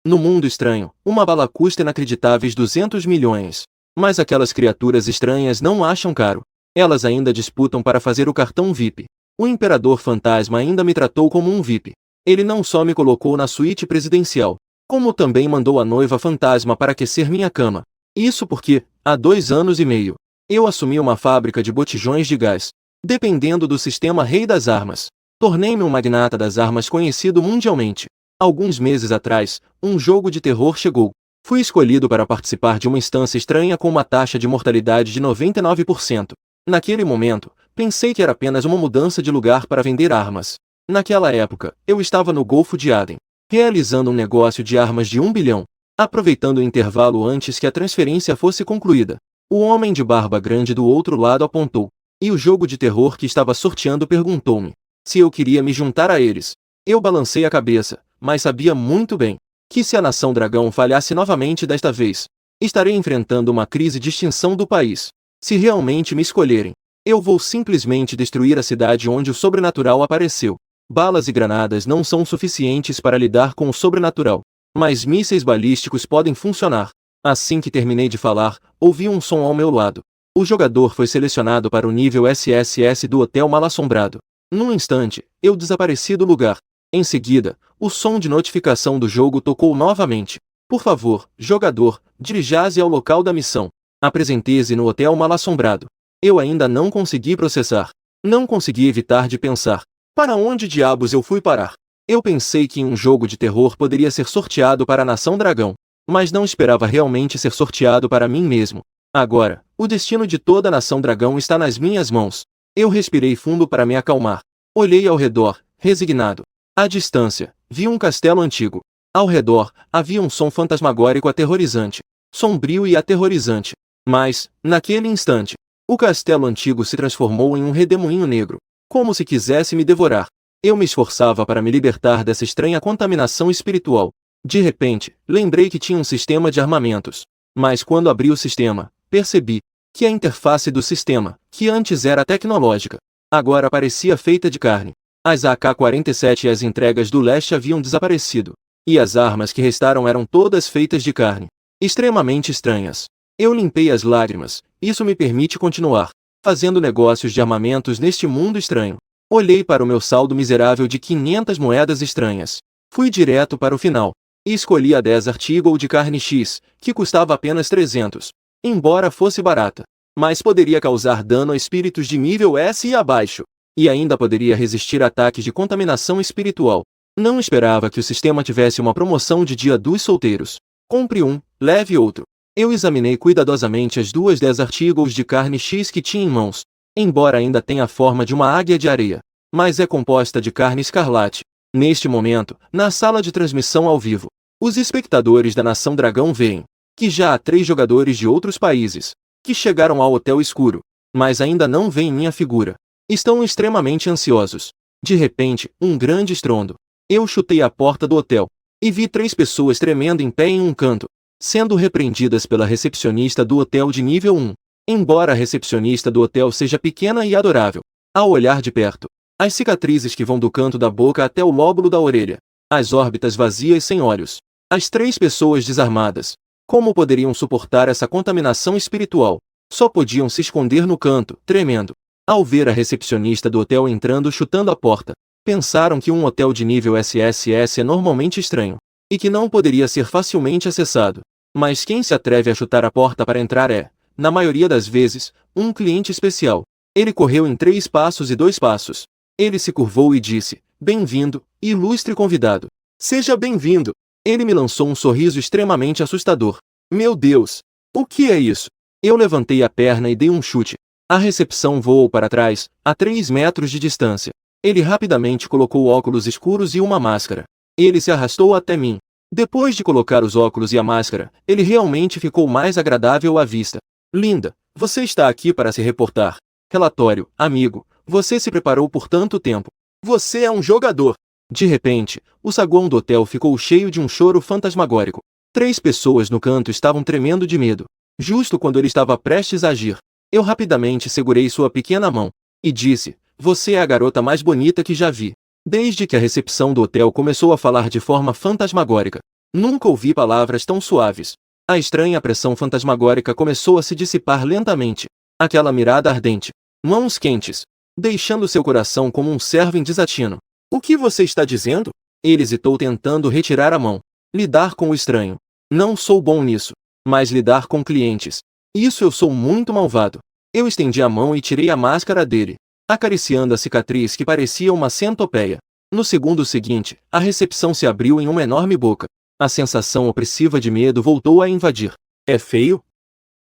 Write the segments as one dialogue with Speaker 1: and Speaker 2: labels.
Speaker 1: No mundo estranho, uma bala custa inacreditáveis 200 milhões. Mas aquelas criaturas estranhas não acham caro. Elas ainda disputam para fazer o cartão VIP. O Imperador Fantasma ainda me tratou como um VIP. Ele não só me colocou na suíte presidencial, como também mandou a noiva fantasma para aquecer minha cama. Isso porque, há 2 anos e meio, eu assumi uma fábrica de botijões de gás. Dependendo do sistema Rei das Armas, tornei-me um magnata das armas conhecido mundialmente. Alguns meses atrás, um jogo de terror chegou. Fui escolhido para participar de uma instância estranha com uma taxa de mortalidade de 99%. Naquele momento, pensei que era apenas uma mudança de lugar para vender armas. Naquela época, eu estava no Golfo de Aden, realizando um negócio de armas de 1 bilhão. Aproveitando o intervalo antes que a transferência fosse concluída, o homem de barba grande do outro lado apontou, e o jogo de terror que estava sorteando perguntou-me se eu queria me juntar a eles. Eu balancei a cabeça, mas sabia muito bem que se a Nação Dragão falhasse novamente desta vez, estarei enfrentando uma crise de extinção do país. Se realmente me escolherem, eu vou simplesmente destruir a cidade onde o sobrenatural apareceu. Balas e granadas não são suficientes para lidar com o sobrenatural, mas mísseis balísticos podem funcionar. Assim que terminei de falar, ouvi um som ao meu lado. O jogador foi selecionado para o nível SSS do Hotel Mal-Assombrado. Num instante, eu desapareci do lugar. Em seguida, o som de notificação do jogo tocou novamente. Por favor, jogador, dirija-se ao local da missão. Apresente-se no Hotel Mal-Assombrado. Eu ainda não consegui processar. Não consegui evitar de pensar. Para onde diabos eu fui parar? Eu pensei que um jogo de terror poderia ser sorteado para a Nação Dragão, mas não esperava realmente ser sorteado para mim mesmo. Agora, o destino de toda a Nação Dragão está nas minhas mãos. Eu respirei fundo para me acalmar. Olhei ao redor, resignado. À distância, vi um castelo antigo. Ao redor, havia um som fantasmagórico aterrorizante. Sombrio e aterrorizante. Mas, naquele instante, o castelo antigo se transformou em um redemoinho negro, como se quisesse me devorar. Eu me esforçava para me libertar dessa estranha contaminação espiritual. De repente, lembrei que tinha um sistema de armamentos. Mas quando abri o sistema, percebi que a interface do sistema, que antes era tecnológica, agora parecia feita de carne. As AK-47 e as entregas do leste haviam desaparecido, e as armas que restaram eram todas feitas de carne. Extremamente estranhas. Eu limpei as lágrimas. Isso me permite continuar fazendo negócios de armamentos neste mundo estranho. Olhei para o meu saldo miserável de 500 moedas estranhas. Fui direto para o final e escolhi a Desert Eagle de carne X, que custava apenas 300. Embora fosse barata, mas poderia causar dano a espíritos de nível S e abaixo, e ainda poderia resistir a ataques de contaminação espiritual. Não esperava que o sistema tivesse uma promoção de Dia dos Solteiros. Compre um, leve outro. Eu examinei cuidadosamente as 2 Desert Eagles de carne X que tinha em mãos. Embora ainda tenha a forma de uma águia de areia, mas é composta de carne escarlate. Neste momento, na sala de transmissão ao vivo, os espectadores da Nação Dragão veem que já há 3 jogadores de outros países que chegaram ao Hotel Escuro, mas ainda não veem minha figura. Estão extremamente ansiosos. De repente, um grande estrondo. Eu chutei a porta do hotel e vi 3 pessoas tremendo em pé em um canto, sendo repreendidas pela recepcionista do hotel de nível 1. Embora a recepcionista do hotel seja pequena e adorável, ao olhar de perto, as cicatrizes que vão do canto da boca até o lóbulo da orelha, as órbitas vazias sem olhos, as 3 pessoas desarmadas, como poderiam suportar essa contaminação espiritual? Só podiam se esconder no canto, tremendo. Ao ver a recepcionista do hotel entrando chutando a porta, pensaram que um hotel de nível SSS é normalmente estranho, e que não poderia ser facilmente acessado. Mas quem se atreve a chutar a porta para entrar é, na maioria das vezes, um cliente especial. Ele correu em 3 passos e 2 passos. Ele se curvou e disse, bem-vindo, ilustre convidado. Seja bem-vindo. Ele me lançou um sorriso extremamente assustador. Meu Deus! O que é isso? Eu levantei a perna e dei um chute. A recepção voou para trás, a 3 metros de distância. Ele rapidamente colocou óculos escuros e uma máscara. Ele se arrastou até mim. Depois de colocar os óculos e a máscara, ele realmente ficou mais agradável à vista. Linda, você está aqui para se reportar. Relatório, amigo, você se preparou por tanto tempo. Você é um jogador. De repente, o saguão do hotel ficou cheio de um choro fantasmagórico. 3 pessoas no canto estavam tremendo de medo. Justo quando ele estava prestes a agir, eu rapidamente segurei sua pequena mão e disse, você é a garota mais bonita que já vi. Desde que a recepção do hotel começou a falar de forma fantasmagórica, Nunca ouvi palavras tão suaves. A estranha pressão fantasmagórica começou a se dissipar lentamente. Aquela mirada ardente, mãos quentes, deixando seu coração como um servo em desatino. O que você está dizendo? Ele hesitou tentando retirar a mão. Lidar com o estranho. Não sou bom nisso. Mas lidar com clientes. Isso eu sou muito malvado. Eu estendi a mão e tirei a máscara dele, acariciando a cicatriz que parecia uma centopeia. No segundo seguinte, a recepção se abriu em uma enorme boca. A sensação opressiva de medo voltou a invadir. É feio?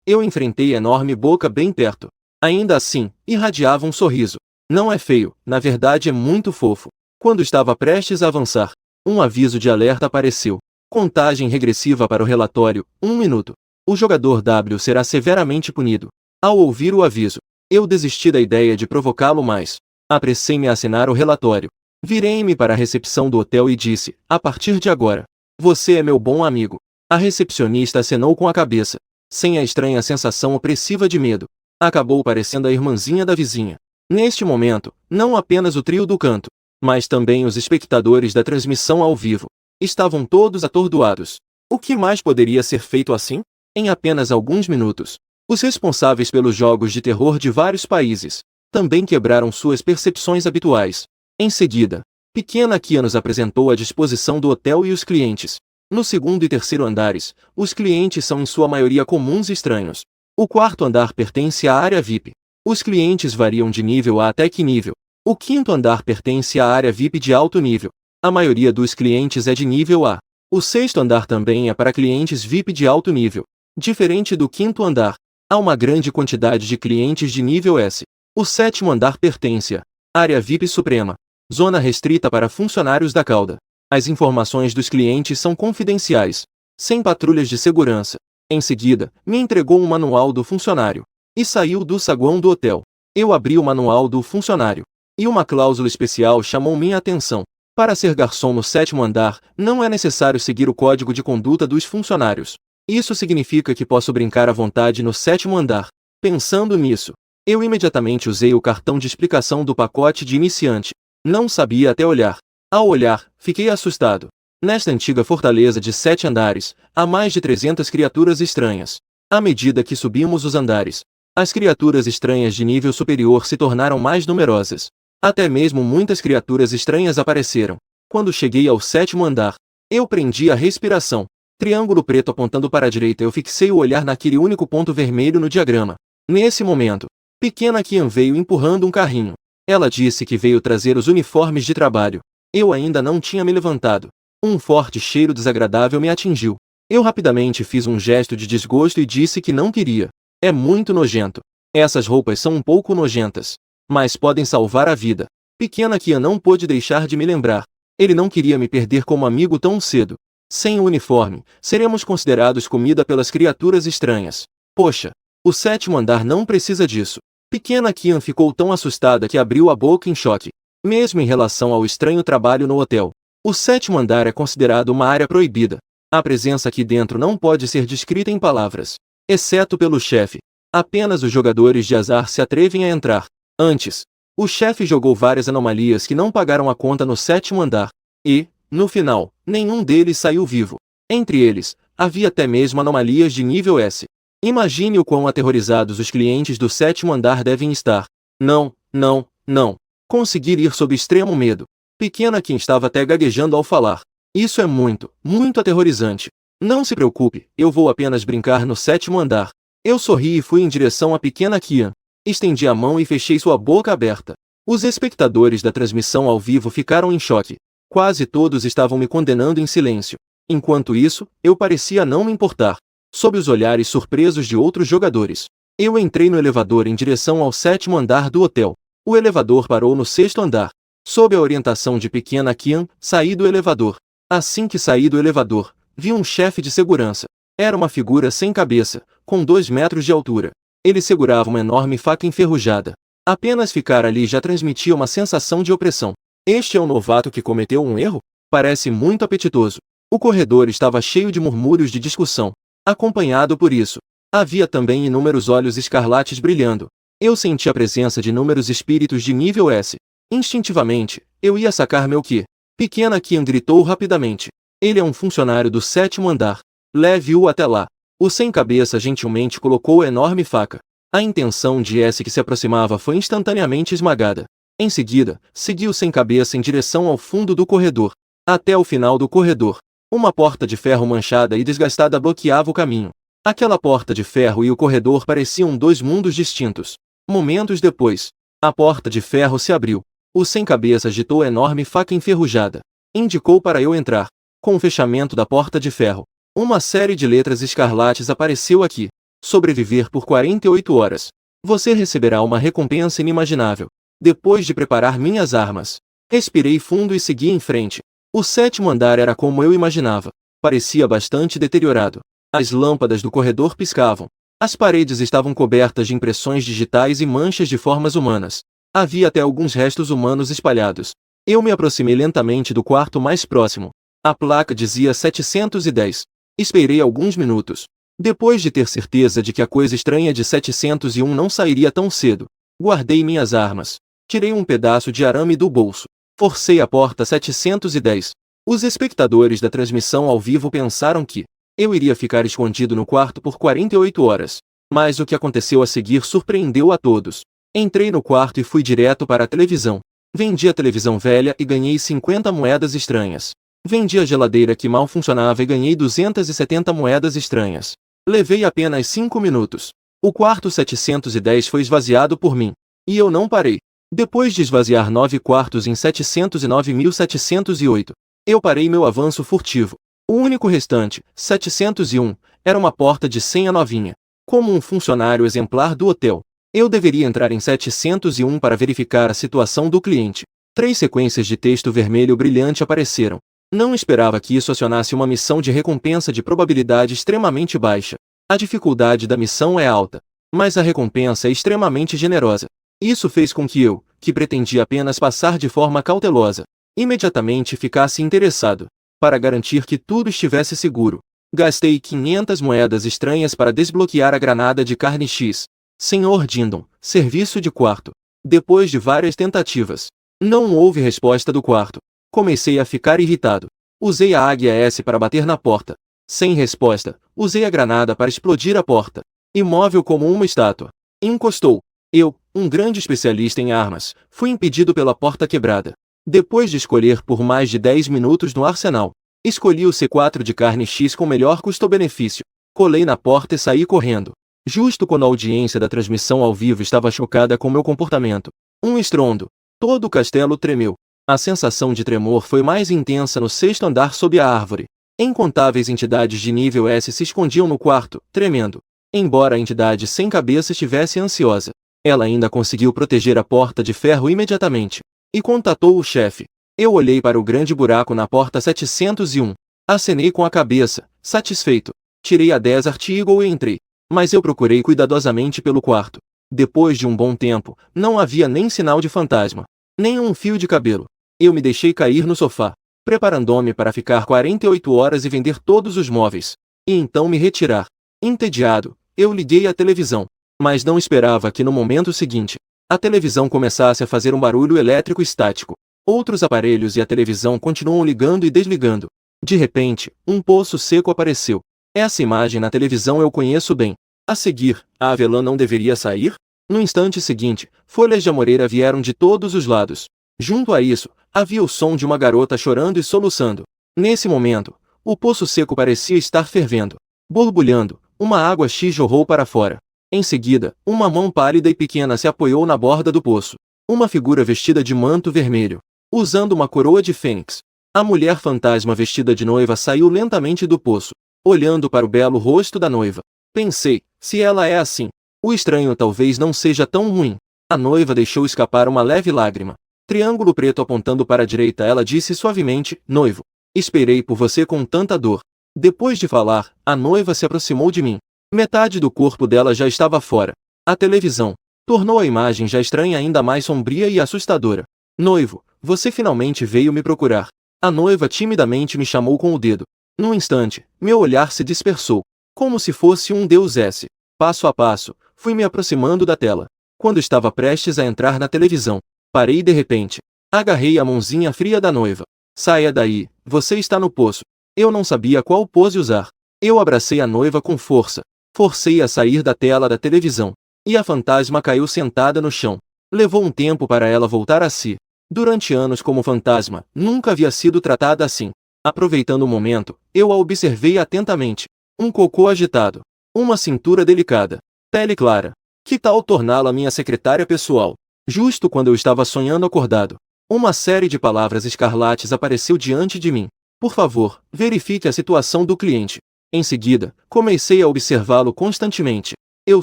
Speaker 1: Eu enfrentei a enorme boca bem perto. Ainda assim, irradiava um sorriso. Não é feio, na verdade é muito fofo. Quando estava prestes a avançar, um aviso de alerta apareceu. Contagem regressiva para o relatório, 1 minuto. O jogador W será severamente punido. Ao ouvir o aviso, eu desisti da ideia de provocá-lo mais. Apressei-me a assinar o relatório. Virei-me para a recepção do hotel e disse, a partir de agora, você é meu bom amigo. A recepcionista acenou com a cabeça, sem a estranha sensação opressiva de medo. Acabou parecendo a irmãzinha da vizinha. Neste momento, não apenas o trio do canto, mas também os espectadores da transmissão ao vivo, estavam todos atordoados. O que mais poderia ser feito assim? Em apenas alguns minutos, os responsáveis pelos jogos de terror de vários países também quebraram suas percepções habituais. Em seguida, Pequena Kia nos apresentou à disposição do hotel e os clientes. No segundo e terceiro andares, os clientes são em sua maioria comuns e estranhos. O quarto andar pertence à área VIP. Os clientes variam de nível A até que nível. O quinto andar pertence à área VIP de alto nível. A maioria dos clientes é de nível A. O sexto andar também é para clientes VIP de alto nível. Diferente do quinto andar, há uma grande quantidade de clientes de nível S. O sétimo andar pertence à área VIP Suprema, zona restrita para funcionários da cauda. As informações dos clientes são confidenciais, sem patrulhas de segurança. Em seguida, me entregou um manual do funcionário e saiu do saguão do hotel. Eu abri o manual do funcionário e uma cláusula especial chamou minha atenção. Para ser garçom no sétimo andar, não é necessário seguir o código de conduta dos funcionários. Isso significa que posso brincar à vontade no sétimo andar. Pensando nisso, eu imediatamente usei o cartão de explicação do pacote de iniciante. Não sabia até olhar. Ao olhar, fiquei assustado. Nesta antiga fortaleza de 7 andares, há mais de 300 criaturas estranhas. À medida que subimos os andares, as criaturas estranhas de nível superior se tornaram mais numerosas. Até mesmo muitas criaturas estranhas apareceram. Quando cheguei ao sétimo andar, eu prendi a respiração. Triângulo preto apontando para a direita, eu fixei o olhar naquele único ponto vermelho no diagrama. Nesse momento, Pequena Kian veio empurrando um carrinho. Ela disse que veio trazer os uniformes de trabalho. Eu ainda não tinha me levantado. Um forte cheiro desagradável me atingiu. Eu rapidamente fiz um gesto de desgosto e disse que não queria. É muito nojento. Essas roupas são um pouco nojentas, mas podem salvar a vida. Pequena Kian não pôde deixar de me lembrar. Ele não queria me perder como amigo tão cedo. Sem o uniforme, seremos considerados comida pelas criaturas estranhas. Poxa, o sétimo andar não precisa disso. Pequena Kian ficou tão assustada que abriu a boca em choque. Mesmo em relação ao estranho trabalho no hotel, o sétimo andar é considerado uma área proibida. A presença aqui dentro não pode ser descrita em palavras, exceto pelo chefe. Apenas os jogadores de azar se atrevem a entrar. Antes, o chefe jogou várias anomalias que não pagaram a conta no sétimo andar. E, no final, nenhum deles saiu vivo. Entre eles, havia até mesmo anomalias de nível S. Imagine o quão aterrorizados os clientes do sétimo andar devem estar. Não, não, não. Conseguir ir sob extremo medo. Pequena Kim estava até gaguejando ao falar. Isso é muito, muito aterrorizante. Não se preocupe, eu vou apenas brincar no sétimo andar. Eu sorri e fui em direção a Pequena Kian. Estendi a mão e fechei sua boca aberta. Os espectadores da transmissão ao vivo ficaram em choque. Quase todos estavam me condenando em silêncio. Enquanto isso, eu parecia não me importar. Sob os olhares surpresos de outros jogadores, eu entrei no elevador em direção ao sétimo andar do hotel. O elevador parou no sexto andar. Sob a orientação de Pequena Kian, saí do elevador. Assim que saí do elevador, vi um chefe de segurança. Era uma figura sem cabeça, com 2 metros de altura. Ele segurava uma enorme faca enferrujada. Apenas ficar ali já transmitia uma sensação de opressão. Este é um novato que cometeu um erro? Parece muito apetitoso. O corredor estava cheio de murmúrios de discussão. Acompanhado por isso, havia também inúmeros olhos escarlates brilhando. Eu senti a presença de inúmeros espíritos de nível S. Instintivamente, eu ia sacar meu ki. Pequena Kian gritou rapidamente. Ele é um funcionário do 7º andar. Leve-o até lá. O sem-cabeça gentilmente colocou a enorme faca. A intenção de S que se aproximava foi instantaneamente esmagada. Em seguida, seguiu sem-cabeça em direção ao fundo do corredor. Até o final do corredor. Uma porta de ferro manchada e desgastada bloqueava o caminho. Aquela porta de ferro e o corredor pareciam dois mundos distintos. Momentos depois, a porta de ferro se abriu. O sem-cabeça agitou a enorme faca enferrujada. Indicou para eu entrar. Com o fechamento da porta de ferro, uma série de letras escarlates apareceu aqui. Sobreviver por 48 horas. Você receberá uma recompensa inimaginável. Depois de preparar minhas armas, respirei fundo e segui em frente. O 7º andar era como eu imaginava. Parecia bastante deteriorado. As lâmpadas do corredor piscavam. As paredes estavam cobertas de impressões digitais e manchas de formas humanas. Havia até alguns restos humanos espalhados. Eu me aproximei lentamente do quarto mais próximo. A placa dizia 710. Esperei alguns minutos. Depois de ter certeza de que a coisa estranha de 701 não sairia tão cedo, guardei minhas armas. Tirei um pedaço de arame do bolso. Forcei a porta 710. Os espectadores da transmissão ao vivo pensaram que eu iria ficar escondido no quarto por 48 horas. Mas o que aconteceu a seguir surpreendeu a todos. Entrei no quarto e fui direto para a televisão. Vendi a televisão velha e ganhei 50 moedas estranhas. Vendi a geladeira que mal funcionava e ganhei 270 moedas estranhas. Levei apenas 5 minutos. O quarto 710 foi esvaziado por mim. E eu não parei. Depois de esvaziar 9 quartos em 709.708, eu parei meu avanço furtivo. O único restante, 701, era uma porta de senha novinha. Como um funcionário exemplar do hotel, eu deveria entrar em 701 para verificar a situação do cliente. 3 sequências de texto vermelho brilhante apareceram. Não esperava que isso acionasse uma missão de recompensa de probabilidade extremamente baixa. A dificuldade da missão é alta, mas a recompensa é extremamente generosa. Isso fez com que eu, que pretendia apenas passar de forma cautelosa, imediatamente ficasse interessado. Para garantir que tudo estivesse seguro, gastei 500 moedas estranhas para desbloquear a granada de carne X. Sr. Dindon, serviço de quarto. Depois de várias tentativas, não houve resposta do quarto. Comecei a ficar irritado. Usei a águia S para bater na porta. Sem resposta, usei a granada para explodir a porta. Imóvel como uma estátua. Encostou. Eu, um grande especialista em armas, fui impedido pela porta quebrada. Depois de escolher por mais de 10 minutos no arsenal, escolhi o C4 de carne X com melhor custo-benefício. Colei na porta e saí correndo. Justo quando a audiência da transmissão ao vivo estava chocada com meu comportamento. Um estrondo. Todo o castelo tremeu. A sensação de tremor foi mais intensa no 6º andar sob a árvore. Incontáveis entidades de nível S se escondiam no quarto, tremendo. Embora a entidade sem cabeça estivesse ansiosa, ela ainda conseguiu proteger a porta de ferro imediatamente. E contatou o chefe. Eu olhei para o grande buraco na porta 701. Acenei com a cabeça, satisfeito. Tirei a Desert Eagle e entrei. Mas eu procurei cuidadosamente pelo quarto. Depois de um bom tempo, não havia nem sinal de fantasma, nem um fio de cabelo. Eu me deixei cair no sofá, preparando-me para ficar 48 horas e vender todos os móveis. E então me retirar. Entediado, eu liguei a televisão. Mas não esperava que no momento seguinte, a televisão começasse a fazer um barulho elétrico estático. Outros aparelhos e a televisão continuam ligando e desligando. De repente, um poço seco apareceu. Essa imagem na televisão eu conheço bem. A seguir, a avelã não deveria sair? No instante seguinte, folhas de amoreira vieram de todos os lados. Junto a isso, havia o som de uma garota chorando e soluçando. Nesse momento, o poço seco parecia estar fervendo. Borbulhando, uma água X jorrou para fora. Em seguida, uma mão pálida e pequena se apoiou na borda do poço. Uma figura vestida de manto vermelho, usando uma coroa de fênix. A mulher fantasma vestida de noiva saiu lentamente do poço, olhando para o belo rosto da noiva. Pensei, se ela é assim, o estranho talvez não seja tão ruim. A noiva deixou escapar uma leve lágrima. Triângulo preto apontando para a direita, ela disse suavemente, noivo. Esperei por você com tanta dor. Depois de falar, a noiva se aproximou de mim. Metade do corpo dela já estava fora. A televisão tornou a imagem já estranha ainda mais sombria e assustadora. Noivo, você finalmente veio me procurar. A noiva timidamente me chamou com o dedo. Num instante, meu olhar se dispersou, como se fosse um Deus S. Passo a passo, fui me aproximando da tela. Quando estava prestes a entrar na televisão, parei de repente. Agarrei a mãozinha fria da noiva. Saia daí, você está no poço. Eu não sabia qual pose usar. Eu abracei a noiva com força. Forcei a sair da tela da televisão. E a fantasma caiu sentada no chão. Levou um tempo para ela voltar a si. Durante anos como fantasma, nunca havia sido tratada assim. Aproveitando o momento, eu a observei atentamente. Um cocô agitado. Uma cintura delicada. Pele clara. Que tal torná-la minha secretária pessoal? Justo quando eu estava sonhando acordado. Uma série de palavras escarlates apareceu diante de mim. Por favor, verifique a situação do cliente. Em seguida, comecei a observá-lo constantemente. Eu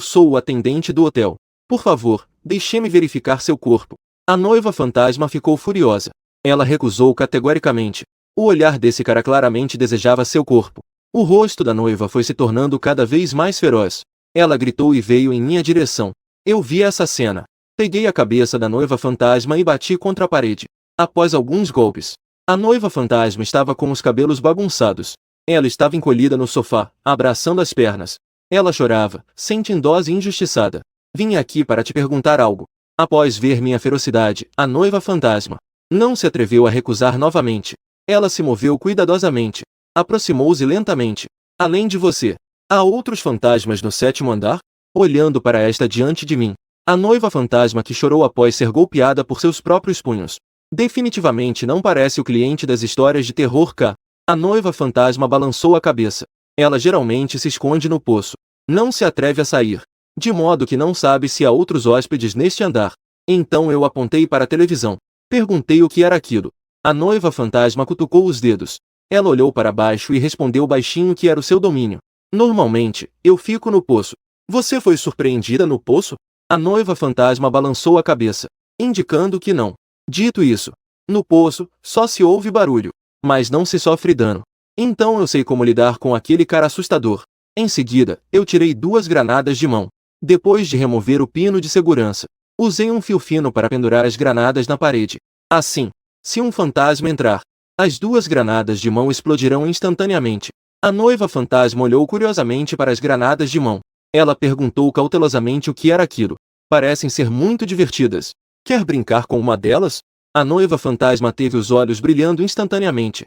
Speaker 1: sou o atendente do hotel. Por favor, deixe-me verificar seu corpo. A noiva fantasma ficou furiosa. Ela recusou categoricamente. O olhar desse cara claramente desejava seu corpo. O rosto da noiva foi se tornando cada vez mais feroz. Ela gritou e veio em minha direção. Eu vi essa cena. Peguei a cabeça da noiva fantasma e bati contra a parede. Após alguns golpes, a noiva fantasma estava com os cabelos bagunçados. Ela estava encolhida no sofá, abraçando as pernas. Ela chorava, sentindo-se injustiçada. Vim aqui para te perguntar algo. Após ver minha ferocidade, a noiva fantasma não se atreveu a recusar novamente. Ela se moveu cuidadosamente. Aproximou-se lentamente. Além de você, há outros fantasmas no 7º andar? Olhando para esta diante de mim. A noiva fantasma que chorou após ser golpeada por seus próprios punhos. Definitivamente não parece o cliente das histórias de terror K. A noiva fantasma balançou a cabeça. Ela geralmente se esconde no poço. Não se atreve a sair. De modo que não sabe se há outros hóspedes neste andar. Então eu apontei para a televisão. Perguntei o que era aquilo. A noiva fantasma cutucou os dedos. Ela olhou para baixo e respondeu baixinho que era o seu domínio. Normalmente, eu fico no poço. Você foi surpreendida no poço? A noiva fantasma balançou a cabeça, indicando que não. Dito isso, no poço, só se ouve barulho, mas não se sofre dano. Então eu sei como lidar com aquele cara assustador. Em seguida, eu tirei 2 granadas de mão. Depois de remover o pino de segurança, usei um fio fino para pendurar as granadas na parede. Assim, se um fantasma entrar, as 2 granadas de mão explodirão instantaneamente. A noiva fantasma olhou curiosamente para as granadas de mão. Ela perguntou cautelosamente o que era aquilo. Parecem ser muito divertidas. Quer brincar com uma delas? A noiva fantasma teve os olhos brilhando instantaneamente.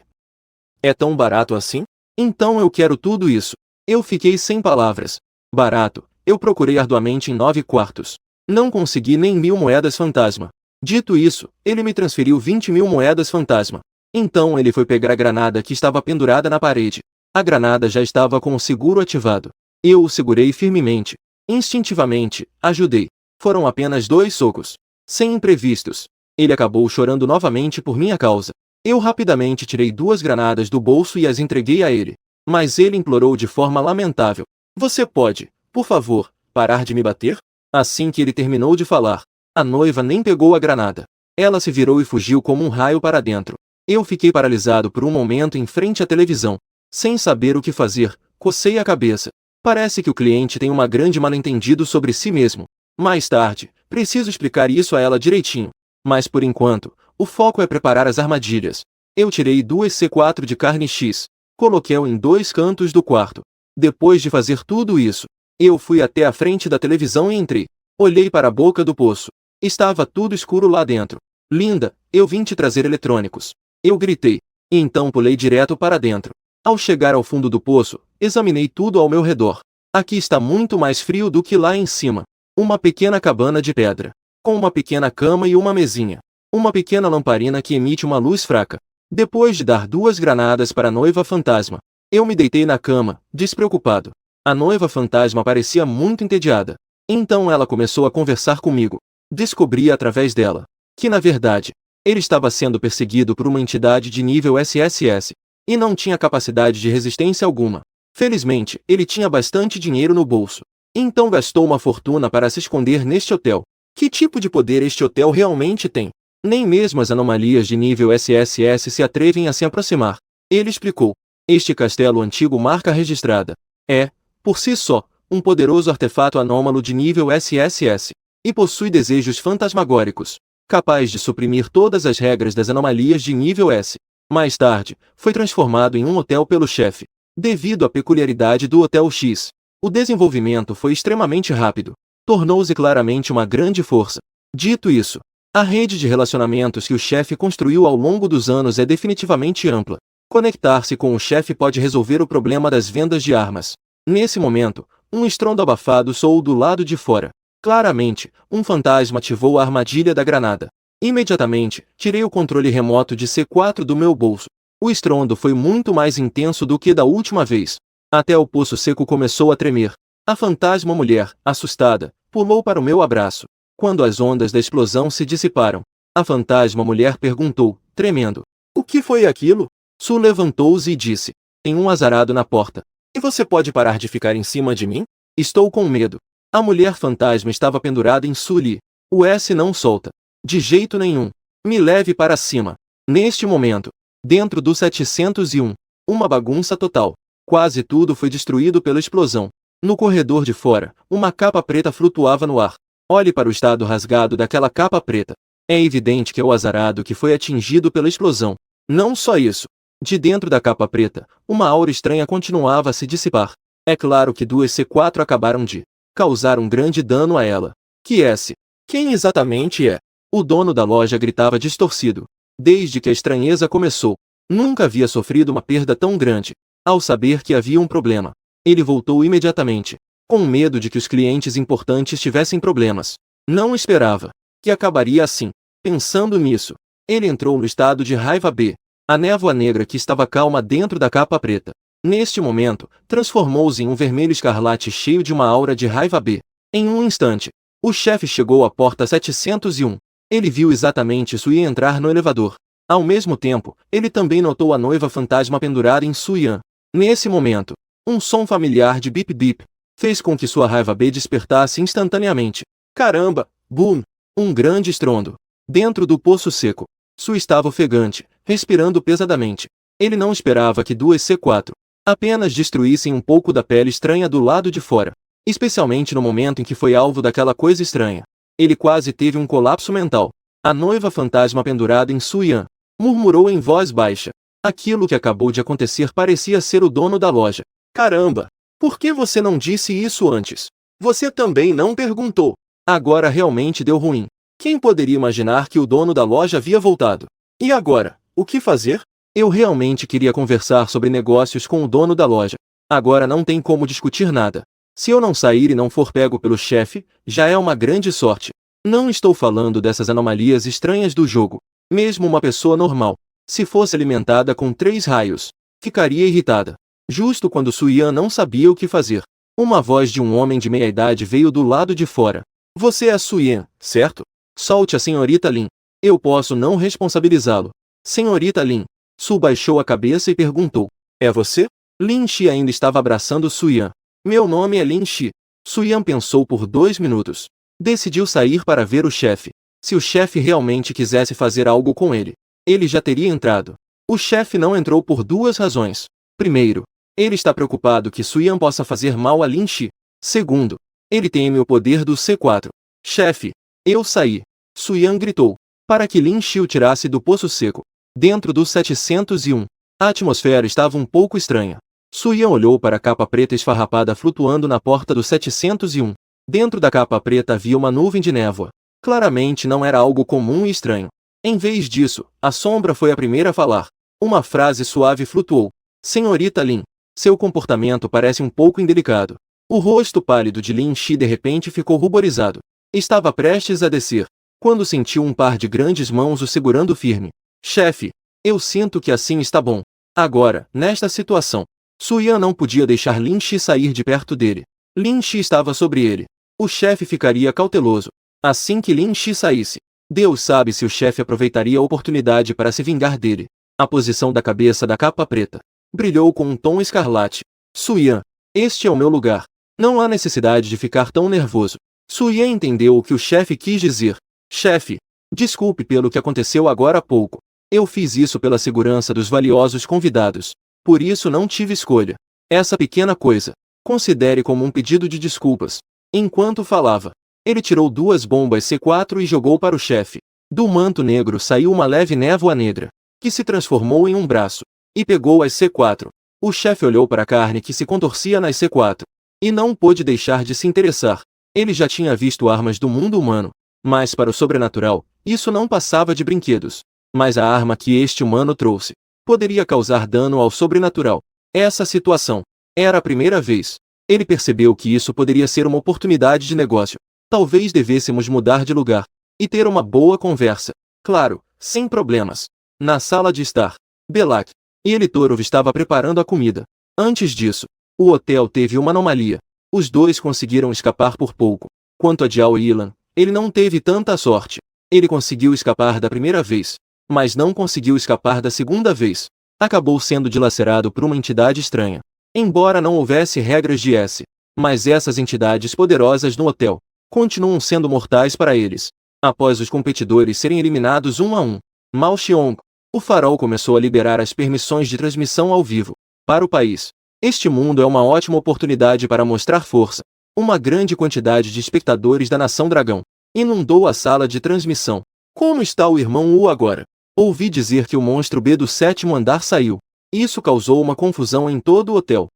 Speaker 1: É tão barato assim? Então eu quero tudo isso. Eu fiquei sem palavras. Barato. Eu procurei arduamente em 9 quartos. Não consegui nem 1000 moedas fantasma. Dito isso, ele me transferiu 20.000 moedas fantasma. Então ele foi pegar a granada que estava pendurada na parede. A granada já estava com o seguro ativado. Eu o segurei firmemente. Instintivamente, ajudei. Foram apenas 2 socos. Sem imprevistos. Ele acabou chorando novamente por minha causa. Eu rapidamente tirei 2 granadas do bolso e as entreguei a ele. Mas ele implorou de forma lamentável. Você pode, por favor, parar de me bater? Assim que ele terminou de falar, a noiva nem pegou a granada. Ela se virou e fugiu como um raio para dentro. Eu fiquei paralisado por um momento em frente à televisão. Sem saber o que fazer, cocei a cabeça. Parece que o cliente tem uma grande mal-entendido sobre si mesmo. Mais tarde, preciso explicar isso a ela direitinho. Mas por enquanto, o foco é preparar as armadilhas. Eu tirei 2 C4 de carne X. Coloquei-o em 2 cantos do quarto. Depois de fazer tudo isso, eu fui até a frente da televisão e entrei. Olhei para a boca do poço. Estava tudo escuro lá dentro. Linda, eu vim te trazer eletrônicos. Eu gritei. E então pulei direto para dentro. Ao chegar ao fundo do poço, examinei tudo ao meu redor. Aqui está muito mais frio do que lá em cima. Uma pequena cabana de pedra, com uma pequena cama e uma mesinha. Uma pequena lamparina que emite uma luz fraca. Depois de dar 2 granadas para a noiva fantasma, eu me deitei na cama, despreocupado. A noiva fantasma parecia muito entediada. Então ela começou a conversar comigo. Descobri através dela que, na verdade, ele estava sendo perseguido por uma entidade de nível SSS e não tinha capacidade de resistência alguma. Felizmente, ele tinha bastante dinheiro no bolso. Então gastou uma fortuna para se esconder neste hotel. Que tipo de poder este hotel realmente tem? Nem mesmo as anomalias de nível SSS se atrevem a se aproximar. Ele explicou. Este castelo antigo marca registrada. É, por si só, um poderoso artefato anômalo de nível SSS. E possui desejos fantasmagóricos, capaz de suprimir todas as regras das anomalias de nível S. Mais tarde, foi transformado em um hotel pelo chefe. Devido à peculiaridade do Hotel X, o desenvolvimento foi extremamente rápido. Tornou-se claramente uma grande força. Dito isso, a rede de relacionamentos que o chefe construiu ao longo dos anos é definitivamente ampla. Conectar-se com o chefe pode resolver o problema das vendas de armas. Nesse momento, um estrondo abafado soou do lado de fora. Claramente, um fantasma ativou a armadilha da granada. Imediatamente, tirei o controle remoto de C4 do meu bolso. O estrondo foi muito mais intenso do que da última vez. Até o poço seco começou a tremer. A fantasma mulher, assustada, pulou para o meu abraço. Quando as ondas da explosão se dissiparam, a fantasma mulher perguntou, tremendo: "O que foi aquilo?" Su levantou-se e disse: "Tem um azarado na porta. E você pode parar de ficar em cima de mim? Estou com medo." A mulher fantasma estava pendurada em Sully. O S não solta. De jeito nenhum. Me leve para cima. Neste momento, dentro do 701, uma bagunça total. Quase tudo foi destruído pela explosão. No corredor de fora, uma capa preta flutuava no ar. Olhe para o estado rasgado daquela capa preta. É evidente que é o azarado que foi atingido pela explosão. Não só isso. De dentro da capa preta, uma aura estranha continuava a se dissipar. É claro que duas C4 acabaram de causar um grande dano a ela. Que S? Quem exatamente é? O dono da loja gritava distorcido. Desde que a estranheza começou, nunca havia sofrido uma perda tão grande. Ao saber que havia um problema, ele voltou imediatamente, com medo de que os clientes importantes tivessem problemas. Não esperava que acabaria assim. Pensando nisso, ele entrou no estado de raiva B. A névoa negra que estava calma dentro da capa preta, neste momento, transformou-se em um vermelho escarlate cheio de uma aura de raiva B. Em um instante, o chefe chegou à porta 701. Ele viu exatamente Suyan entrar no elevador. Ao mesmo tempo, ele também notou a noiva fantasma pendurada em Suyan. Nesse momento, um som familiar de bip-bip fez com que sua raiva B despertasse instantaneamente. Caramba! Boom! Um grande estrondo. Dentro do poço seco, Su estava ofegante, respirando pesadamente. Ele não esperava que duas C4 apenas destruíssem um pouco da pele estranha do lado de fora. Especialmente no momento em que foi alvo daquela coisa estranha. Ele quase teve um colapso mental. A noiva fantasma pendurada em Suyan murmurou em voz baixa. Aquilo que acabou de acontecer parecia ser o dono da loja. Caramba! Por que você não disse isso antes? Você também não perguntou. Agora realmente deu ruim. Quem poderia imaginar que o dono da loja havia voltado? E agora, o que fazer? Eu realmente queria conversar sobre negócios com o dono da loja. Agora não tem como discutir nada. Se eu não sair e não for pego pelo chefe, já é uma grande sorte. Não estou falando dessas anomalias estranhas do jogo. Mesmo uma pessoa normal, se fosse alimentada com 3 raios, ficaria irritada. Justo quando Suyan não sabia o que fazer, uma voz de um homem de meia idade veio do lado de fora. Você é Suyan, certo? Solte a senhorita Lin. Eu posso não responsabilizá-lo. Senhorita Lin. Su baixou a cabeça e perguntou. É você? Lin Shi ainda estava abraçando Suyan. Meu nome é Lin Shi. Suyan pensou por 2 minutos. Decidiu sair para ver o chefe. Se o chefe realmente quisesse fazer algo com ele, ele já teria entrado. O chefe não entrou por 2 razões. Primeiro, ele está preocupado que Suyan possa fazer mal a Lin Shi. Segundo, ele teme o poder do C4. Chefe, eu saí. Suyan gritou, para que Lin Shi o tirasse do poço seco. Dentro do 701, a atmosfera estava um pouco estranha. Suyan olhou para a capa preta esfarrapada flutuando na porta do 701. Dentro da capa preta havia uma nuvem de névoa. Claramente não era algo comum e estranho. Em vez disso, a sombra foi a primeira a falar. Uma frase suave flutuou. Senhorita Lin, seu comportamento parece um pouco indelicado. O rosto pálido de Lin Shi de repente ficou ruborizado. Estava prestes a descer, quando sentiu um par de grandes mãos o segurando firme. Chefe, eu sinto que assim está bom. Agora, nesta situação, Suyan não podia deixar Lin Shi sair de perto dele. Lin Shi estava sobre ele. O chefe ficaria cauteloso. Assim que Lin Shi saísse, Deus sabe se o chefe aproveitaria a oportunidade para se vingar dele. A posição da cabeça da capa preta brilhou com um tom escarlate. Suyan, este é o meu lugar. Não há necessidade de ficar tão nervoso. Suyan entendeu o que o chefe quis dizer. Chefe, desculpe pelo que aconteceu agora há pouco. Eu fiz isso pela segurança dos valiosos convidados. Por isso não tive escolha. Essa pequena coisa, considere como um pedido de desculpas. Enquanto falava, ele tirou 2 bombas C4 e jogou para o chefe. Do manto negro saiu uma leve névoa negra, que se transformou em um braço, e pegou as C4. O chefe olhou para a carne que se contorcia nas C4, e não pôde deixar de se interessar. Ele já tinha visto armas do mundo humano, mas para o sobrenatural, isso não passava de brinquedos. Mas a arma que este humano trouxe poderia causar dano ao sobrenatural. Essa situação era a primeira vez. Ele percebeu que isso poderia ser uma oportunidade de negócio. Talvez devêssemos mudar de lugar e ter uma boa conversa. Claro, sem problemas. Na sala de estar, Belak e Elitorov estava preparando a comida. Antes disso, o hotel teve uma anomalia. Os dois conseguiram escapar por pouco. Quanto a Jiao Yilan, ele não teve tanta sorte. Ele conseguiu escapar da primeira vez, mas não conseguiu escapar da segunda vez. Acabou sendo dilacerado por uma entidade estranha. Embora não houvesse regras de S, mas essas entidades poderosas no hotel continuam sendo mortais para eles. Após os competidores serem eliminados um a um, Mao Xiong, o farol começou a liberar as permissões de transmissão ao vivo para o país. Este mundo é uma ótima oportunidade para mostrar força. Uma grande quantidade de espectadores da Nação Dragão inundou a sala de transmissão. Como está o irmão Wu agora? Ouvi dizer que o monstro B do 7º andar saiu. Isso causou uma confusão em todo o hotel.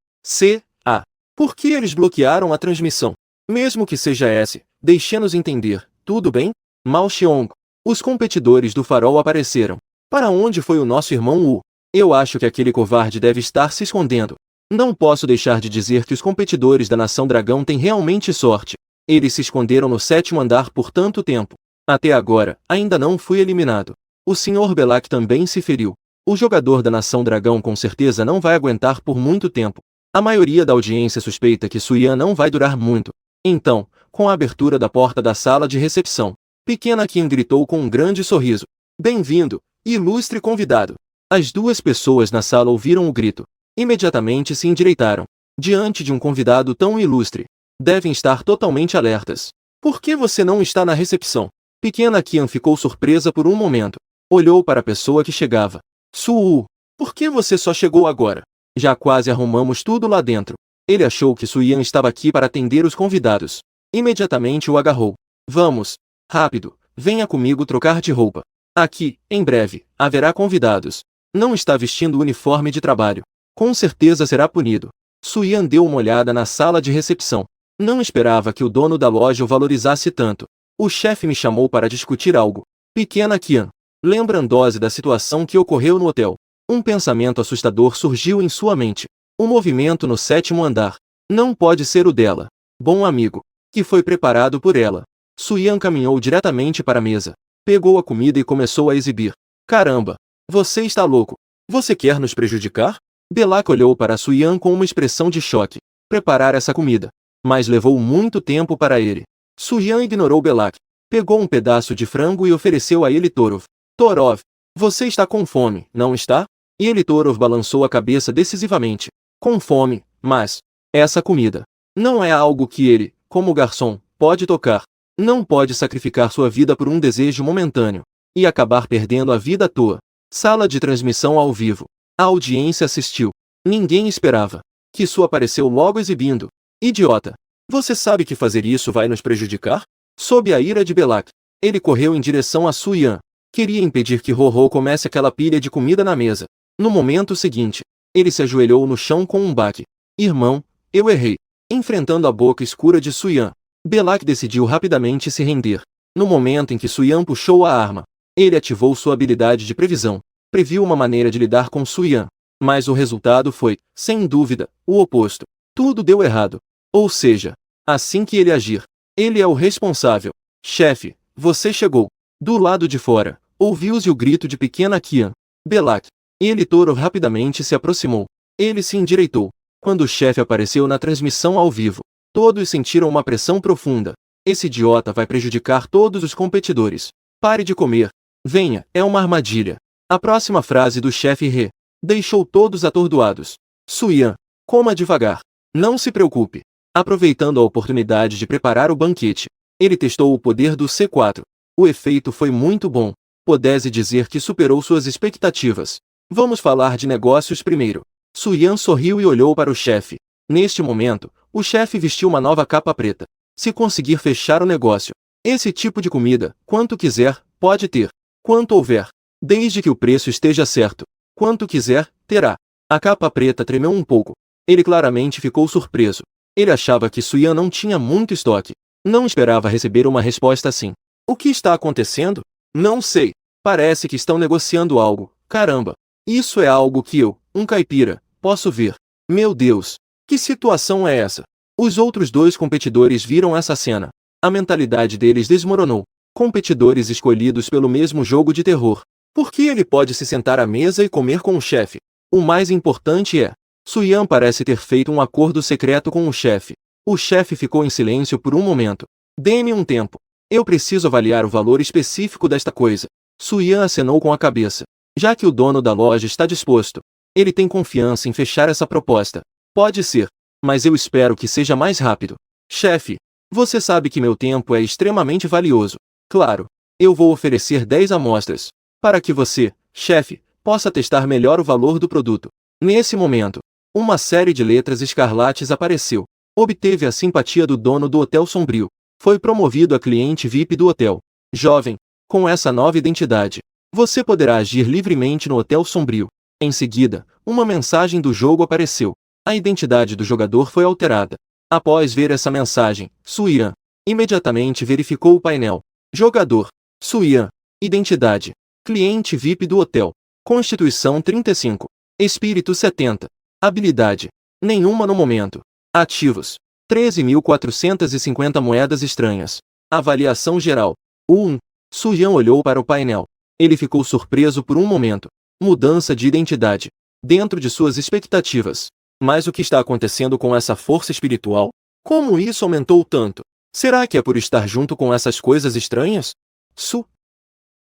Speaker 1: Por que eles bloquearam a transmissão? Mesmo que seja S, deixe-nos entender, tudo bem? Mao Xiong. Os competidores do farol apareceram. Para onde foi o nosso irmão Wu? Eu acho que aquele covarde deve estar se escondendo. Não posso deixar de dizer que os competidores da Nação Dragão têm realmente sorte. Eles se esconderam no 7º andar por tanto tempo. Até agora, ainda não fui eliminado. O Sr. Belak também se feriu. O jogador da Nação Dragão com certeza não vai aguentar por muito tempo. A maioria da audiência suspeita que Suyan não vai durar muito. Então, com a abertura da porta da sala de recepção, Pequena Qin gritou com um grande sorriso. Bem-vindo, ilustre convidado. As duas pessoas na sala ouviram o grito. Imediatamente se endireitaram. Diante de um convidado tão ilustre, devem estar totalmente alertas. Por que você não está na recepção? Pequena Qin ficou surpresa por um momento. Olhou para a pessoa que chegava. Su, por que você só chegou agora? Já quase arrumamos tudo lá dentro. Ele achou que Suyan estava aqui para atender os convidados. Imediatamente o agarrou. Vamos, rápido, venha comigo trocar de roupa. Aqui, em breve, haverá convidados. Não está vestindo o uniforme de trabalho. Com certeza será punido. Suyan deu uma olhada na sala de recepção. Não esperava que o dono da loja o valorizasse tanto. O chefe me chamou para discutir algo. Pequena Qin, lembrando-se da situação que ocorreu no hotel. Um pensamento assustador surgiu em sua mente. Um movimento no 7º andar. Não pode ser o dela. Bom amigo. Que foi preparado por ela. Suyan caminhou diretamente para a mesa. Pegou a comida e começou a exibir. Caramba! Você está louco. Você quer nos prejudicar? Belak olhou para Suyan com uma expressão de choque. Preparar essa comida. Mas levou muito tempo para ele. Suyan ignorou Belak. Pegou um pedaço de frango e ofereceu a Elitorov. Torov, você está com fome, não está? E Elitorov balançou a cabeça decisivamente. Com fome, mas essa comida não é algo que ele, como garçom, pode tocar. Não pode sacrificar sua vida por um desejo momentâneo e acabar perdendo a vida à toa. Sala de transmissão ao vivo. A audiência assistiu. Ninguém esperava. Kisu apareceu logo exibindo. Idiota! Você sabe que fazer isso vai nos prejudicar? Sob a ira de Belak, ele correu em direção a Suyan. Queria impedir que Ho-Ho comece aquela pilha de comida na mesa. No momento seguinte, ele se ajoelhou no chão com um baque. Irmão, eu errei. Enfrentando a boca escura de Suyan, Belak decidiu rapidamente se render. No momento em que Suyan puxou a arma, ele ativou sua habilidade de previsão. Previu uma maneira de lidar com Suyan. Mas o resultado foi, sem dúvida, o oposto. Tudo deu errado. Ou seja, assim que ele agir, ele é o responsável. Chefe, você chegou. Do lado de fora, ouviu-se o grito de Pequena Qin. Belak. Elitorov rapidamente se aproximou. Ele se endireitou. Quando o chefe apareceu na transmissão ao vivo, todos sentiram uma pressão profunda. Esse idiota vai prejudicar todos os competidores. Pare de comer. Venha, é uma armadilha. A próxima frase do chefe He deixou todos atordoados. Suyan, coma devagar. Não se preocupe. Aproveitando a oportunidade de preparar o banquete, ele testou o poder do C4. O efeito foi muito bom. Pode-se dizer que superou suas expectativas. Vamos falar de negócios primeiro. Suyan sorriu e olhou para o chefe. Neste momento, o chefe vestiu uma nova capa preta. Se conseguir fechar o negócio, esse tipo de comida, quanto quiser, pode ter. Quanto houver. Desde que o preço esteja certo. Quanto quiser, terá. A capa preta tremeu um pouco. Ele claramente ficou surpreso. Ele achava que Suyan não tinha muito estoque. Não esperava receber uma resposta assim. O que está acontecendo? Não sei. Parece que estão negociando algo. Caramba. Isso é algo que eu, um caipira, posso ver. Meu Deus! Que situação é essa? Os outros dois competidores viram essa cena. A mentalidade deles desmoronou. Competidores escolhidos pelo mesmo jogo de terror. Por que ele pode se sentar à mesa e comer com o chefe? O mais importante é, Su Yan parece ter feito um acordo secreto com o chefe. O chefe ficou em silêncio por um momento. Dê-me um tempo. Eu preciso avaliar o valor específico desta coisa. Su Yan acenou com a cabeça. Já que o dono da loja está disposto, ele tem confiança em fechar essa proposta. Pode ser, mas eu espero que seja mais rápido. Chefe, você sabe que meu tempo é extremamente valioso. Claro, eu vou oferecer 10 amostras, para que você, chefe, possa testar melhor o valor do produto. Nesse momento, uma série de letras escarlates apareceu. Obteve a simpatia do dono do Hotel Sombrio. Foi promovido a cliente VIP do hotel. Jovem, com essa nova identidade, você poderá agir livremente no Hotel Sombrio. Em seguida, uma mensagem do jogo apareceu. A identidade do jogador foi alterada. Após ver essa mensagem, Su Yan imediatamente verificou o painel. Jogador: Su Yan. Identidade: cliente VIP do hotel. Constituição 35. Espírito 70. Habilidade: nenhuma no momento. Ativos: 13.450 moedas estranhas. Avaliação geral: 1. Su Yan olhou para o painel. Ele ficou surpreso por um momento. Mudança de identidade. Dentro de suas expectativas. Mas o que está acontecendo com essa força espiritual? Como isso aumentou tanto? Será que é por estar junto com essas coisas estranhas? Su,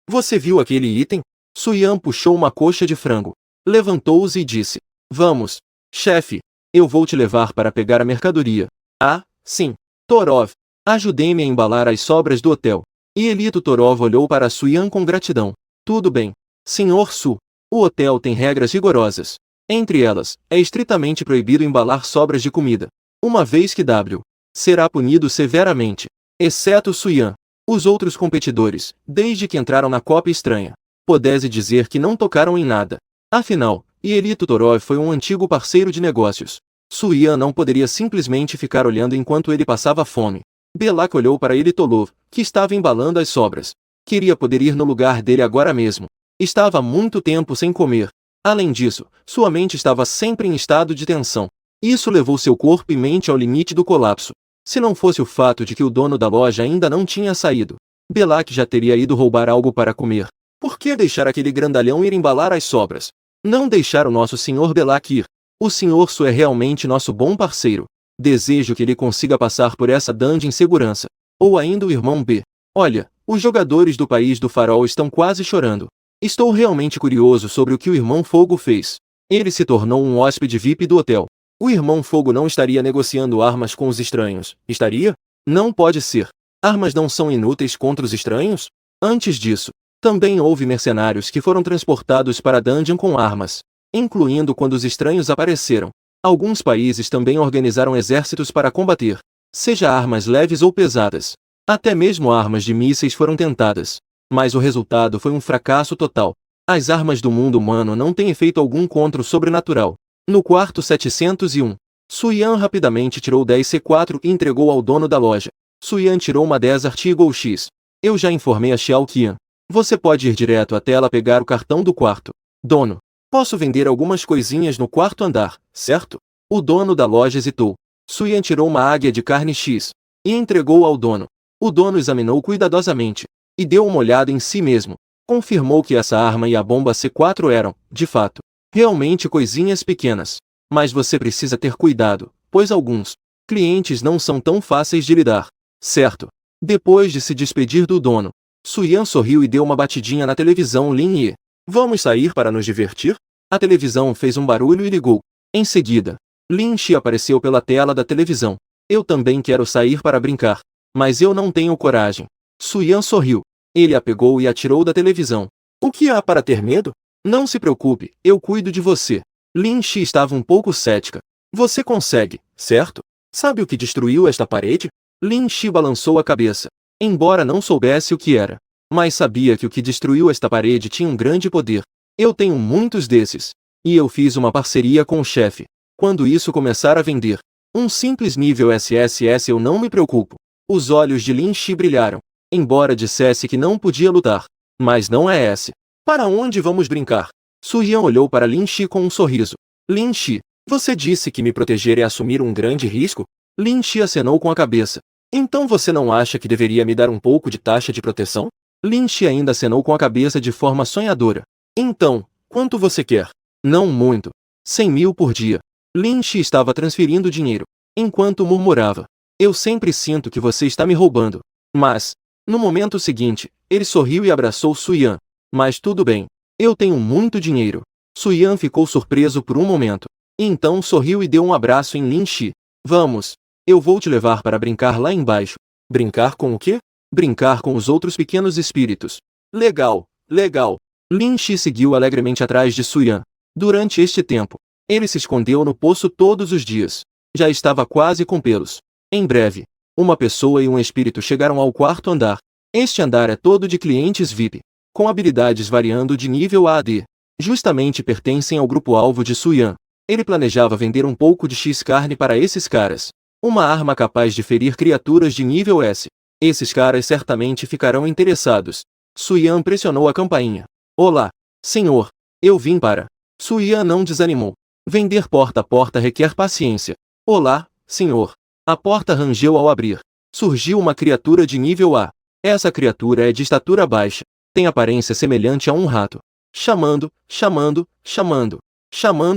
Speaker 1: você viu aquele item? Su Yan puxou uma coxa de frango. Levantou-se e disse: Vamos, chefe, eu vou te levar para pegar a mercadoria. Ah, sim. Torov, ajudei-me a embalar as sobras do hotel. E Elito Torov olhou para Su Yan com gratidão. Tudo bem, Senhor Su. O hotel tem regras rigorosas. Entre elas, é estritamente proibido embalar sobras de comida. Uma vez que W será punido severamente, exceto Su Yan. Os outros competidores, desde que entraram na Copa Estranha, pode-se dizer que não tocaram em nada. Afinal, Elito Torov foi um antigo parceiro de negócios. Su Yan não poderia simplesmente ficar olhando enquanto ele passava fome. Belak olhou para Elitolov, que estava embalando as sobras. Queria poder ir no lugar dele agora mesmo. Estava há muito tempo sem comer. Além disso, sua mente estava sempre em estado de tensão. Isso levou seu corpo e mente ao limite do colapso. Se não fosse o fato de que o dono da loja ainda não tinha saído, Belak já teria ido roubar algo para comer. Por que deixar aquele grandalhão ir embalar as sobras? Não deixar o nosso Sr. Belak ir. O Sr. Su é realmente nosso bom parceiro. Desejo que ele consiga passar por essa dungeon em segurança. Ou ainda o irmão B. Olha, os jogadores do País do Farol estão quase chorando. Estou realmente curioso sobre o que o Irmão Fogo fez. Ele se tornou um hóspede VIP do hotel. O Irmão Fogo não estaria negociando armas com os estranhos, estaria? Não pode ser. Armas não são inúteis contra os estranhos? Antes disso, também houve mercenários que foram transportados para a dungeon com armas, incluindo quando os estranhos apareceram. Alguns países também organizaram exércitos para combater, seja armas leves ou pesadas. Até mesmo armas de mísseis foram tentadas. Mas o resultado foi um fracasso total. As armas do mundo humano não têm efeito algum contra o sobrenatural. No quarto 701, Su Yan rapidamente tirou 10 C4 e entregou ao dono da loja. Su Yan tirou uma 10 Artigo X. Eu já informei a Xiao Qian. Você pode ir direto até ela pegar o cartão do quarto. Dono, posso vender algumas coisinhas no quarto andar, certo? O dono da loja hesitou. Su Yan tirou uma águia de carne X e entregou ao dono. O dono examinou cuidadosamente e deu uma olhada em si mesmo. Confirmou que essa arma e a bomba C4 eram, de fato, realmente coisinhas pequenas. Mas você precisa ter cuidado, pois alguns clientes não são tão fáceis de lidar. Certo. Depois de se despedir do dono, Su Yan sorriu e deu uma batidinha na televisão Lin Ye. Vamos sair para nos divertir? A televisão fez um barulho e ligou. Em seguida, Lin Shi apareceu pela tela da televisão. Eu também quero sair para brincar, mas eu não tenho coragem. Su Yan sorriu. Ele a pegou e a tirou da televisão. O que há para ter medo? Não se preocupe, eu cuido de você. Lin Shi estava um pouco cética. Você consegue, certo? Sabe o que destruiu esta parede? Lin Shi balançou a cabeça. Embora não soubesse o que era, mas sabia que o que destruiu esta parede tinha um grande poder. Eu tenho muitos desses. E eu fiz uma parceria com o chefe. Quando isso começar a vender, um simples nível SSS eu não me preocupo. Os olhos de Lin Shi brilharam. Embora dissesse que não podia lutar. Mas não é esse. Para onde vamos brincar? Su Yan olhou para Lin Shi com um sorriso. Lin Shi, você disse que me proteger é assumir um grande risco? Lin Shi acenou com a cabeça. Então você não acha que deveria me dar um pouco de taxa de proteção? Lin Shi ainda acenou com a cabeça de forma sonhadora. Então, quanto você quer? Não muito. 100 mil por dia. Lin Shi estava transferindo dinheiro, enquanto murmurava. Eu sempre sinto que você está me roubando. Mas, no momento seguinte, ele sorriu e abraçou Su Yan. Mas tudo bem. Eu tenho muito dinheiro. Su Yan ficou surpreso por um momento. Então sorriu e deu um abraço em Lin Shi. Vamos. Eu vou te levar para brincar lá embaixo. Brincar com o quê? Brincar com os outros pequenos espíritos. Legal, legal. Lin Shi seguiu alegremente atrás de Su Yan. Durante este tempo, ele se escondeu no poço todos os dias. Já estava quase com pelos. Em breve, uma pessoa e um espírito chegaram ao quarto andar. Este andar é todo de clientes VIP, com habilidades variando de nível A a D. Justamente pertencem ao grupo-alvo de Su Yan. Ele planejava vender um pouco de X-carne para esses caras. Uma arma capaz de ferir criaturas de nível S. Esses caras certamente ficarão interessados. Su Yan pressionou a campainha. Olá, senhor. Eu vim para... Su Yan não desanimou. Vender porta a porta requer paciência. Olá, senhor. A porta rangeu ao abrir. Surgiu uma criatura de nível A. Essa criatura é de estatura baixa. Tem aparência semelhante a um rato. Chamando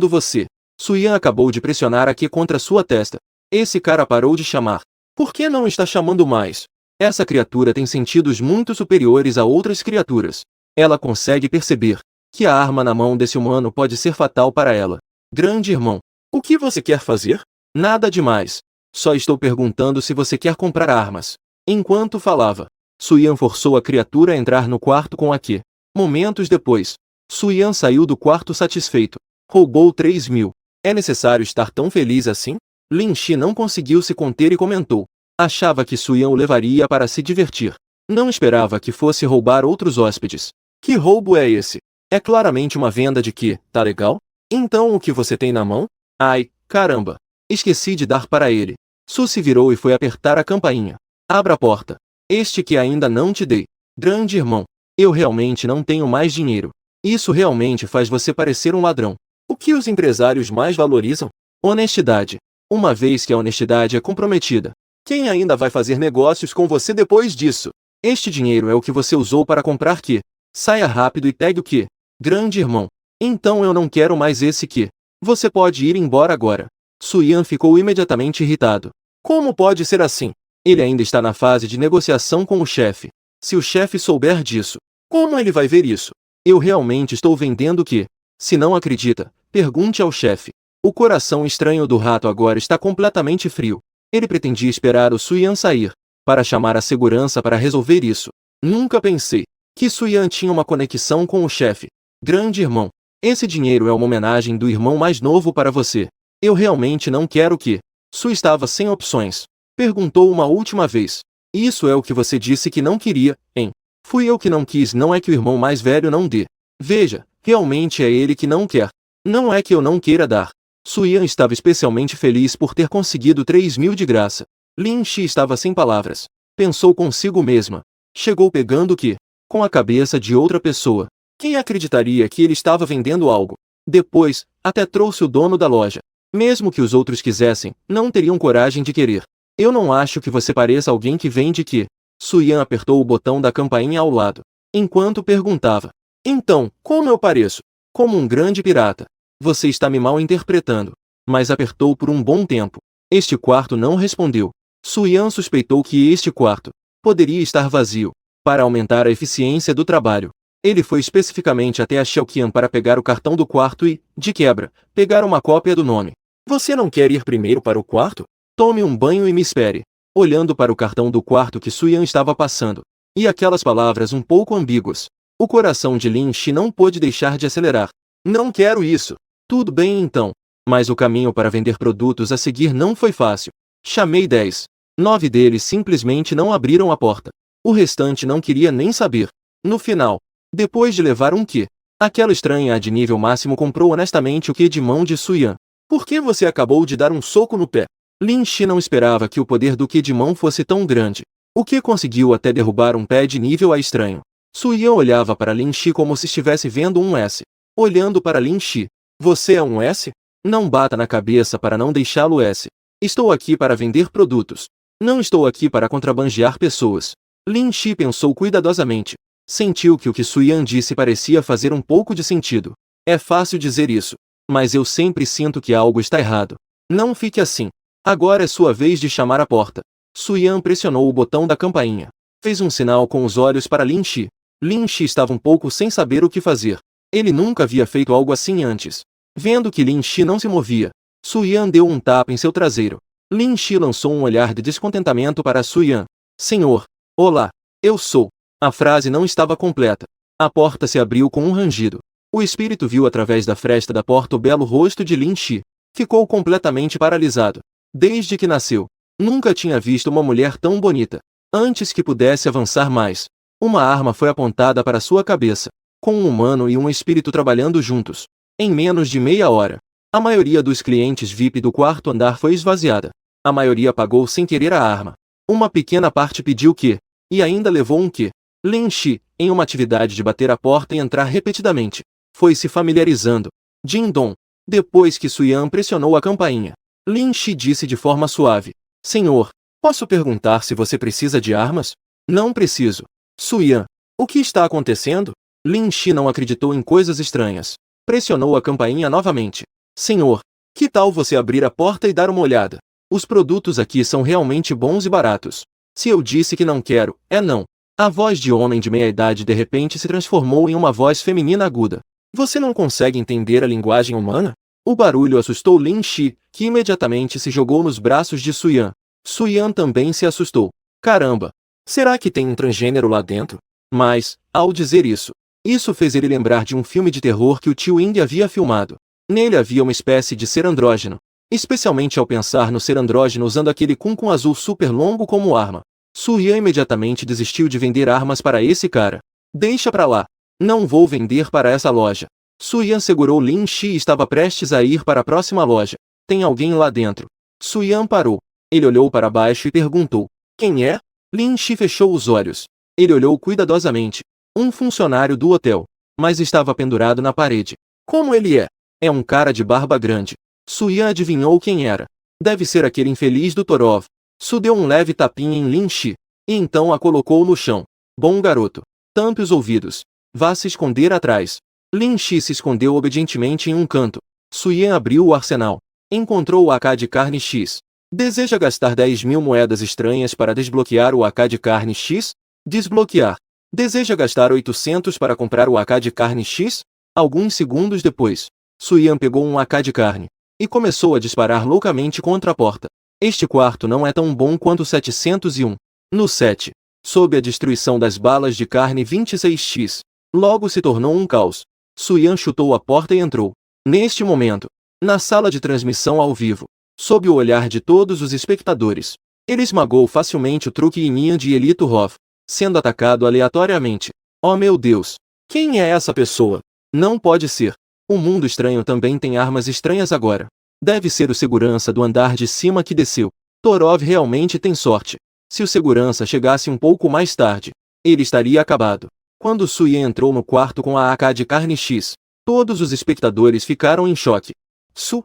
Speaker 1: você. Su Yan acabou de pressionar aqui contra sua testa. Esse cara parou de chamar. Por que não está chamando mais? Essa criatura tem sentidos muito superiores a outras criaturas. Ela consegue perceber que a arma na mão desse humano pode ser fatal para ela. Grande irmão, o que você quer fazer? Nada demais. Só estou perguntando se você quer comprar armas. Enquanto falava, Su Yan forçou a criatura a entrar no quarto com a Q. Momentos depois, Su Yan saiu do quarto satisfeito. Roubou 3 mil. É necessário estar tão feliz assim? Lin Shi não conseguiu se conter e comentou. Achava que Su Yan o levaria para se divertir. Não esperava que fosse roubar outros hóspedes. Que roubo é esse? É claramente uma venda de Q, tá legal? Então o que você tem na mão? Ai, caramba. Esqueci de dar para ele. Su se virou e foi apertar a campainha. Abra a porta. Este que ainda não te dei. Grande irmão, eu realmente não tenho mais dinheiro. Isso realmente faz você parecer um ladrão. O que os empresários mais valorizam? Honestidade. Uma vez que a honestidade é comprometida, quem ainda vai fazer negócios com você depois disso? Este dinheiro é o que você usou para comprar Q. Saia rápido e pegue o Q. Grande irmão. Então eu não quero mais esse Q. Você pode ir embora agora. Su Yan ficou imediatamente irritado. Como pode ser assim? Ele ainda está na fase de negociação com o chefe. Se o chefe souber disso, como ele vai ver isso? Eu realmente estou vendendo o Q. Se não acredita, pergunte ao chefe. O coração estranho do rato agora está completamente frio. Ele pretendia esperar o Su Yan sair, para chamar a segurança para resolver isso. Nunca pensei que Su Yan tinha uma conexão com o chefe. Grande irmão, esse dinheiro é uma homenagem do irmão mais novo para você. Eu realmente não quero que... Su estava sem opções. Perguntou uma última vez. Isso é o que você disse que não queria, hein? Fui eu que não quis, não é que o irmão mais velho não dê. Veja, realmente é ele que não quer. Não é que eu não queira dar. Su Yan estava especialmente feliz por ter conseguido 3 mil de graça. Lin Shi estava sem palavras. Pensou consigo mesma. Chegou pegando o Q. Com a cabeça de outra pessoa. Quem acreditaria que ele estava vendendo algo? Depois, até trouxe o dono da loja. Mesmo que os outros quisessem, não teriam coragem de querer. Eu não acho que você pareça alguém que vende Q. Su Yan apertou o botão da campainha ao lado, enquanto perguntava. Então, como eu pareço? Como um grande pirata. Você está me mal interpretando. Mas apertou por um bom tempo. Este quarto não respondeu. Su Yan suspeitou que este quarto poderia estar vazio. Para aumentar a eficiência do trabalho, ele foi especificamente até a Xiaoqian para pegar o cartão do quarto e, de quebra, pegar uma cópia do nome. Você não quer ir primeiro para o quarto? Tome um banho e me espere. Olhando para o cartão do quarto que Su Yan estava passando, e aquelas palavras um pouco ambíguas, o coração de Lin Shi não pôde deixar de acelerar. Não quero isso. Tudo bem então. Mas o caminho para vender produtos a seguir não foi fácil. Chamei 10. 9 deles simplesmente não abriram a porta. O restante não queria nem saber. No final, depois de levar um Q, aquela estranha de nível máximo comprou honestamente o Q de mão de Su Yan. Por que você acabou de dar um soco no pé? Lin Shi não esperava que o poder do Q de mão fosse tão grande. O que conseguiu até derrubar um pé de nível A estranho. Su Yan olhava para Lin Shi como se estivesse vendo um S. olhando para Lin Shi. Você é um S? Não bata na cabeça para não deixá-lo S. Estou aqui para vender produtos. Não estou aqui para contrabandear pessoas. Lin Shi pensou cuidadosamente. Sentiu que o que Su Yan disse parecia fazer um pouco de sentido. É fácil dizer isso, mas eu sempre sinto que algo está errado. Não fique assim. Agora é sua vez de chamar a porta. Su Yan pressionou o botão da campainha. Fez um sinal com os olhos para Lin Shi. Lin Shi estava um pouco sem saber o que fazer. Ele nunca havia feito algo assim antes. Vendo que Lin Shi não se movia, Su Yan deu um tapa em seu traseiro. Lin Shi lançou um olhar de descontentamento para Su Yan. Senhor. Olá. Eu sou. A frase não estava completa. A porta se abriu com um rangido. O espírito viu através da fresta da porta o belo rosto de Lin Shi. Ficou completamente paralisado. Desde que nasceu, nunca tinha visto uma mulher tão bonita. Antes que pudesse avançar mais, uma arma foi apontada para sua cabeça, com um humano e um espírito trabalhando juntos. Em menos de meia hora, a maioria dos clientes VIP do quarto andar foi esvaziada. A maioria pagou sem querer a arma. Uma pequena parte pediu que, e ainda levou um que. Lin Shi, em uma atividade de bater a porta e entrar repetidamente, foi se familiarizando. Ding-dong. Depois que Su Yan pressionou a campainha, Lin Shi disse de forma suave: Senhor, posso perguntar se você precisa de armas? Não preciso. Su Yan, o que está acontecendo? Lin Shi não acreditou em coisas estranhas. Pressionou a campainha novamente. Senhor, que tal você abrir a porta e dar uma olhada? Os produtos aqui são realmente bons e baratos. Se eu disse que não quero, é não. A voz de homem de meia-idade de repente se transformou em uma voz feminina aguda. Você não consegue entender a linguagem humana? O barulho assustou Lin Shi, que imediatamente se jogou nos braços de Su Yan. Su Yan também se assustou. Caramba! Será que tem um transgênero lá dentro? Mas, ao dizer isso fez ele lembrar de um filme de terror que o tio Indy havia filmado. Nele havia uma espécie de ser andrógeno. Especialmente ao pensar no ser andrógeno usando aquele cunco azul super longo como arma. Su Yan imediatamente desistiu de vender armas para esse cara. Deixa pra lá. Não vou vender para essa loja. Su Yan segurou Lin Shi e estava prestes a ir para a próxima loja. Tem alguém lá dentro? Su Yan parou. Ele olhou para baixo e perguntou: Quem é? Lin Shi fechou os olhos. Ele olhou cuidadosamente. Um funcionário do hotel. Mas estava pendurado na parede. Como ele é? É um cara de barba grande. Su Yan adivinhou quem era. Deve ser aquele infeliz do Torov. Su deu um leve tapinha em Lin Shi. E então a colocou no chão. Bom garoto. Tampe os ouvidos. Vá se esconder atrás. Lin Shi se escondeu obedientemente em um canto. Su Yan abriu o arsenal. Encontrou o AK de carne X. Deseja gastar 10.000 moedas estranhas para desbloquear o AK de carne X? Desbloquear. Deseja gastar 800 para comprar o AK de carne X? Alguns segundos depois, Su Yan pegou um AK de carne e começou a disparar loucamente contra a porta. Este quarto não é tão bom quanto o 701. No 7, sob a destruição das balas de carne 26x, logo se tornou um caos. Su Yan chutou a porta e entrou. Neste momento, na sala de transmissão ao vivo, sob o olhar de todos os espectadores, ele esmagou facilmente o truque Yin de Elitov, sendo atacado aleatoriamente. Oh meu Deus! Quem é essa pessoa? Não pode ser. O mundo estranho também tem armas estranhas agora. Deve ser o segurança do andar de cima que desceu. Torov realmente tem sorte. Se o segurança chegasse um pouco mais tarde, ele estaria acabado. Quando Su Yan entrou no quarto com a AK de carne X, todos os espectadores ficaram em choque. Su,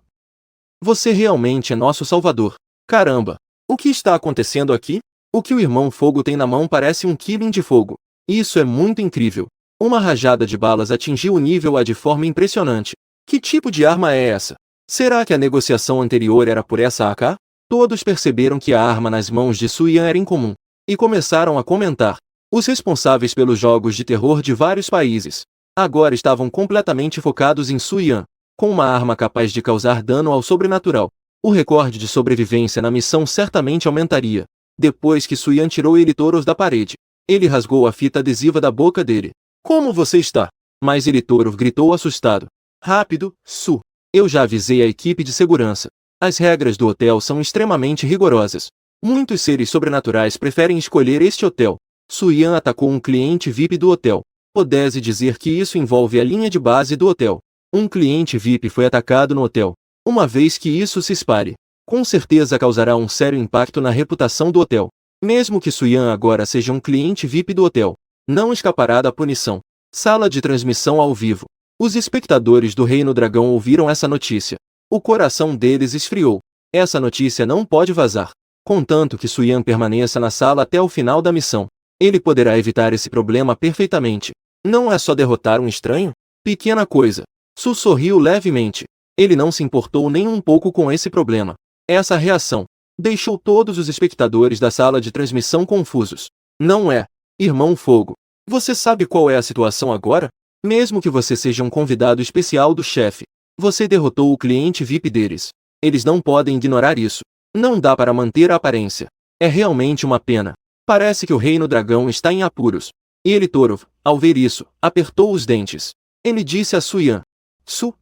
Speaker 1: você realmente é nosso salvador. Caramba! O que está acontecendo aqui? O que o irmão Fogo tem na mão parece um Killing de fogo. Isso é muito incrível. Uma rajada de balas atingiu o nível A de forma impressionante. Que tipo de arma é essa? Será que a negociação anterior era por essa AK? Todos perceberam que a arma nas mãos de Su Yan era incomum, e começaram a comentar. Os responsáveis pelos jogos de terror de vários países agora estavam completamente focados em Su Yan, com uma arma capaz de causar dano ao sobrenatural. O recorde de sobrevivência na missão certamente aumentaria. Depois que Su Yan tirou Elitoros da parede, ele rasgou a fita adesiva da boca dele. Como você está? Mas Elitorov gritou assustado. Rápido, Su. Eu já avisei a equipe de segurança. As regras do hotel são extremamente rigorosas. Muitos seres sobrenaturais preferem escolher este hotel. Su Yan atacou um cliente VIP do hotel. Pode-se dizer que isso envolve a linha de base do hotel. Um cliente VIP foi atacado no hotel. Uma vez que isso se espalhe, com certeza causará um sério impacto na reputação do hotel. Mesmo que Su Yan agora seja um cliente VIP do hotel, não escapará da punição. Sala de transmissão ao vivo. Os espectadores do Reino Dragão ouviram essa notícia. O coração deles esfriou. Essa notícia não pode vazar. Contanto que Su Yan permaneça na sala até o final da missão, ele poderá evitar esse problema perfeitamente. Não é só derrotar um estranho? Pequena coisa. Su sorriu levemente. Ele não se importou nem um pouco com esse problema. Essa reação deixou todos os espectadores da sala de transmissão confusos. Não é, Irmão Fogo. Você sabe qual é a situação agora? Mesmo que você seja um convidado especial do chefe, você derrotou o cliente VIP deles. Eles não podem ignorar isso. Não dá para manter a aparência. É realmente uma pena. Parece que o Reino Dragão está em apuros. E Elitorov, ao ver isso, apertou os dentes. Ele disse a Su Yan: Su,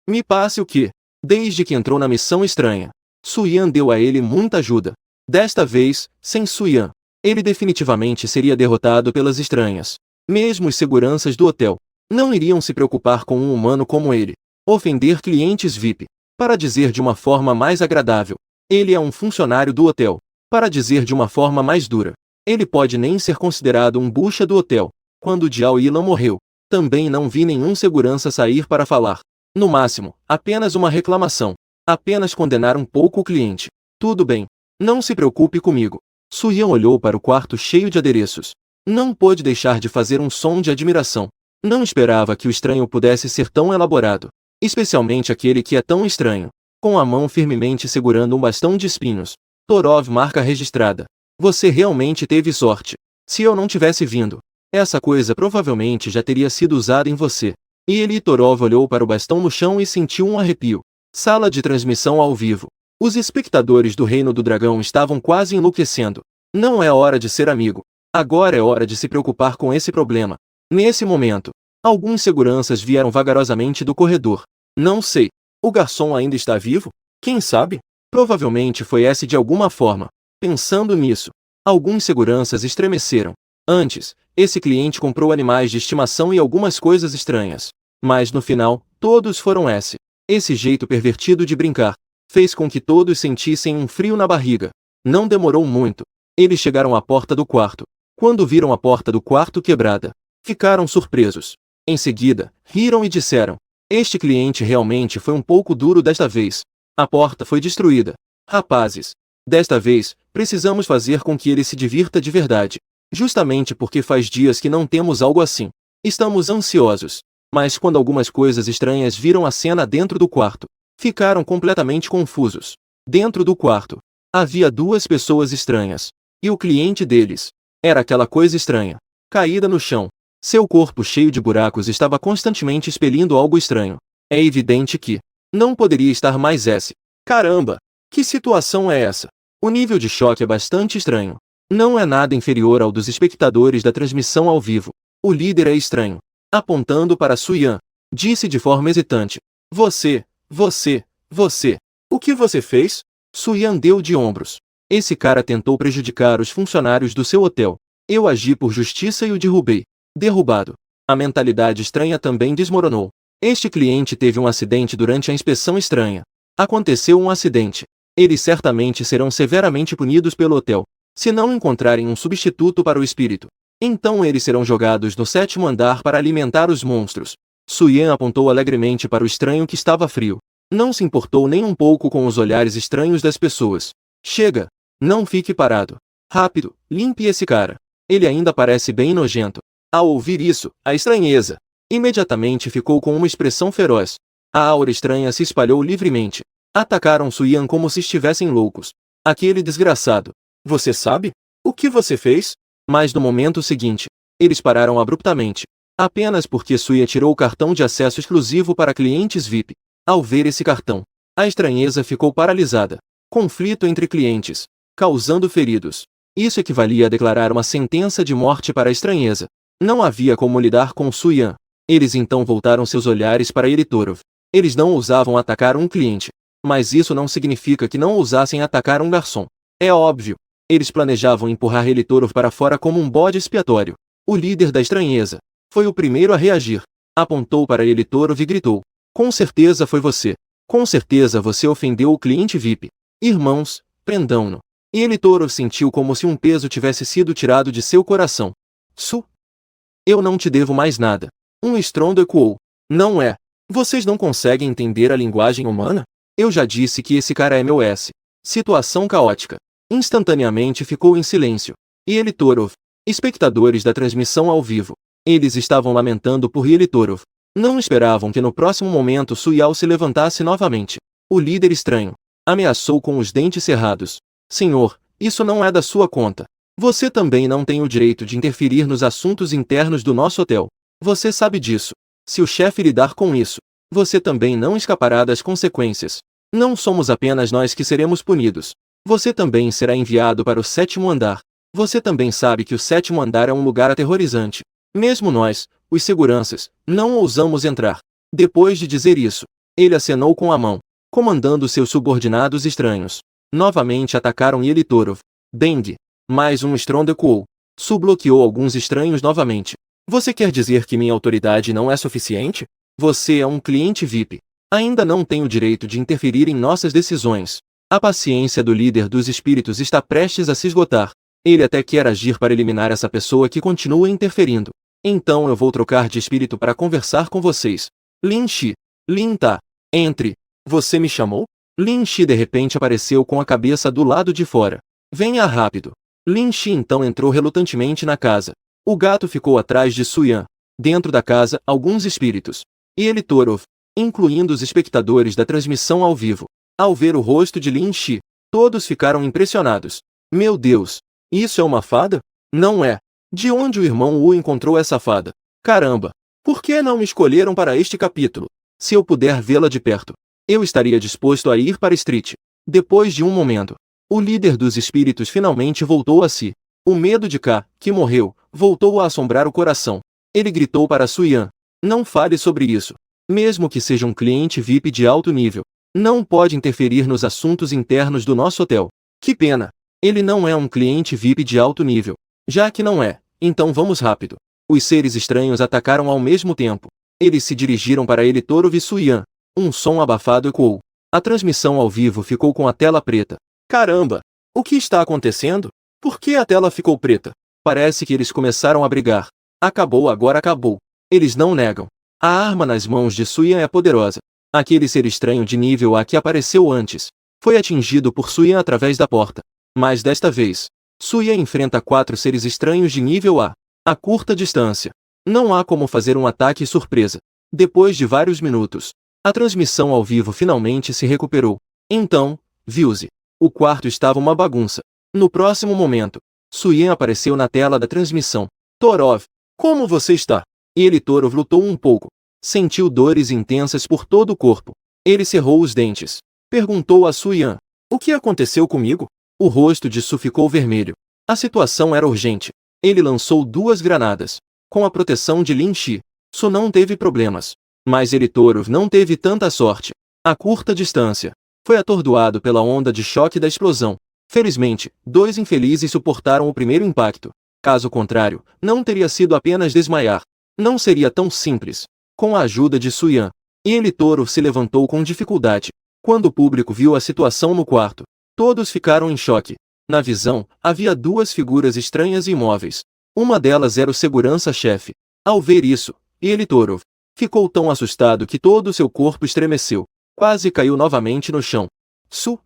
Speaker 1: me passe o que? Desde que entrou na missão estranha, Su Yan deu a ele muita ajuda. Desta vez, sem Su Yan, ele definitivamente seria derrotado pelas estranhas. Mesmo os seguranças do hotel não iriam se preocupar com um humano como ele. Ofender clientes VIP. Para dizer de uma forma mais agradável, ele é um funcionário do hotel. Para dizer de uma forma mais dura, ele pode nem ser considerado um bucha do hotel. Quando Jiao Yilan morreu, também não vi nenhum segurança sair para falar. No máximo, apenas uma reclamação. Apenas condenar um pouco o cliente. Tudo bem. Não se preocupe comigo. Su Yan olhou para o quarto cheio de adereços. Não pôde deixar de fazer um som de admiração. Não esperava que o estranho pudesse ser tão elaborado. Especialmente aquele que é tão estranho. Com a mão firmemente segurando um bastão de espinhos. Torov, marca registrada. Você realmente teve sorte. Se eu não tivesse vindo, essa coisa provavelmente já teria sido usada em você. E ele Torov olhou para o bastão no chão e sentiu um arrepio. Sala de transmissão ao vivo. Os espectadores do Reino do Dragão estavam quase enlouquecendo. Não é hora de ser amigo. Agora é hora de se preocupar com esse problema. Nesse momento, alguns seguranças vieram vagarosamente do corredor. Não sei. O garçom ainda está vivo? Quem sabe? Provavelmente foi esse de alguma forma. Pensando nisso, alguns seguranças estremeceram. Antes, esse cliente comprou animais de estimação e algumas coisas estranhas. Mas no final, todos foram esse. Esse jeito pervertido de brincar fez com que todos sentissem um frio na barriga. Não demorou muito. Eles chegaram à porta do quarto. Quando viram a porta do quarto quebrada, ficaram surpresos. Em seguida, riram e disseram: este cliente realmente foi um pouco duro desta vez. A porta foi destruída. Rapazes, desta vez, precisamos fazer com que ele se divirta de verdade. Justamente porque faz dias que não temos algo assim. Estamos ansiosos. Mas quando algumas coisas estranhas viram a cena dentro do quarto, ficaram completamente confusos. Dentro do quarto, havia duas pessoas estranhas. E o cliente deles era aquela coisa estranha, caída no chão. Seu corpo cheio de buracos estava constantemente expelindo algo estranho. É evidente que não poderia estar mais esse. Caramba! Que situação é essa? O nível de choque é bastante estranho. Não é nada inferior ao dos espectadores da transmissão ao vivo. O líder é estranho. Apontando para Su Yan, disse de forma hesitante: Você. O que você fez? Su Yan deu de ombros. Esse cara tentou prejudicar os funcionários do seu hotel. Eu agi por justiça e o derrubei. Derrubado. A mentalidade estranha também desmoronou. Este cliente teve um acidente durante a inspeção estranha. Aconteceu um acidente. Eles certamente serão severamente punidos pelo hotel, se não encontrarem um substituto para o espírito. Então eles serão jogados no 7º andar para alimentar os monstros. Su Yan apontou alegremente para o estranho que estava frio. Não se importou nem um pouco com os olhares estranhos das pessoas. Chega! Não fique parado. Rápido, limpe esse cara. Ele ainda parece bem nojento. Ao ouvir isso, a estranheza imediatamente ficou com uma expressão feroz. A aura estranha se espalhou livremente. Atacaram Su Yan como se estivessem loucos. Aquele desgraçado. Você sabe? O que você fez? Mas no momento seguinte, eles pararam abruptamente. Apenas porque Su Yan tirou o cartão de acesso exclusivo para clientes VIP. Ao ver esse cartão, a estranheza ficou paralisada. Conflito entre clientes, causando feridos. Isso equivalia a declarar uma sentença de morte para a estranheza. Não havia como lidar com Su Yan. Eles então voltaram seus olhares para Elitorov. Eles não ousavam atacar um cliente. Mas isso não significa que não ousassem atacar um garçom. É óbvio. Eles planejavam empurrar Elitorov para fora como um bode expiatório. O líder da estranheza foi o primeiro a reagir. Apontou para Elitorov e gritou: com certeza foi você. Com certeza você ofendeu o cliente VIP. Irmãos, prendam-no. E Elitorov sentiu como se um peso tivesse sido tirado de seu coração. Su, eu não te devo mais nada. Um estrondo ecoou. Não é. Vocês não conseguem entender a linguagem humana? Eu já disse que esse cara é meu S. Situação caótica. Instantaneamente ficou em silêncio. E Elitorov, espectadores da transmissão ao vivo. Eles estavam lamentando por Elitorov. Não esperavam que no próximo momento Suyao se levantasse novamente. O líder estranho ameaçou com os dentes cerrados. Senhor, isso não é da sua conta. Você também não tem o direito de interferir nos assuntos internos do nosso hotel. Você sabe disso. Se o chefe lidar com isso, você também não escapará das consequências. Não somos apenas nós que seremos punidos. Você também será enviado para o 7º andar. Você também sabe que o 7º andar é um lugar aterrorizante. Mesmo nós, os seguranças, não ousamos entrar. Depois de dizer isso, ele acenou com a mão, comandando seus subordinados estranhos. Novamente atacaram Elitorov. Bang! Mais um estrondo ecoou. Su bloqueou alguns estranhos novamente. Você quer dizer que minha autoridade não é suficiente? Você é um cliente VIP. Ainda não tem o direito de interferir em nossas decisões. A paciência do líder dos espíritos está prestes a se esgotar. Ele até quer agir para eliminar essa pessoa que continua interferindo. Então eu vou trocar de espírito para conversar com vocês. Lin Shi. Lin Ta. Entre. Você me chamou? Lin Shi de repente apareceu com a cabeça do lado de fora. Venha rápido. Lin Shi então entrou relutantemente na casa. O gato ficou atrás de Suyan. Dentro da casa, alguns espíritos. E Elitorov, incluindo os espectadores da transmissão ao vivo. Ao ver o rosto de Lin Shi, todos ficaram impressionados. Meu Deus! Isso é uma fada? Não é. De onde o irmão Wu encontrou essa fada? Caramba! Por que não me escolheram para este capítulo? Se eu puder vê-la de perto, eu estaria disposto a ir para Street. Depois de um momento, o líder dos espíritos finalmente voltou a si. O medo de K, que morreu, voltou a assombrar o coração. Ele gritou para Suyan. Não fale sobre isso. Mesmo que seja um cliente VIP de alto nível, não pode interferir nos assuntos internos do nosso hotel. Que pena. Ele não é um cliente VIP de alto nível. Já que não é, então vamos rápido. Os seres estranhos atacaram ao mesmo tempo. Eles se dirigiram para Elitorov e Suyan. Um som abafado ecoou. A transmissão ao vivo ficou com a tela preta. Caramba! O que está acontecendo? Por que a tela ficou preta? Parece que eles começaram a brigar. Acabou, agora acabou. Eles não negam. A arma nas mãos de Suyan é poderosa. Aquele ser estranho de nível A que apareceu antes foi atingido por Suyan através da porta. Mas desta vez, Suyan enfrenta 4 seres estranhos de nível A. A curta distância. Não há como fazer um ataque surpresa. Depois de vários minutos, a transmissão ao vivo finalmente se recuperou. Então, viu-se. O quarto estava uma bagunça. No próximo momento, Suyan apareceu na tela da transmissão. Torov, como você está? E Elitorov lutou um pouco. Sentiu dores intensas por todo o corpo. Ele cerrou os dentes. Perguntou a Suyan. O que aconteceu comigo? O rosto de Su ficou vermelho. A situação era urgente. Ele lançou 2 granadas. Com a proteção de Lin Shi, Su não teve problemas. Mas Elitorov não teve tanta sorte. A curta distância. Foi atordoado pela onda de choque da explosão. Felizmente, 2 infelizes suportaram o primeiro impacto. Caso contrário, não teria sido apenas desmaiar. Não seria tão simples. Com a ajuda de Suyan, Elitorov se levantou com dificuldade. Quando o público viu a situação no quarto, todos ficaram em choque. Na visão, havia 2 figuras estranhas e imóveis. Uma delas era o segurança-chefe. Ao ver isso, Elitorov ficou tão assustado que todo o seu corpo estremeceu. Quase caiu novamente no chão. Su?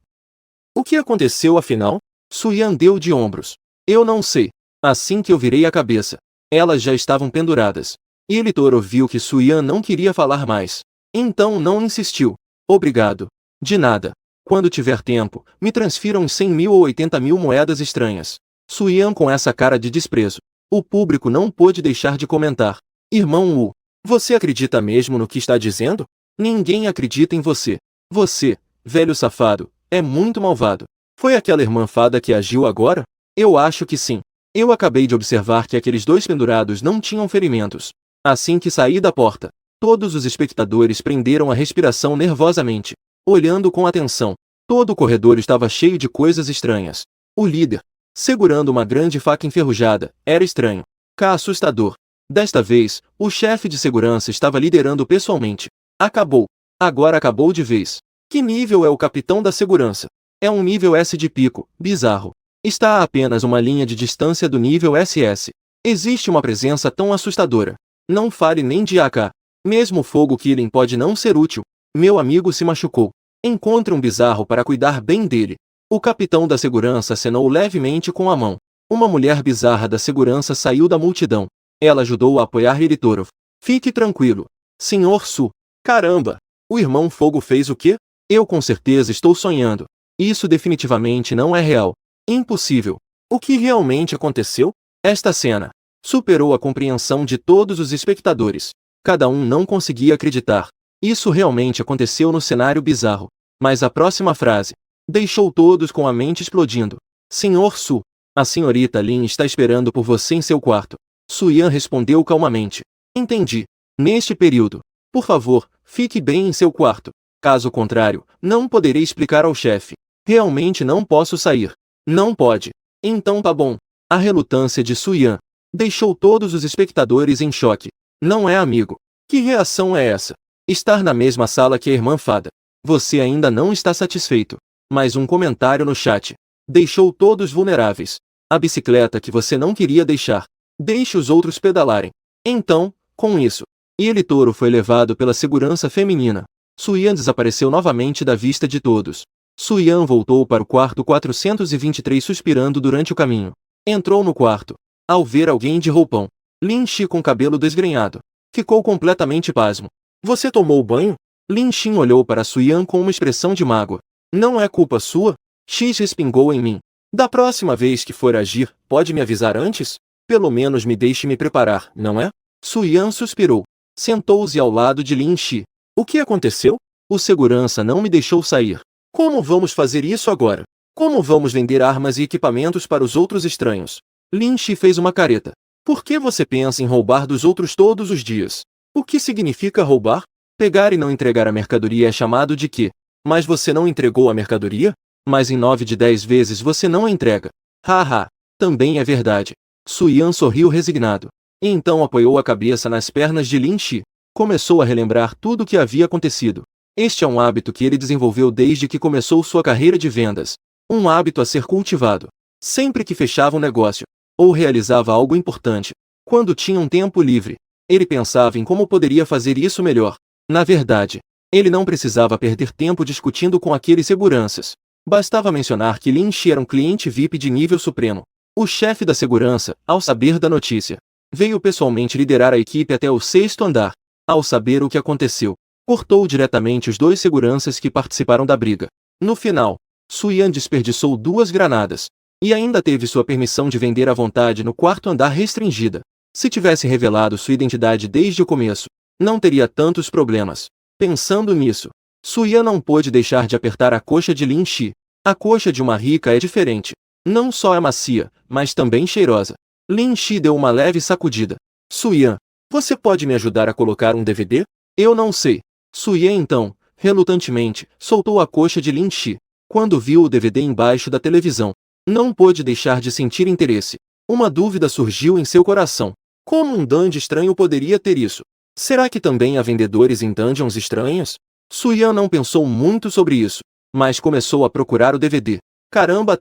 Speaker 1: O que aconteceu afinal? Suyan deu de ombros. Eu não sei. Assim que eu virei a cabeça, elas já estavam penduradas. E Elitorov viu que Suyan não queria falar mais. Então não insistiu. Obrigado. De nada. Quando tiver tempo, me transfiram uns 100.000 ou 80.000 moedas estranhas. Suyan com essa cara de desprezo. O público não pôde deixar de comentar. Irmão Wu, você acredita mesmo no que está dizendo? Ninguém acredita em você. Você, velho safado, é muito malvado. Foi aquela irmã fada que agiu agora? Eu acho que sim. Eu acabei de observar que aqueles 2 pendurados não tinham ferimentos. Assim que saí da porta, todos os espectadores prenderam a respiração nervosamente, olhando com atenção. Todo o corredor estava cheio de coisas estranhas. O líder, segurando uma grande faca enferrujada, era estranho. Assustador. Desta vez, o chefe de segurança estava liderando pessoalmente. Acabou. Agora acabou de vez. Que nível é o capitão da segurança? É um nível S de pico, bizarro. Está a apenas uma linha de distância do nível SS. Existe uma presença tão assustadora. Não fale nem de AK. Mesmo o fogo Killing pode não ser útil. Meu amigo se machucou. Encontre um bizarro para cuidar bem dele. O capitão da segurança acenou levemente com a mão. Uma mulher bizarra da segurança saiu da multidão. Ela ajudou a apoiar Iritorov. Fique tranquilo, Sr. Su. Caramba! O irmão Fogo fez o quê? Eu com certeza estou sonhando. Isso definitivamente não é real. Impossível. O que realmente aconteceu? Esta cena superou a compreensão de todos os espectadores. Cada um não conseguia acreditar. Isso realmente aconteceu no cenário bizarro. Mas a próxima frase deixou todos com a mente explodindo. Sr. Su, a senhorita Lin está esperando por você em seu quarto. Su Yan respondeu calmamente. Entendi. Neste período, por favor, fique bem em seu quarto. Caso contrário, não poderei explicar ao chefe. Realmente não posso sair. Não pode. Então tá bom. A relutância de Su Yan deixou todos os espectadores em choque. Não é amigo. Que reação é essa? Estar na mesma sala que a irmã Fada. Você ainda não está satisfeito. Mais um comentário no chat. Deixou todos vulneráveis. A bicicleta que você não queria deixar. Deixe os outros pedalarem. Então, com isso, Iritorov foi levado pela segurança feminina. Su Yan desapareceu novamente da vista de todos. Su Yan voltou para o quarto 423 suspirando durante o caminho. Entrou no quarto. Ao ver alguém de roupão, Lin Shi com cabelo desgrenhado, ficou completamente pasmo. Você tomou banho? Lin Shi olhou para Su Yan com uma expressão de mágoa. Não é culpa sua? X respingou em mim. Da próxima vez que for agir, pode me avisar antes? Pelo menos me deixe me preparar, não é? Su Yan suspirou. Sentou-se ao lado de Lin Shi. O que aconteceu? O segurança não me deixou sair. Como vamos fazer isso agora? Como vamos vender armas e equipamentos para os outros estranhos? Lin Shi fez uma careta. Por que você pensa em roubar dos outros todos os dias? O que significa roubar? Pegar e não entregar a mercadoria é chamado de quê? Mas você não entregou a mercadoria? Mas em 9 de 10 vezes você não a entrega. Haha, também é verdade. Su Yan sorriu resignado. E então apoiou a cabeça nas pernas de Lin Shi. Começou a relembrar tudo o que havia acontecido. Este é um hábito que ele desenvolveu desde que começou sua carreira de vendas. Um hábito a ser cultivado. Sempre que fechava um negócio, ou realizava algo importante, quando tinha um tempo livre, ele pensava em como poderia fazer isso melhor. Na verdade, ele não precisava perder tempo discutindo com aqueles seguranças. Bastava mencionar que Lin Shi era um cliente VIP de nível supremo. O chefe da segurança, ao saber da notícia, veio pessoalmente liderar a equipe até o 6º andar. Ao saber o que aconteceu, cortou diretamente os 2 seguranças que participaram da briga. No final, Su Yan desperdiçou 2 granadas. E ainda teve sua permissão de vender à vontade no 4º andar restringida. Se tivesse revelado sua identidade desde o começo, não teria tantos problemas. Pensando nisso, Su Yan não pôde deixar de apertar a coxa de Lin Shi. A coxa de uma rica é diferente. Não só é macia, mas também cheirosa. Lin Shi deu uma leve sacudida. Su Yan, você pode me ajudar a colocar um DVD? Eu não sei. Su Yan então, relutantemente, soltou a coxa de Lin Shi. Quando viu o DVD embaixo da televisão, não pôde deixar de sentir interesse. Uma dúvida surgiu em seu coração. Como um dungeon estranho poderia ter isso? Será que também há vendedores em dungeons estranhas? Su Yan não pensou muito sobre isso, mas começou a procurar o DVD. Caramba,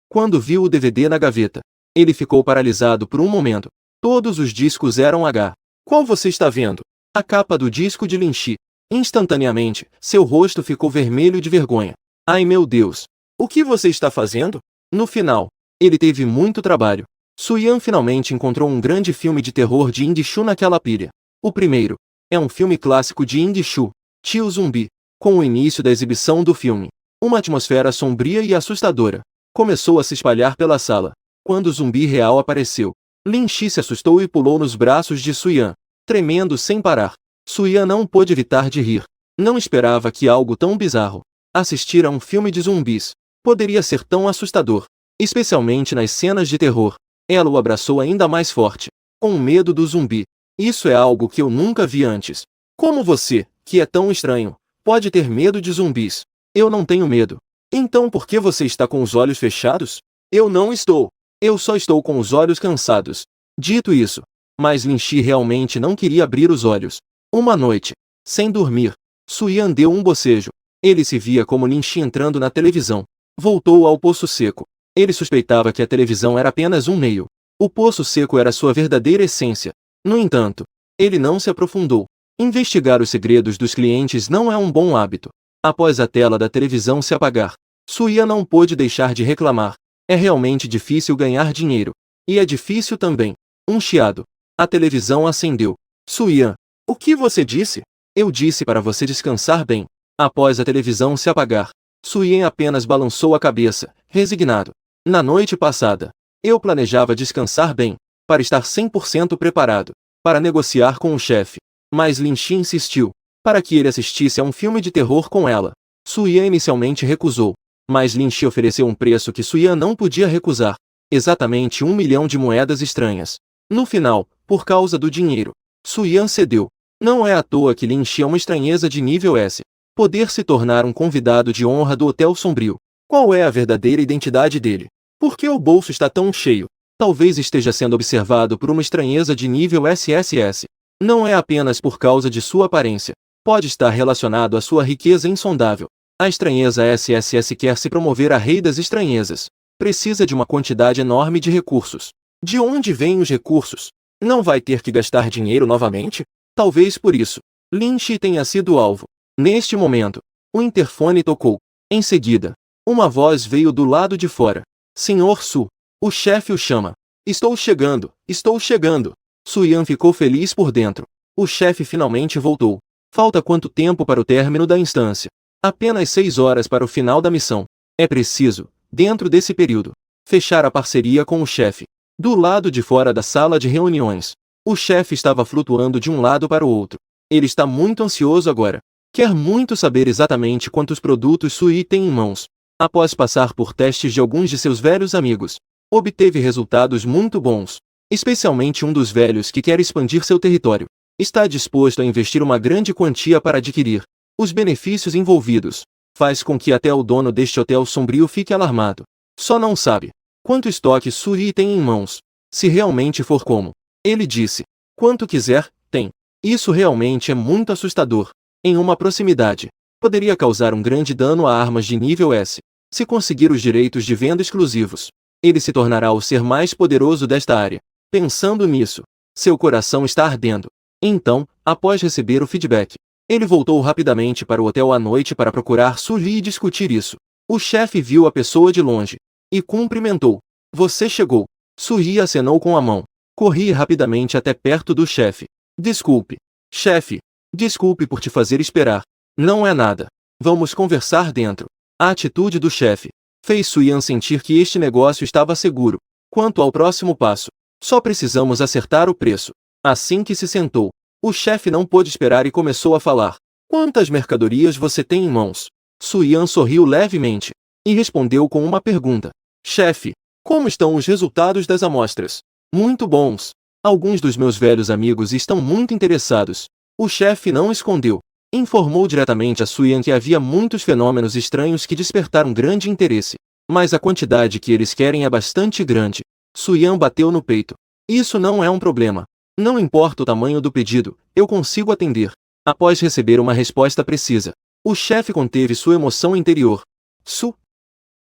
Speaker 1: Quando viu o DVD na gaveta, ele ficou paralisado por um momento. Todos os discos eram H. Qual você está vendo? A capa do disco de Lin Shi. Instantaneamente, seu rosto ficou vermelho de vergonha. Ai meu Deus! O que você está fazendo? No final, ele teve muito trabalho. Su Yan finalmente encontrou um grande filme de terror de Indishu naquela pilha. O primeiro é um filme clássico de Indishu, Tio Zumbi. Com o início da exibição do filme, uma atmosfera sombria e assustadora começou a se espalhar pela sala. Quando o zumbi real apareceu, Lin Shi se assustou e pulou nos braços de Su Yan, tremendo sem parar. Su Yan não pôde evitar de rir. Não esperava que algo tão bizarro, assistir a um filme de zumbis, poderia ser tão assustador, especialmente nas cenas de terror. Ela o abraçou ainda mais forte, com medo do zumbi. Isso é algo que eu nunca vi antes. Como você, que é tão estranho, pode ter medo de zumbis? Eu não tenho medo. Então por que você está com os olhos fechados? Eu não estou. Eu só estou com os olhos cansados. Dito isso, mas Lin Shi realmente não queria abrir os olhos. Uma noite, sem dormir, Su Yan deu um bocejo. Ele se via como Lin Shi entrando na televisão. Voltou ao Poço Seco. Ele suspeitava que a televisão era apenas um meio. O Poço Seco era sua verdadeira essência. No entanto, ele não se aprofundou. Investigar os segredos dos clientes não é um bom hábito. Após a tela da televisão se apagar, Su-Yan não pôde deixar de reclamar. É realmente difícil ganhar dinheiro. E é difícil também. Um chiado. A televisão acendeu. Su-Yan, o que você disse? Eu disse para você descansar bem. Após a televisão se apagar, Su-Yan apenas balançou a cabeça, resignado. Na noite passada, eu planejava descansar bem, para estar 100% preparado, para negociar com o chefe. Mas Lin Shi insistiu, para que ele assistisse a um filme de terror com ela. Su-Yan inicialmente recusou, mas Lin Shi ofereceu um preço que Su-Yan não podia recusar, exatamente 1 milhão de moedas estranhas. No final, por causa do dinheiro, Su-Yan cedeu. Não é à toa que Lin Shi é uma estranheza de nível S. Poder se tornar um convidado de honra do Hotel Sombrio. Qual é a verdadeira identidade dele? Por que o bolso está tão cheio? Talvez esteja sendo observado por uma estranheza de nível SSS. Não é apenas por causa de sua aparência. Pode estar relacionado à sua riqueza insondável. A estranheza SSS quer se promover a rei das estranhezas. Precisa de uma quantidade enorme de recursos. De onde vêm os recursos? Não vai ter que gastar dinheiro novamente? Talvez por isso, Lin Shi tenha sido alvo. Neste momento, o interfone tocou. Em seguida, uma voz veio do lado de fora. Senhor Su, o chefe o chama. Estou chegando, estou chegando. Su-Yan ficou feliz por dentro. O chefe finalmente voltou. Falta quanto tempo para o término da instância? Apenas 6 horas para o final da missão. É preciso, dentro desse período, fechar a parceria com o chefe. Do lado de fora da sala de reuniões, o chefe estava flutuando de um lado para o outro. Ele está muito ansioso agora. Quer muito saber exatamente quantos produtos Su-Yi tem em mãos. Após passar por testes de alguns de seus velhos amigos, obteve resultados muito bons. Especialmente um dos velhos que quer expandir seu território. Está disposto a investir uma grande quantia para adquirir os benefícios envolvidos. Faz com que até o dono deste hotel sombrio fique alarmado. Só não sabe quanto estoque Su-Yi tem em mãos. Se realmente for como ele disse, quanto quiser, tem. Isso realmente é muito assustador. Em uma proximidade, poderia causar um grande dano a armas de nível S. Se conseguir os direitos de venda exclusivos, ele se tornará o ser mais poderoso desta área. Pensando nisso, seu coração está ardendo. Então, após receber o feedback, ele voltou rapidamente para o hotel à noite para procurar Su-Yi e discutir isso. O chefe viu a pessoa de longe e cumprimentou. Você chegou. Su-Yi acenou com a mão. Corri rapidamente até perto do chefe. Desculpe, chefe. Desculpe por te fazer esperar. Não é nada. Vamos conversar dentro. A atitude do chefe fez Su-Yan sentir que este negócio estava seguro. Quanto ao próximo passo, só precisamos acertar o preço. Assim que se sentou, o chefe não pôde esperar e começou a falar. Quantas mercadorias você tem em mãos? Su-Yan sorriu levemente e respondeu com uma pergunta. Chefe, como estão os resultados das amostras? Muito bons. Alguns dos meus velhos amigos estão muito interessados. O chefe não escondeu. Informou diretamente a Su-Yan que havia muitos fenômenos estranhos que despertaram grande interesse. Mas a quantidade que eles querem é bastante grande. Su-Yan bateu no peito. Isso não é um problema. Não importa o tamanho do pedido, eu consigo atender. Após receber uma resposta precisa, o chefe conteve sua emoção interior.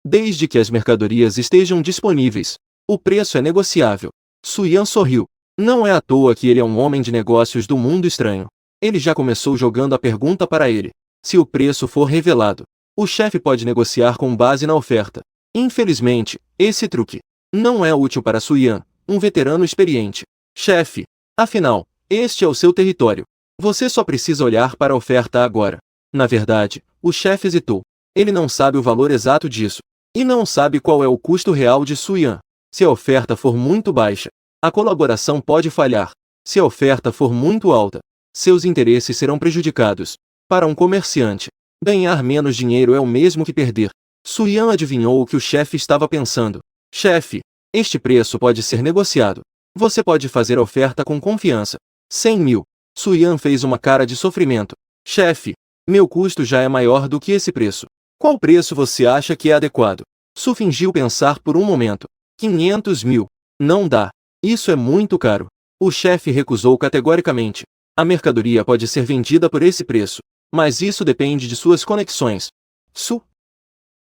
Speaker 1: Desde que as mercadorias estejam disponíveis, o preço é negociável. Su-Yan sorriu. Não é à toa que ele é um homem de negócios do mundo estranho. Ele já começou jogando a pergunta para ele. Se o preço for revelado, o chefe pode negociar com base na oferta. Infelizmente, esse truque não é útil para Su-Yan, um veterano experiente. Chefe, afinal, este é o seu território. Você só precisa olhar para a oferta agora. Na verdade, o chefe hesitou. Ele não sabe o valor exato disso. E não sabe qual é o custo real de Su-Yan. Se a oferta for muito baixa, a colaboração pode falhar. Se a oferta for muito alta, seus interesses serão prejudicados. Para um comerciante, ganhar menos dinheiro é o mesmo que perder. Su-Yan adivinhou o que o chefe estava pensando. Chefe, este preço pode ser negociado. Você pode fazer a oferta com confiança. 100 mil. Su-Yan fez uma cara de sofrimento. Chefe, meu custo já é maior do que esse preço. Qual preço você acha que é adequado? Su fingiu pensar por um momento. 500 mil. Não dá. Isso é muito caro. O chefe recusou categoricamente. A mercadoria pode ser vendida por esse preço, mas isso depende de suas conexões.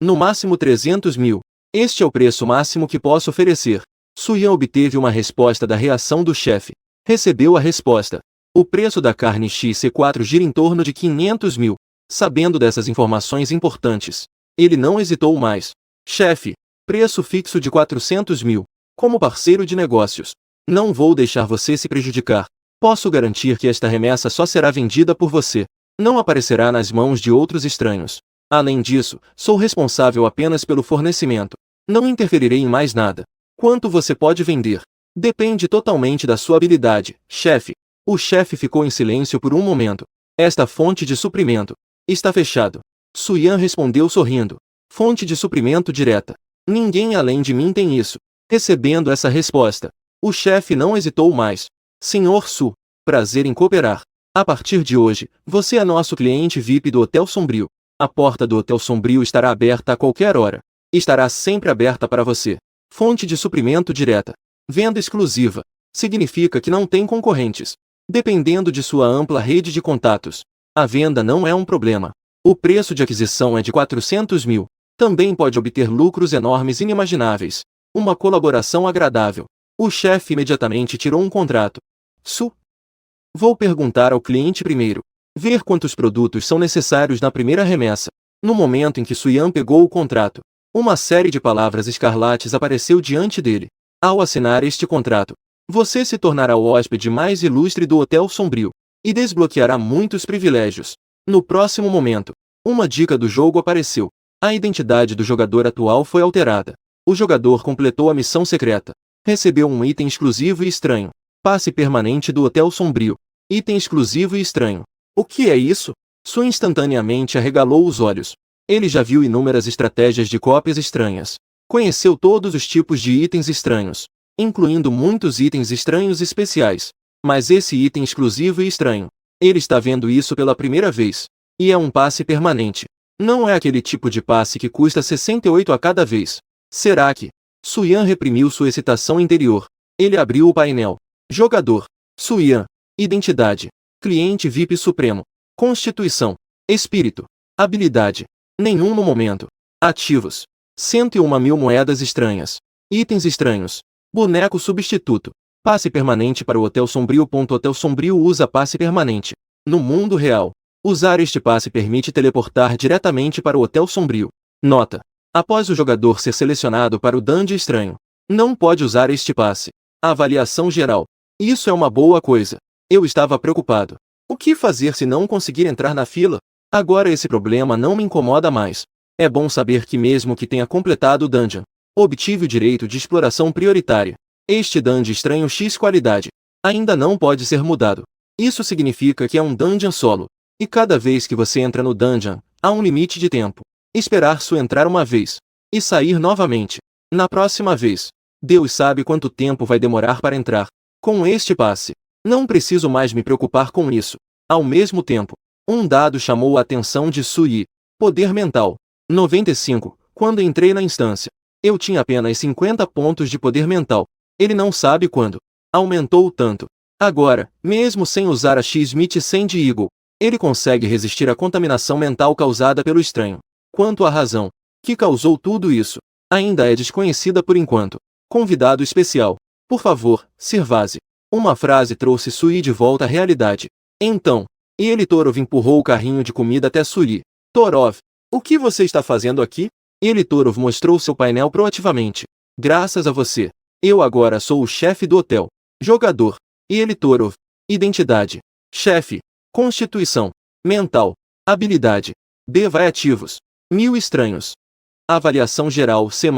Speaker 1: No máximo 300 mil. Este é o preço máximo que posso oferecer. Su-Yan obteve uma resposta da reação do chefe. Recebeu a resposta. O preço da carne XC4 gira em torno de 500 mil. Sabendo dessas informações importantes, ele não hesitou mais. Chefe, preço fixo de 400 mil. Como parceiro de negócios, não vou deixar você se prejudicar. Posso garantir que esta remessa só será vendida por você. Não aparecerá nas mãos de outros estranhos. Além disso, sou responsável apenas pelo fornecimento. Não interferirei em mais nada. Quanto você pode vender? Depende totalmente da sua habilidade, chefe. O chefe ficou em silêncio por um momento. Esta fonte de suprimento está fechado. Su Yan respondeu sorrindo. Fonte de suprimento direta. Ninguém além de mim tem isso. Recebendo essa resposta, o chefe não hesitou mais. Senhor Su, prazer em cooperar. A partir de hoje, você é nosso cliente VIP do Hotel Sombrio. A porta do Hotel Sombrio estará aberta a qualquer hora. Estará sempre aberta para você. Fonte de suprimento direta. Venda exclusiva. Significa que não tem concorrentes. Dependendo de sua ampla rede de contatos, a venda não é um problema. O preço de aquisição é de 400 mil. Também pode obter lucros enormes inimagináveis. Uma colaboração agradável. O chefe imediatamente tirou um contrato. Su. Vou perguntar ao cliente primeiro. Ver quantos produtos são necessários na primeira remessa. No momento em que Su Yan pegou o contrato, uma série de palavras escarlates apareceu diante dele. Ao assinar este contrato, você se tornará o hóspede mais ilustre do Hotel Sombrio e desbloqueará muitos privilégios. No próximo momento, uma dica do jogo apareceu. A identidade do jogador atual foi alterada. O jogador completou a missão secreta. Recebeu um item exclusivo e estranho. Passe permanente do Hotel Sombrio. Item exclusivo e estranho. O que é isso? Su instantaneamente arregalou os olhos. Ele já viu inúmeras estratégias de cópias estranhas. Conheceu todos os tipos de itens estranhos, incluindo muitos itens estranhos especiais. Mas esse item exclusivo e estranho, ele está vendo isso pela primeira vez. E é um passe permanente. Não é aquele tipo de passe que custa 68 a cada vez. Será que? Su Yan reprimiu sua excitação interior. Ele abriu o painel. Jogador. Su Yan. Identidade. Cliente VIP Supremo. Constituição. Espírito. Habilidade. Nenhum no momento. Ativos. 101 mil moedas estranhas. Itens estranhos. Boneco substituto. Passe permanente para o Hotel Sombrio. Hotel Sombrio usa passe permanente. No mundo real, usar este passe permite teleportar diretamente para o Hotel Sombrio. Nota. Após o jogador ser selecionado para o Dungeon Estranho, não pode usar este passe. Avaliação geral. Isso é uma boa coisa. Eu estava preocupado. O que fazer se não conseguir entrar na fila? Agora esse problema não me incomoda mais. É bom saber que mesmo que tenha completado o dungeon, obtive o direito de exploração prioritária. Este dungeon estranho X qualidade ainda não pode ser mudado. Isso significa que é um dungeon solo. E cada vez que você entra no dungeon, há um limite de tempo. Esperar sua entrar uma vez e sair novamente. Na próxima vez, Deus sabe quanto tempo vai demorar para entrar. Com este passe, não preciso mais me preocupar com isso. Ao mesmo tempo, um dado chamou a atenção de Su Yi. Poder mental. 95. Quando entrei na instância, eu tinha apenas 50 pontos de poder mental. Ele não sabe quando. Aumentou tanto. Agora, mesmo sem usar a X-Mit Sand Eagle, ele consegue resistir à contaminação mental causada pelo estranho. Quanto à razão que causou tudo isso, ainda é desconhecida por enquanto. Convidado especial. Por favor, Sirvaze. Uma frase trouxe Su Yi de volta à realidade. Então, Torov empurrou o carrinho de comida até Su Yi. Torov, o que você está fazendo aqui? Torov mostrou seu painel proativamente. Graças a você, eu agora sou o chefe do hotel. Jogador. Torov. Identidade. Chefe. Constituição. Mental. Habilidade. B. Vai ativos. 1000 estranhos. Avaliação geral C+.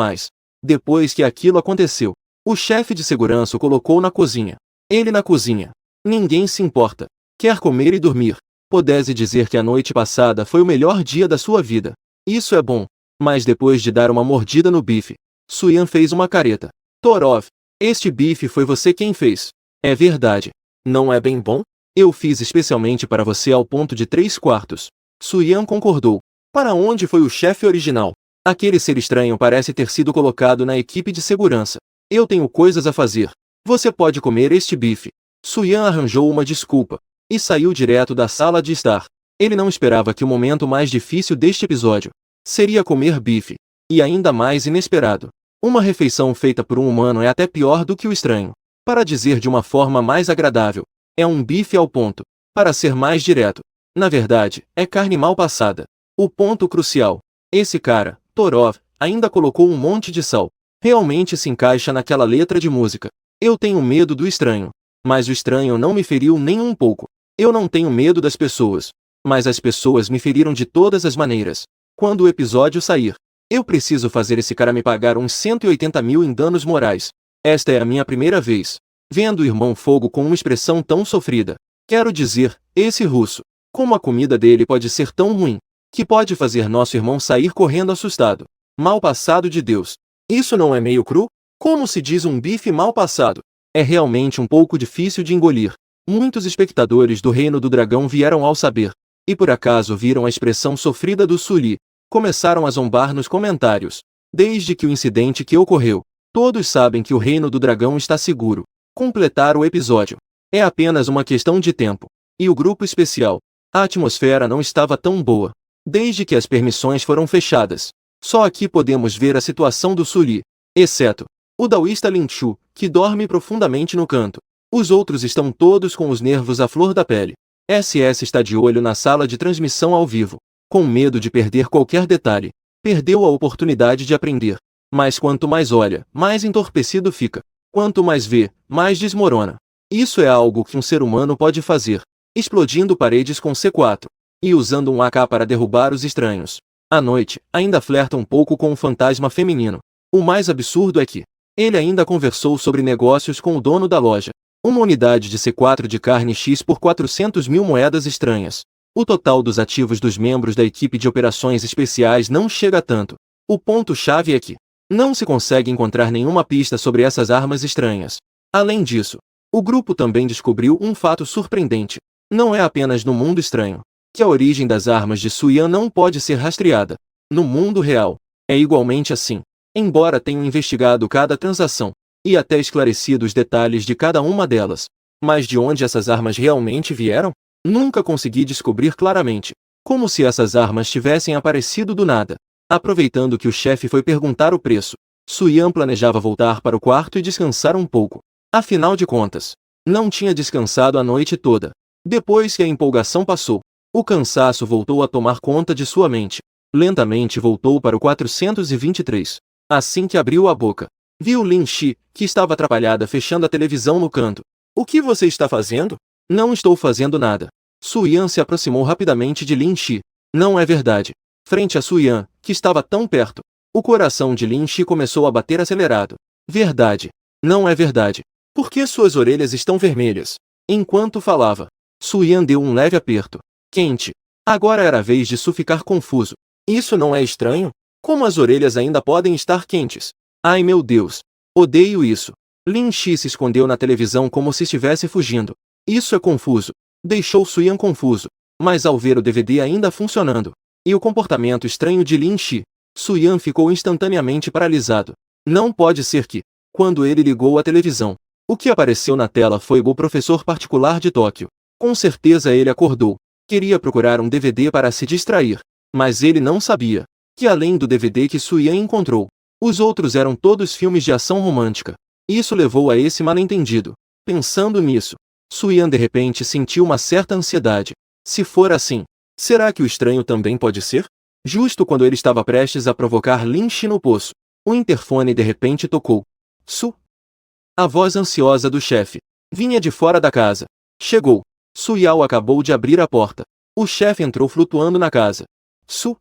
Speaker 1: Depois que aquilo aconteceu, o chefe de segurança o colocou na cozinha. Ele na cozinha. Ninguém se importa. Quer comer e dormir. Pudesse dizer que a noite passada foi o melhor dia da sua vida. Isso é bom. Mas depois de dar uma mordida no bife, Su Yan fez uma careta. Torov, este bife foi você quem fez. É verdade. Não é bem bom? Eu fiz especialmente para você ao ponto de 3/4. Su Yan concordou. Para onde foi o chefe original? Aquele ser estranho parece ter sido colocado na equipe de segurança. Eu tenho coisas a fazer. Você pode comer este bife. Su Yan arranjou uma desculpa e saiu direto da sala de estar. Ele não esperava que o momento mais difícil deste episódio seria comer bife. E ainda mais inesperado. Uma refeição feita por um humano é até pior do que o estranho. Para dizer de uma forma mais agradável, É um bife ao ponto. Para ser mais direto. Na verdade, é carne mal passada. O ponto crucial. Esse cara, Torov, ainda colocou um monte de sal. Realmente se encaixa naquela letra de música. Eu tenho medo do estranho. Mas o estranho não me feriu nem um pouco. Eu não tenho medo das pessoas. Mas as pessoas me feriram de todas as maneiras. Quando o episódio sair, eu preciso fazer esse cara me pagar uns 180 mil em danos morais. Esta é a minha primeira vez vendo o Irmão Fogo com uma expressão tão sofrida. Quero dizer, esse russo. Como a comida dele pode ser tão ruim, que pode fazer nosso irmão sair correndo assustado. Mal passado de Deus. Isso não é meio cru? Como se diz um bife mal passado? É realmente um pouco difícil de engolir. Muitos espectadores do Reino do Dragão vieram ao saber, e por acaso viram a expressão sofrida do Sully. Começaram a zombar nos comentários. Desde que o incidente que ocorreu, todos sabem que o Reino do Dragão está seguro. Completar o episódio. É apenas uma questão de tempo. E o grupo especial. A atmosfera não estava tão boa. Desde que as permissões foram fechadas. Só aqui podemos ver a situação do Sully. Exceto o daoísta Lin Chu, que dorme profundamente no canto. Os outros estão todos com os nervos à flor da pele. SS está de olho na sala de transmissão ao vivo. Com medo de perder qualquer detalhe. Perdeu a oportunidade de aprender. Mas quanto mais olha, mais entorpecido fica. Quanto mais vê, mais desmorona. Isso é algo que um ser humano pode fazer. Explodindo paredes com C4. E usando um AK para derrubar os estranhos. À noite, ainda flerta um pouco com o fantasma feminino. O mais absurdo é que ele ainda conversou sobre negócios com o dono da loja. Uma unidade de C4 de carne X por 400 mil moedas estranhas. O total dos ativos dos membros da equipe de operações especiais não chega a tanto. O ponto-chave é que não se consegue encontrar nenhuma pista sobre essas armas estranhas. Além disso, o grupo também descobriu um fato surpreendente. Não é apenas no mundo estranho que a origem das armas de Suyan não pode ser rastreada. No mundo real, é igualmente assim. Embora tenham investigado cada transação e até esclarecido os detalhes de cada uma delas. Mas de onde essas armas realmente vieram? Nunca consegui descobrir claramente. Como se essas armas tivessem aparecido do nada. Aproveitando que o chefe foi perguntar o preço, Suyan planejava voltar para o quarto e descansar um pouco. Afinal de contas, não tinha descansado a noite toda. Depois que a empolgação passou, o cansaço voltou a tomar conta de sua mente. Lentamente voltou para o 423. Assim que abriu a boca, viu Lin Shi, que estava atrapalhada fechando a televisão no canto. O que você está fazendo? Não estou fazendo nada. Suyan se aproximou rapidamente de Lin Shi. Não é verdade. Frente a Suyan, que estava tão perto, o coração de Lin Shi começou a bater acelerado. Verdade. Não é verdade. Por que suas orelhas estão vermelhas? Enquanto falava, Suyan deu um leve aperto. Quente. Agora era a vez de Su ficar confuso. Isso não é estranho? Como as orelhas ainda podem estar quentes? Ai meu Deus. Odeio isso. Lin Shi se escondeu na televisão como se estivesse fugindo. Isso é confuso. Deixou Suyan confuso. Mas ao ver o DVD ainda funcionando, e o comportamento estranho de Lin Shi, Suyan ficou instantaneamente paralisado. Não pode ser que, quando ele ligou a televisão, o que apareceu na tela foi o professor particular de Tóquio. Com certeza ele acordou. Queria procurar um DVD para se distrair. Mas ele não sabia que além do DVD que Suyan encontrou, os outros eram todos filmes de ação romântica. Isso levou a esse mal-entendido. Pensando nisso, Suyan de repente sentiu uma certa ansiedade. Se for assim, será que o estranho também pode ser? Justo quando ele estava prestes a provocar Lin Shi no poço, o interfone de repente tocou. Su. A voz ansiosa do chefe vinha de fora da casa. Chegou. Su Yao acabou de abrir a porta. O chefe entrou flutuando na casa. Su.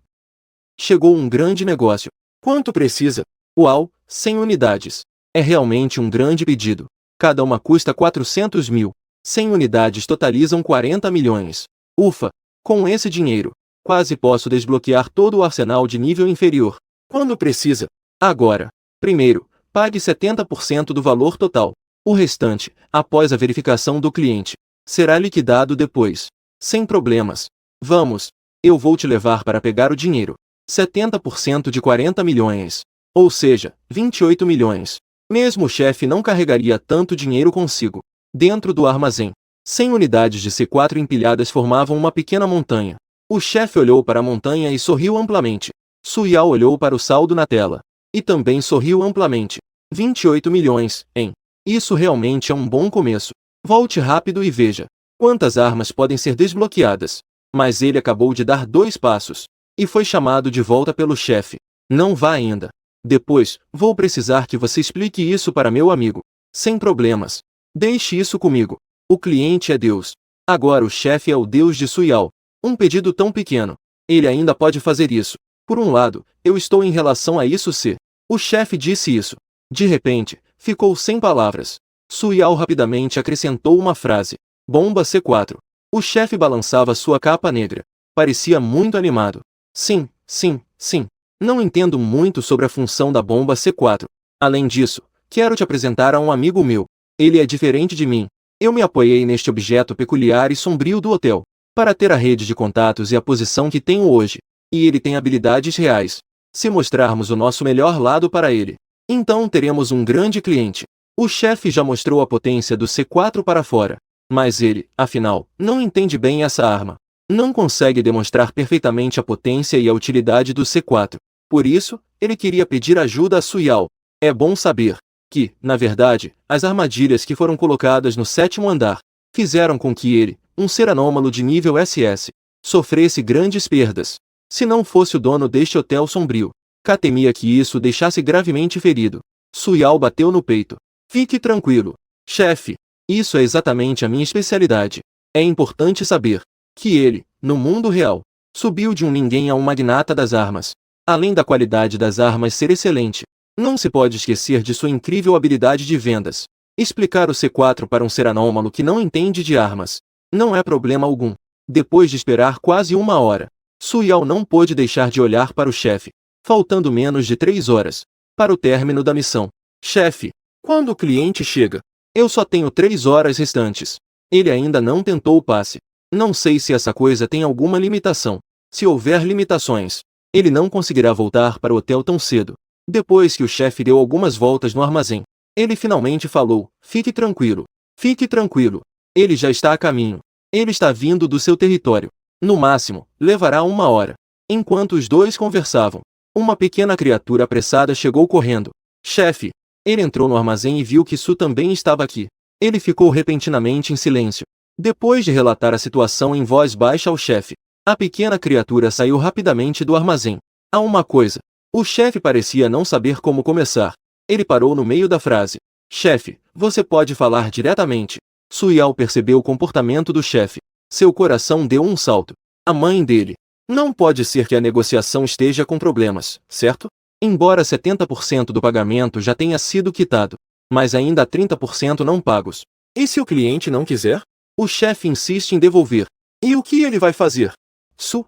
Speaker 1: Chegou um grande negócio. Quanto precisa? Uau, 100 unidades. É realmente um grande pedido. Cada uma custa 400 mil. 100 unidades totalizam 40 milhões. Ufa! Com esse dinheiro, quase posso desbloquear todo o arsenal de nível inferior. Quando precisa? Agora. Primeiro, pague 70% do valor total. O restante, após a verificação do cliente, será liquidado depois. Sem problemas. Vamos. Eu vou te levar para pegar o dinheiro. 70% de 40 milhões. Ou seja, 28 milhões. Mesmo o chefe não carregaria tanto dinheiro consigo. Dentro do armazém, 100 unidades de C4 empilhadas formavam uma pequena montanha. O chefe olhou para a montanha e sorriu amplamente. Su Yao olhou para o saldo na tela. E também sorriu amplamente. 28 milhões, hein? Isso realmente é um bom começo. Volte rápido e veja quantas armas podem ser desbloqueadas. Mas ele acabou de dar 2 passos e foi chamado de volta pelo chefe. Não vá ainda. Depois, vou precisar que você explique isso para meu amigo. Sem problemas. Deixe isso comigo. O cliente é Deus. Agora o chefe é o Deus de Suyao. Um pedido tão pequeno. Ele ainda pode fazer isso. Por um lado, eu estou em relação a isso se o chefe disse isso. De repente, ficou sem palavras. Suyao rapidamente acrescentou uma frase. Bomba C4. O chefe balançava sua capa negra. Parecia muito animado. Sim, sim, sim. Não entendo muito sobre a função da bomba C4. Além disso, quero te apresentar a um amigo meu. Ele é diferente de mim. Eu me apoiei neste objeto peculiar e sombrio do hotel para ter a rede de contatos e a posição que tenho hoje. E ele tem habilidades reais. Se mostrarmos o nosso melhor lado para ele, então teremos um grande cliente. O chefe já mostrou a potência do C4 para fora. Mas ele, afinal, não entende bem essa arma. Não consegue demonstrar perfeitamente a potência e a utilidade do C4. Por isso, ele queria pedir ajuda a Suyao. É bom saber que, na verdade, as armadilhas que foram colocadas no 7º andar fizeram com que ele, um ser anômalo de nível SS, sofresse grandes perdas. Se não fosse o dono deste hotel sombrio, K temia que isso o deixasse gravemente ferido. Suyao bateu no peito. Fique tranquilo, chefe. Isso é exatamente a minha especialidade. É importante saber que ele, no mundo real, subiu de um ninguém a um magnata das armas. Além da qualidade das armas ser excelente, não se pode esquecer de sua incrível habilidade de vendas. Explicar o C4 para um ser anômalo que não entende de armas não é problema algum. Depois de esperar quase 1 hora, Suyao não pôde deixar de olhar para o chefe. Faltando menos de 3 horas para o término da missão. Chefe, quando o cliente chega? Eu só tenho 3 horas restantes. Ele ainda não tentou o passe. Não sei se essa coisa tem alguma limitação. Se houver limitações, ele não conseguirá voltar para o hotel tão cedo. Depois que o chefe deu algumas voltas no armazém, ele finalmente falou: fique tranquilo. Fique tranquilo. Ele já está a caminho. Ele está vindo do seu território. No máximo, levará 1 hora. Enquanto os dois conversavam, uma pequena criatura apressada chegou correndo. Chefe! Ele entrou no armazém e viu que Su também estava aqui. Ele ficou repentinamente em silêncio. Depois de relatar a situação em voz baixa ao chefe, a pequena criatura saiu rapidamente do armazém. Há uma coisa. O chefe parecia não saber como começar. Ele parou no meio da frase. Chefe, você pode falar diretamente. Suyao percebeu o comportamento do chefe. Seu coração deu um salto. A mãe dele. Não pode ser que a negociação esteja com problemas, certo? Embora 70% do pagamento já tenha sido quitado, mas ainda há 30% não pagos. E se o cliente não quiser? O chefe insiste em devolver. E o que ele vai fazer? Su.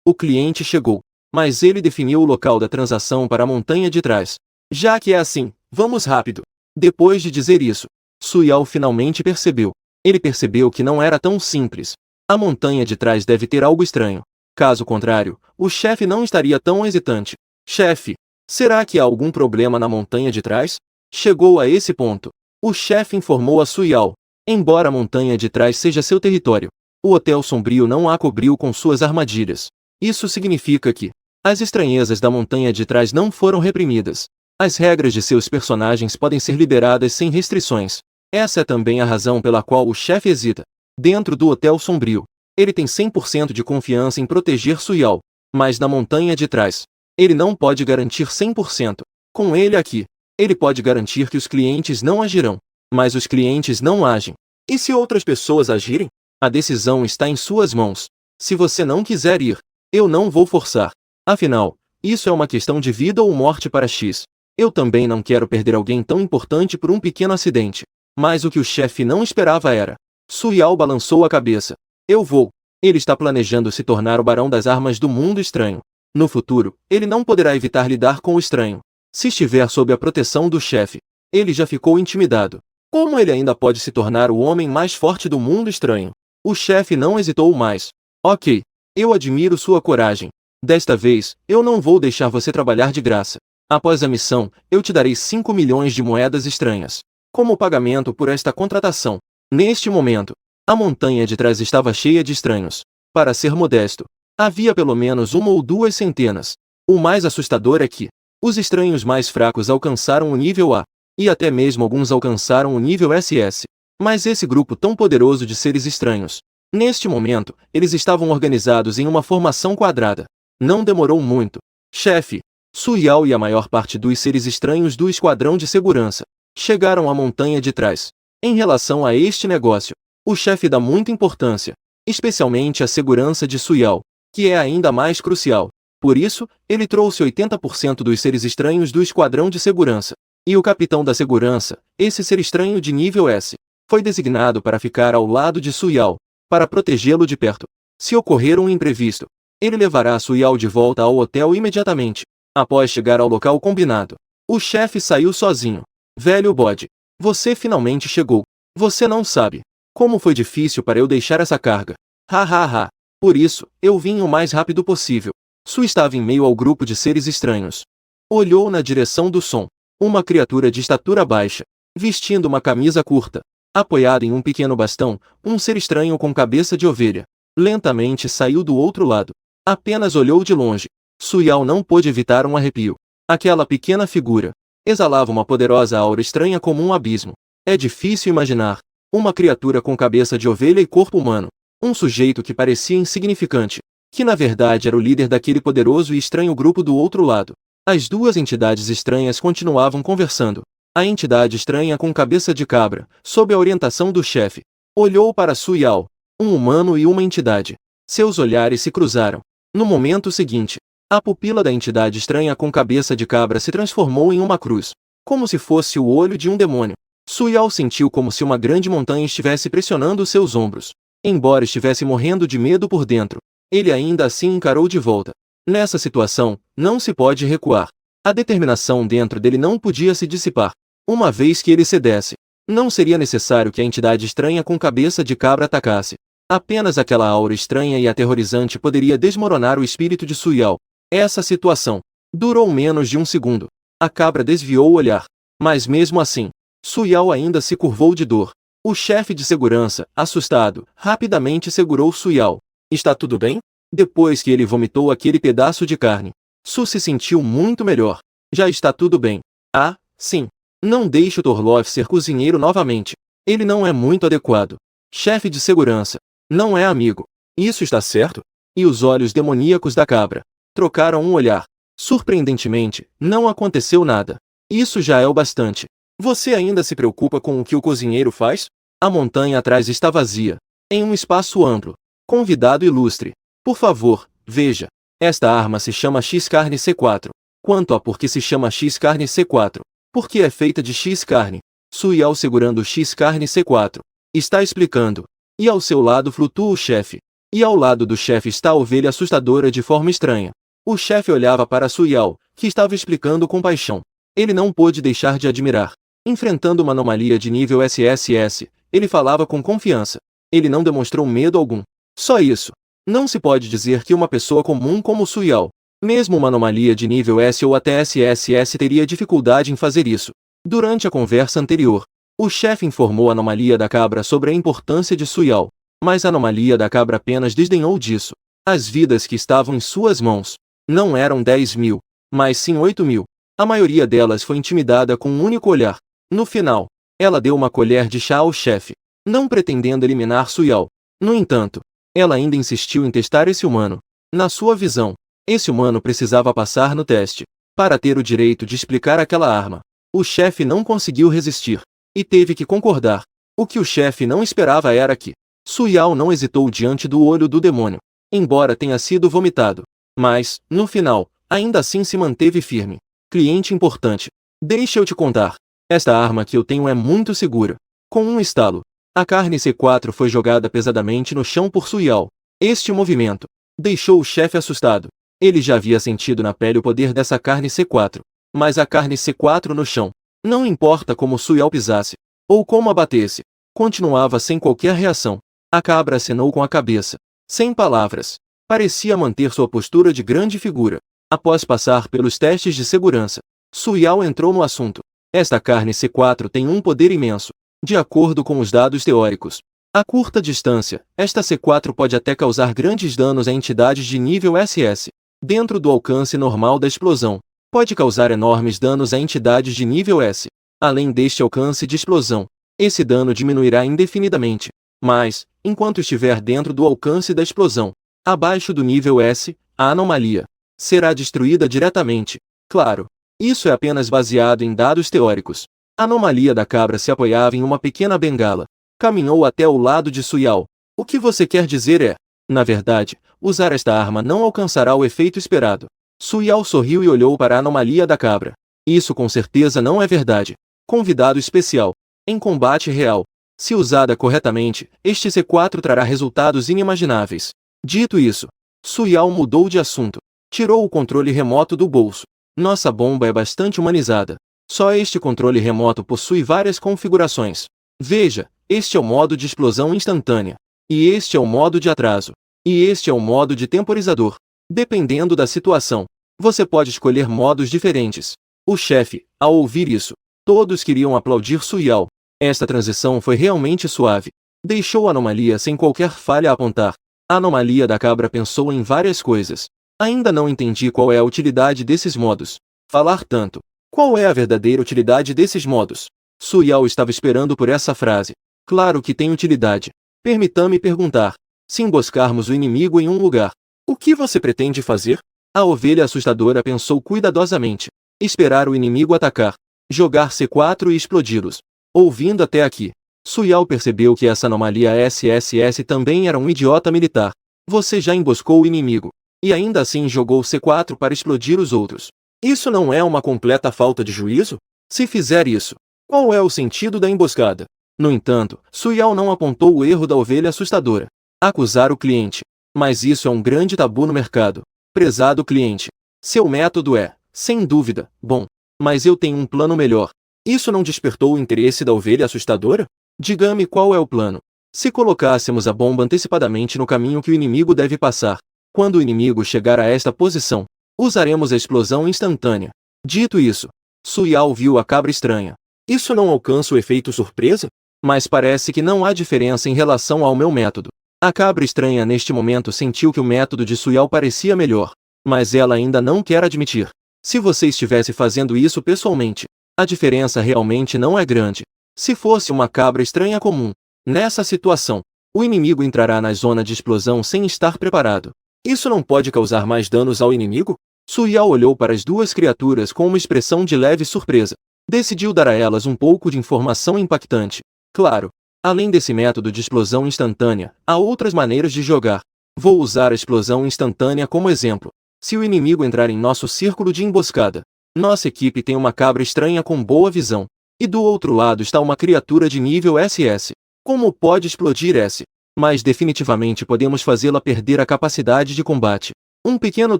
Speaker 1: O cliente chegou, mas ele definiu o local da transação para a montanha de trás. Já que é assim, vamos rápido. Depois de dizer isso, Suyao finalmente percebeu. Ele percebeu que não era tão simples. A montanha de trás deve ter algo estranho. Caso contrário, o chefe não estaria tão hesitante. Chefe, será que há algum problema na montanha de trás? Chegou a esse ponto. O chefe informou a Suyao. Embora a montanha de trás seja seu território, o Hotel Sombrio não a cobriu com suas armadilhas. Isso significa que as estranhezas da montanha de trás não foram reprimidas. As regras de seus personagens podem ser liberadas sem restrições. Essa é também a razão pela qual o chefe hesita. Dentro do Hotel Sombrio, ele tem 100% de confiança em proteger Suyao, mas na montanha de trás, ele não pode garantir 100%. Com ele aqui, ele pode garantir que os clientes não agirão, mas os clientes não agem. E se outras pessoas agirem? A decisão está em suas mãos. Se você não quiser ir, eu não vou forçar. Afinal, isso é uma questão de vida ou morte para X. Eu também não quero perder alguém tão importante por um pequeno acidente. Mas o que o chefe não esperava era. Suyao balançou a cabeça. Eu vou. Ele está planejando se tornar o barão das armas do mundo estranho. No futuro, ele não poderá evitar lidar com o estranho. Se estiver sob a proteção do chefe, ele já ficou intimidado. Como ele ainda pode se tornar o homem mais forte do mundo estranho? O chefe não hesitou mais. Ok, eu admiro sua coragem. Desta vez, eu não vou deixar você trabalhar de graça. Após a missão, eu te darei 5 milhões de moedas estranhas como pagamento por esta contratação. Neste momento, a montanha de trás estava cheia de estranhos. Para ser modesto, havia pelo menos 1 ou 2 centenas. O mais assustador é que os estranhos mais fracos alcançaram o nível A, e até mesmo alguns alcançaram o nível SS. Mas esse grupo tão poderoso de seres estranhos. Neste momento, eles estavam organizados em uma formação quadrada. Não demorou muito. Chefe, Su Yao e a maior parte dos seres estranhos do esquadrão de segurança chegaram à montanha de trás. Em relação a este negócio, o chefe dá muita importância, especialmente à segurança de Su Yao, que é ainda mais crucial. Por isso, ele trouxe 80% dos seres estranhos do esquadrão de segurança. E o capitão da segurança, esse ser estranho de nível S, foi designado para ficar ao lado de Su Yao, para protegê-lo de perto. Se ocorrer um imprevisto, ele levará Su Yao de volta ao hotel imediatamente. Após chegar ao local combinado, o chefe saiu sozinho. Velho bode, você finalmente chegou. Você não sabe como foi difícil para eu deixar essa carga. Ha ha ha. Por isso, eu vim o mais rápido possível. Su estava em meio ao grupo de seres estranhos. Olhou na direção do som. Uma criatura de estatura baixa, vestindo uma camisa curta, apoiado em um pequeno bastão, um ser estranho com cabeça de ovelha. Lentamente saiu do outro lado. Apenas olhou de longe. Su Yao não pôde evitar um arrepio. Aquela pequena figura exalava uma poderosa aura estranha como um abismo. É difícil imaginar uma criatura com cabeça de ovelha e corpo humano. Um sujeito que parecia insignificante, que na verdade era o líder daquele poderoso e estranho grupo do outro lado. As duas entidades estranhas continuavam conversando. A entidade estranha com cabeça de cabra, sob a orientação do chefe, olhou para Su Yao, um humano e uma entidade. Seus olhares se cruzaram. No momento seguinte, a pupila da entidade estranha com cabeça de cabra se transformou em uma cruz, como se fosse o olho de um demônio. Su Yao sentiu como se uma grande montanha estivesse pressionando seus ombros. Embora estivesse morrendo de medo por dentro, ele ainda assim encarou de volta. Nessa situação, não se pode recuar. A determinação dentro dele não podia se dissipar. Uma vez que ele cedesse, não seria necessário que a entidade estranha com cabeça de cabra atacasse. Apenas aquela aura estranha e aterrorizante poderia desmoronar o espírito de Su Yao. Essa situação durou menos de um segundo. A cabra desviou o olhar. Mas mesmo assim, Su Yao ainda se curvou de dor. O chefe de segurança, assustado, rapidamente segurou Su Yao. Está tudo bem? Depois que ele vomitou aquele pedaço de carne, Su se sentiu muito melhor. Já está tudo bem. Ah, sim. Não deixe o Torloff ser cozinheiro novamente. Ele não é muito adequado. Chefe de segurança. Não é amigo. Isso está certo? E os olhos demoníacos da cabra trocaram um olhar. Surpreendentemente, não aconteceu nada. Isso já é o bastante. Você ainda se preocupa com o que o cozinheiro faz? A montanha atrás está vazia. Em um espaço amplo. Convidado ilustre. Por favor, veja. Esta arma se chama X-Carne C4. Quanto a por que se chama X-Carne C4? Porque é feita de X-Carne. Su Yao segurando o X-Carne C4. Está explicando. E ao seu lado flutua o chefe. E ao lado do chefe está a ovelha assustadora de forma estranha. O chefe olhava para Su Yao, que estava explicando com paixão. Ele não pôde deixar de admirar. Enfrentando uma anomalia de nível SSS, ele falava com confiança. Ele não demonstrou medo algum. Só isso. Não se pode dizer que uma pessoa comum como Su Yao, mesmo uma anomalia de nível S ou até SSS, teria dificuldade em fazer isso. Durante a conversa anterior, o chefe informou a anomalia da cabra sobre a importância de Su Yao, mas a anomalia da cabra apenas desdenhou disso. As vidas que estavam em suas mãos não eram 10.000, mas sim 8.000. A maioria delas foi intimidada com um único olhar. No final, ela deu uma colher de chá ao chefe, não pretendendo eliminar Su Yao. No entanto, ela ainda insistiu em testar esse humano. Na sua visão, esse humano precisava passar no teste para ter o direito de explicar aquela arma. O chefe não conseguiu resistir e teve que concordar. O que o chefe não esperava era que Su Yao não hesitou diante do olho do demônio, embora tenha sido vomitado. Mas, no final, ainda assim se manteve firme. Cliente importante. Deixa eu te contar. Esta arma que eu tenho é muito segura. Com um estalo, a carne C4 foi jogada pesadamente no chão por Su Yao. Este movimento deixou o chefe assustado. Ele já havia sentido na pele o poder dessa carne C4. Mas a carne C4 no chão, não importa como Su Yao pisasse, ou como a batesse, continuava sem qualquer reação. A cabra acenou com a cabeça. Sem palavras. Parecia manter sua postura de grande figura. Após passar pelos testes de segurança, Su Yao entrou no assunto. Esta carne C4 tem um poder imenso. De acordo com os dados teóricos, a curta distância, esta C4 pode até causar grandes danos a entidades de nível SS. Dentro do alcance normal da explosão, pode causar enormes danos a entidades de nível S. Além deste alcance de explosão, esse dano diminuirá indefinidamente. Mas, enquanto estiver dentro do alcance da explosão, abaixo do nível S, a anomalia será destruída diretamente. Claro, isso é apenas baseado em dados teóricos. A anomalia da cabra se apoiava em uma pequena bengala. Caminhou até o lado de Suyao. O que você quer dizer é, na verdade, usar esta arma não alcançará o efeito esperado. Suyao sorriu e olhou para a anomalia da cabra. Isso com certeza não é verdade. Convidado especial. Em combate real, se usada corretamente, este C4 trará resultados inimagináveis. Dito isso, Suyao mudou de assunto. Tirou o controle remoto do bolso. Nossa bomba é bastante humanizada. Só este controle remoto possui várias configurações. Veja, este é o modo de explosão instantânea. E este é o modo de atraso. E este é o modo de temporizador. Dependendo da situação, você pode escolher modos diferentes. O chefe, ao ouvir isso, todos queriam aplaudir Suyao. Esta transição foi realmente suave. Deixou a anomalia sem qualquer falha a apontar. A anomalia da cabra pensou em várias coisas. Ainda não entendi qual é a utilidade desses modos. Falar tanto. Qual é a verdadeira utilidade desses modos? Suyao estava esperando por essa frase. Claro que tem utilidade. Permita-me perguntar. Se emboscarmos o inimigo em um lugar, o que você pretende fazer? A ovelha assustadora pensou cuidadosamente. Esperar o inimigo atacar. Jogar C4 e explodi-los. Ouvindo até aqui, Suyao percebeu que essa anomalia SSS também era um idiota militar. Você já emboscou o inimigo. E ainda assim jogou C4 para explodir os outros. Isso não é uma completa falta de juízo? Se fizer isso, qual é o sentido da emboscada? No entanto, Suyao não apontou o erro da ovelha assustadora. Acusar o cliente. Mas isso é um grande tabu no mercado. Prezado cliente. Seu método é, sem dúvida, bom. Mas eu tenho um plano melhor. Isso não despertou o interesse da ovelha assustadora? Diga-me qual é o plano. Se colocássemos a bomba antecipadamente no caminho que o inimigo deve passar, quando o inimigo chegar a esta posição, usaremos a explosão instantânea. Dito isso, Suyao viu a cabra estranha. Isso não alcança o efeito surpresa? Mas parece que não há diferença em relação ao meu método. A cabra estranha neste momento sentiu que o método de Suyao parecia melhor. Mas ela ainda não quer admitir. Se você estivesse fazendo isso pessoalmente, a diferença realmente não é grande. Se fosse uma cabra estranha comum, nessa situação, o inimigo entrará na zona de explosão sem estar preparado. Isso não pode causar mais danos ao inimigo? Suyao olhou para as duas criaturas com uma expressão de leve surpresa. Decidiu dar a elas um pouco de informação impactante. Claro, além desse método de explosão instantânea, há outras maneiras de jogar. Vou usar a explosão instantânea como exemplo. Se o inimigo entrar em nosso círculo de emboscada, nossa equipe tem uma cabra estranha com boa visão. E do outro lado está uma criatura de nível SS. Como pode explodir S? Mas definitivamente podemos fazê-la perder a capacidade de combate. Um pequeno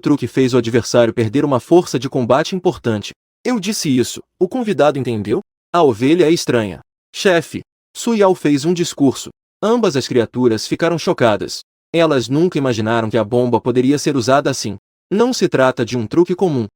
Speaker 1: truque fez o adversário perder uma força de combate importante. Eu disse isso, o convidado entendeu? A ovelha é estranha. Chefe. Suyao fez um discurso. Ambas as criaturas ficaram chocadas. Elas nunca imaginaram que a bomba poderia ser usada assim. Não se trata de um truque comum.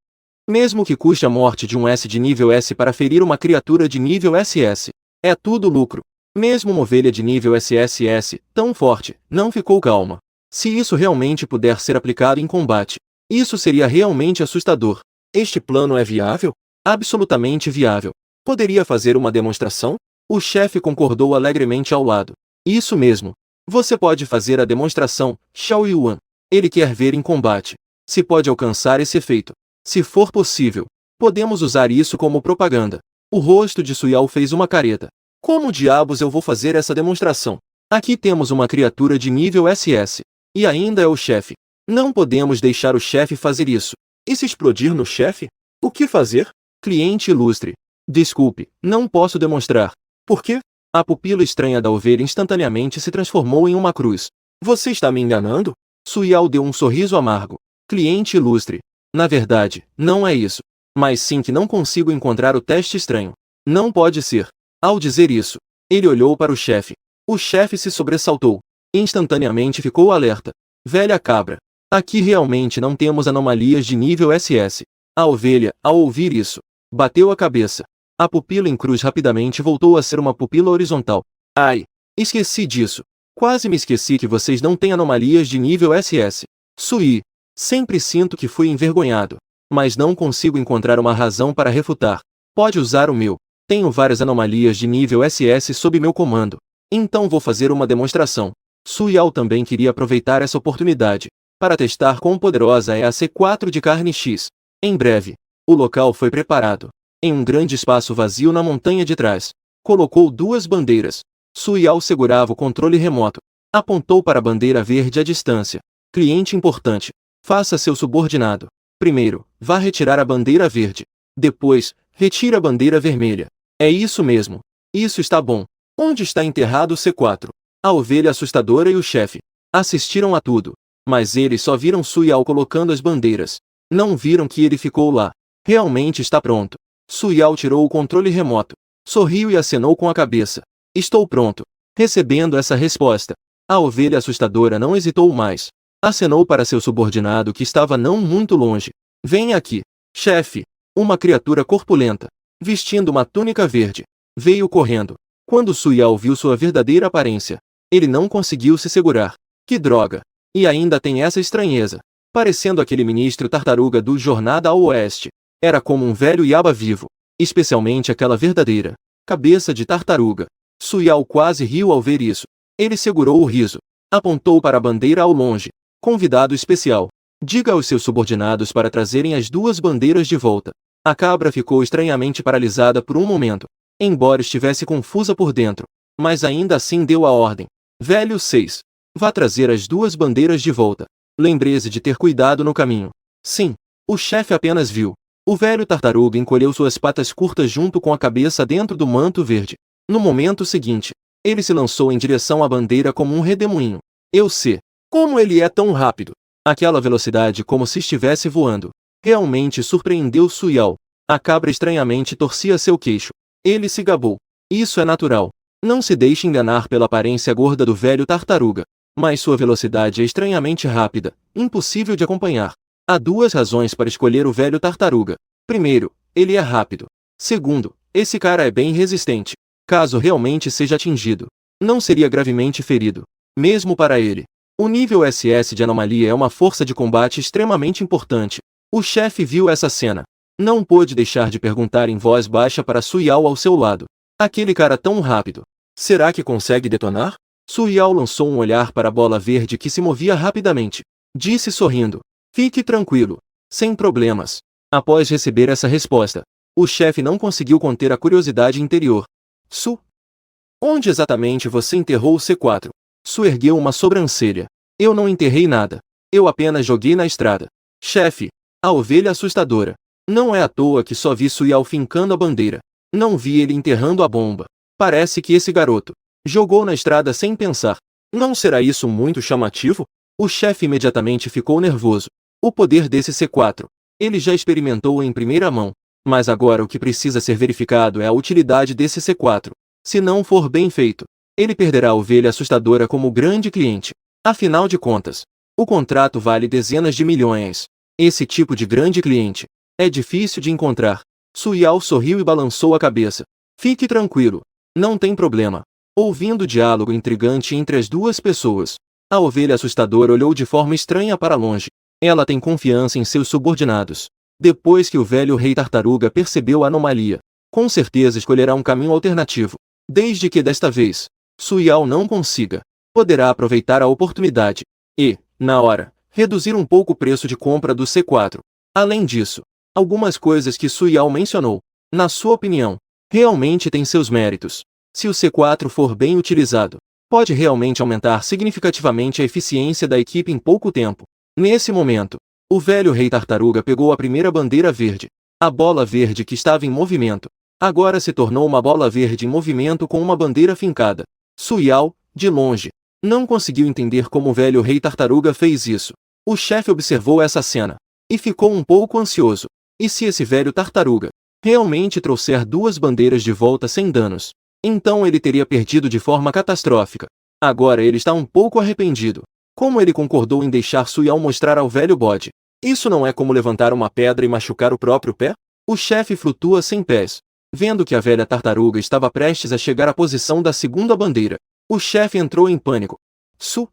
Speaker 1: Mesmo que custe a morte de um S de nível S para ferir uma criatura de nível SS. É tudo lucro. Mesmo uma ovelha de nível SSS, tão forte, não ficou calma. Se isso realmente puder ser aplicado em combate, isso seria realmente assustador. Este plano é viável? Absolutamente viável. Poderia fazer uma demonstração? O chefe concordou alegremente ao lado. Isso mesmo. Você pode fazer a demonstração, Xiao Yuan. Ele quer ver em combate. Se pode alcançar esse efeito. Se for possível, podemos usar isso como propaganda. O rosto de Suyao fez uma careta. Como diabos eu vou fazer essa demonstração? Aqui temos uma criatura de nível SS. E ainda é o chefe. Não podemos deixar o chefe fazer isso. E se explodir no chefe? O que fazer? Cliente ilustre. Desculpe, não posso demonstrar. Por quê? A pupila estranha da ovelha instantaneamente se transformou em uma cruz. Você está me enganando? Suyao deu um sorriso amargo. Cliente ilustre. Na verdade, não é isso. Mas sim que não consigo encontrar o teste estranho. Não pode ser. Ao dizer isso, ele olhou para o chefe. O chefe se sobressaltou. Instantaneamente ficou alerta. Velha cabra. Aqui realmente não temos anomalias de nível SS. A ovelha, ao ouvir isso, bateu a cabeça. A pupila em cruz rapidamente voltou a ser uma pupila horizontal. Ai, esqueci disso. Quase me esqueci que vocês não têm anomalias de nível SS. Sui. Sempre sinto que fui envergonhado. Mas não consigo encontrar uma razão para refutar. Pode usar o meu. Tenho várias anomalias de nível SS sob meu comando. Então vou fazer uma demonstração. Su Yao também queria aproveitar essa oportunidade para testar quão poderosa é a C4 de carne X. Em breve, o local foi preparado. Em um grande espaço vazio na montanha de trás, colocou duas bandeiras. Su Yao segurava o controle remoto. Apontou para a bandeira verde à distância. Cliente importante. Faça seu subordinado. Primeiro, vá retirar a bandeira verde. Depois, retire a bandeira vermelha. É isso mesmo. Isso está bom. Onde está enterrado o C4? A ovelha assustadora e o chefe assistiram a tudo. Mas eles só viram Su Yao colocando as bandeiras. Não viram que ele ficou lá. Realmente está pronto. Su Yao tirou o controle remoto. Sorriu e acenou com a cabeça. Estou pronto. Recebendo essa resposta, a ovelha assustadora não hesitou mais. Acenou para seu subordinado que estava não muito longe. Venha aqui, chefe. Uma criatura corpulenta, vestindo uma túnica verde, veio correndo. Quando Su Yao viu sua verdadeira aparência, ele não conseguiu se segurar. Que droga! E ainda tem essa estranheza. Parecendo aquele ministro tartaruga do Jornada ao Oeste. Era como um velho Yaba vivo. Especialmente aquela verdadeira cabeça de tartaruga. Su Yao quase riu ao ver isso. Ele segurou o riso. Apontou para a bandeira ao longe. Convidado especial. Diga aos seus subordinados para trazerem as duas bandeiras de volta. A cabra ficou estranhamente paralisada por um momento. Embora estivesse confusa por dentro. Mas ainda assim deu a ordem. Velho 6. Vá trazer as duas bandeiras de volta. Lembre-se de ter cuidado no caminho. Sim. O chefe apenas viu. O velho tartaruga encolheu suas patas curtas junto com a cabeça dentro do manto verde. No momento seguinte, ele se lançou em direção à bandeira como um redemoinho. Eu sei. Como ele é tão rápido. Aquela velocidade como se estivesse voando. Realmente surpreendeu Su Yao. A cabra estranhamente torcia seu queixo. Ele se gabou. Isso é natural. Não se deixe enganar pela aparência gorda do velho tartaruga. Mas sua velocidade é estranhamente rápida, impossível de acompanhar. Há duas razões para escolher o velho tartaruga. Primeiro, ele é rápido. Segundo, esse cara é bem resistente. Caso realmente seja atingido, não seria gravemente ferido. Mesmo para ele. O nível SS de anomalia é uma força de combate extremamente importante. O chefe viu essa cena. Não pôde deixar de perguntar em voz baixa para Su Yao ao seu lado. Aquele cara tão rápido. Será que consegue detonar? Su Yao lançou um olhar para a bola verde que se movia rapidamente. Disse sorrindo. Fique tranquilo. Sem problemas. Após receber essa resposta, o chefe não conseguiu conter a curiosidade interior. Su? Onde exatamente você enterrou o C4? Su ergueu uma sobrancelha. Eu não enterrei nada. Eu apenas joguei na estrada. Chefe, a ovelha assustadora. Não é à toa que só vi Su Yao fincando a bandeira. Não vi ele enterrando a bomba. Parece que esse garoto jogou na estrada sem pensar. Não será isso muito chamativo? O chefe imediatamente ficou nervoso. O poder desse C4. Ele já experimentou em primeira mão. Mas agora o que precisa ser verificado é a utilidade desse C4. Se não for bem feito, ele perderá a ovelha assustadora como grande cliente. Afinal de contas, o contrato vale dezenas de milhões. Esse tipo de grande cliente é difícil de encontrar. Su Yao sorriu e balançou a cabeça. Fique tranquilo. Não tem problema. Ouvindo o diálogo intrigante entre as duas pessoas, a ovelha assustadora olhou de forma estranha para longe. Ela tem confiança em seus subordinados. Depois que o velho rei tartaruga percebeu a anomalia, com certeza escolherá um caminho alternativo. Desde que desta vez, Su Yao não consiga, poderá aproveitar a oportunidade e, na hora, reduzir um pouco o preço de compra do C4. Além disso, algumas coisas que Su Yao mencionou, na sua opinião, realmente têm seus méritos. Se o C4 for bem utilizado, pode realmente aumentar significativamente a eficiência da equipe em pouco tempo. Nesse momento, o velho rei tartaruga pegou a primeira bandeira verde. A bola verde que estava em movimento, agora se tornou uma bola verde em movimento com uma bandeira fincada. Su Yao, de longe, não conseguiu entender como o velho rei tartaruga fez isso. O chefe observou essa cena e ficou um pouco ansioso. E se esse velho tartaruga realmente trouxer duas bandeiras de volta sem danos, então ele teria perdido de forma catastrófica. Agora ele está um pouco arrependido. Como ele concordou em deixar Su Yao mostrar ao velho bode? Isso não é como levantar uma pedra e machucar o próprio pé? O chefe flutua sem pés. Vendo que a velha tartaruga estava prestes a chegar à posição da segunda bandeira, o chefe entrou em pânico. Su?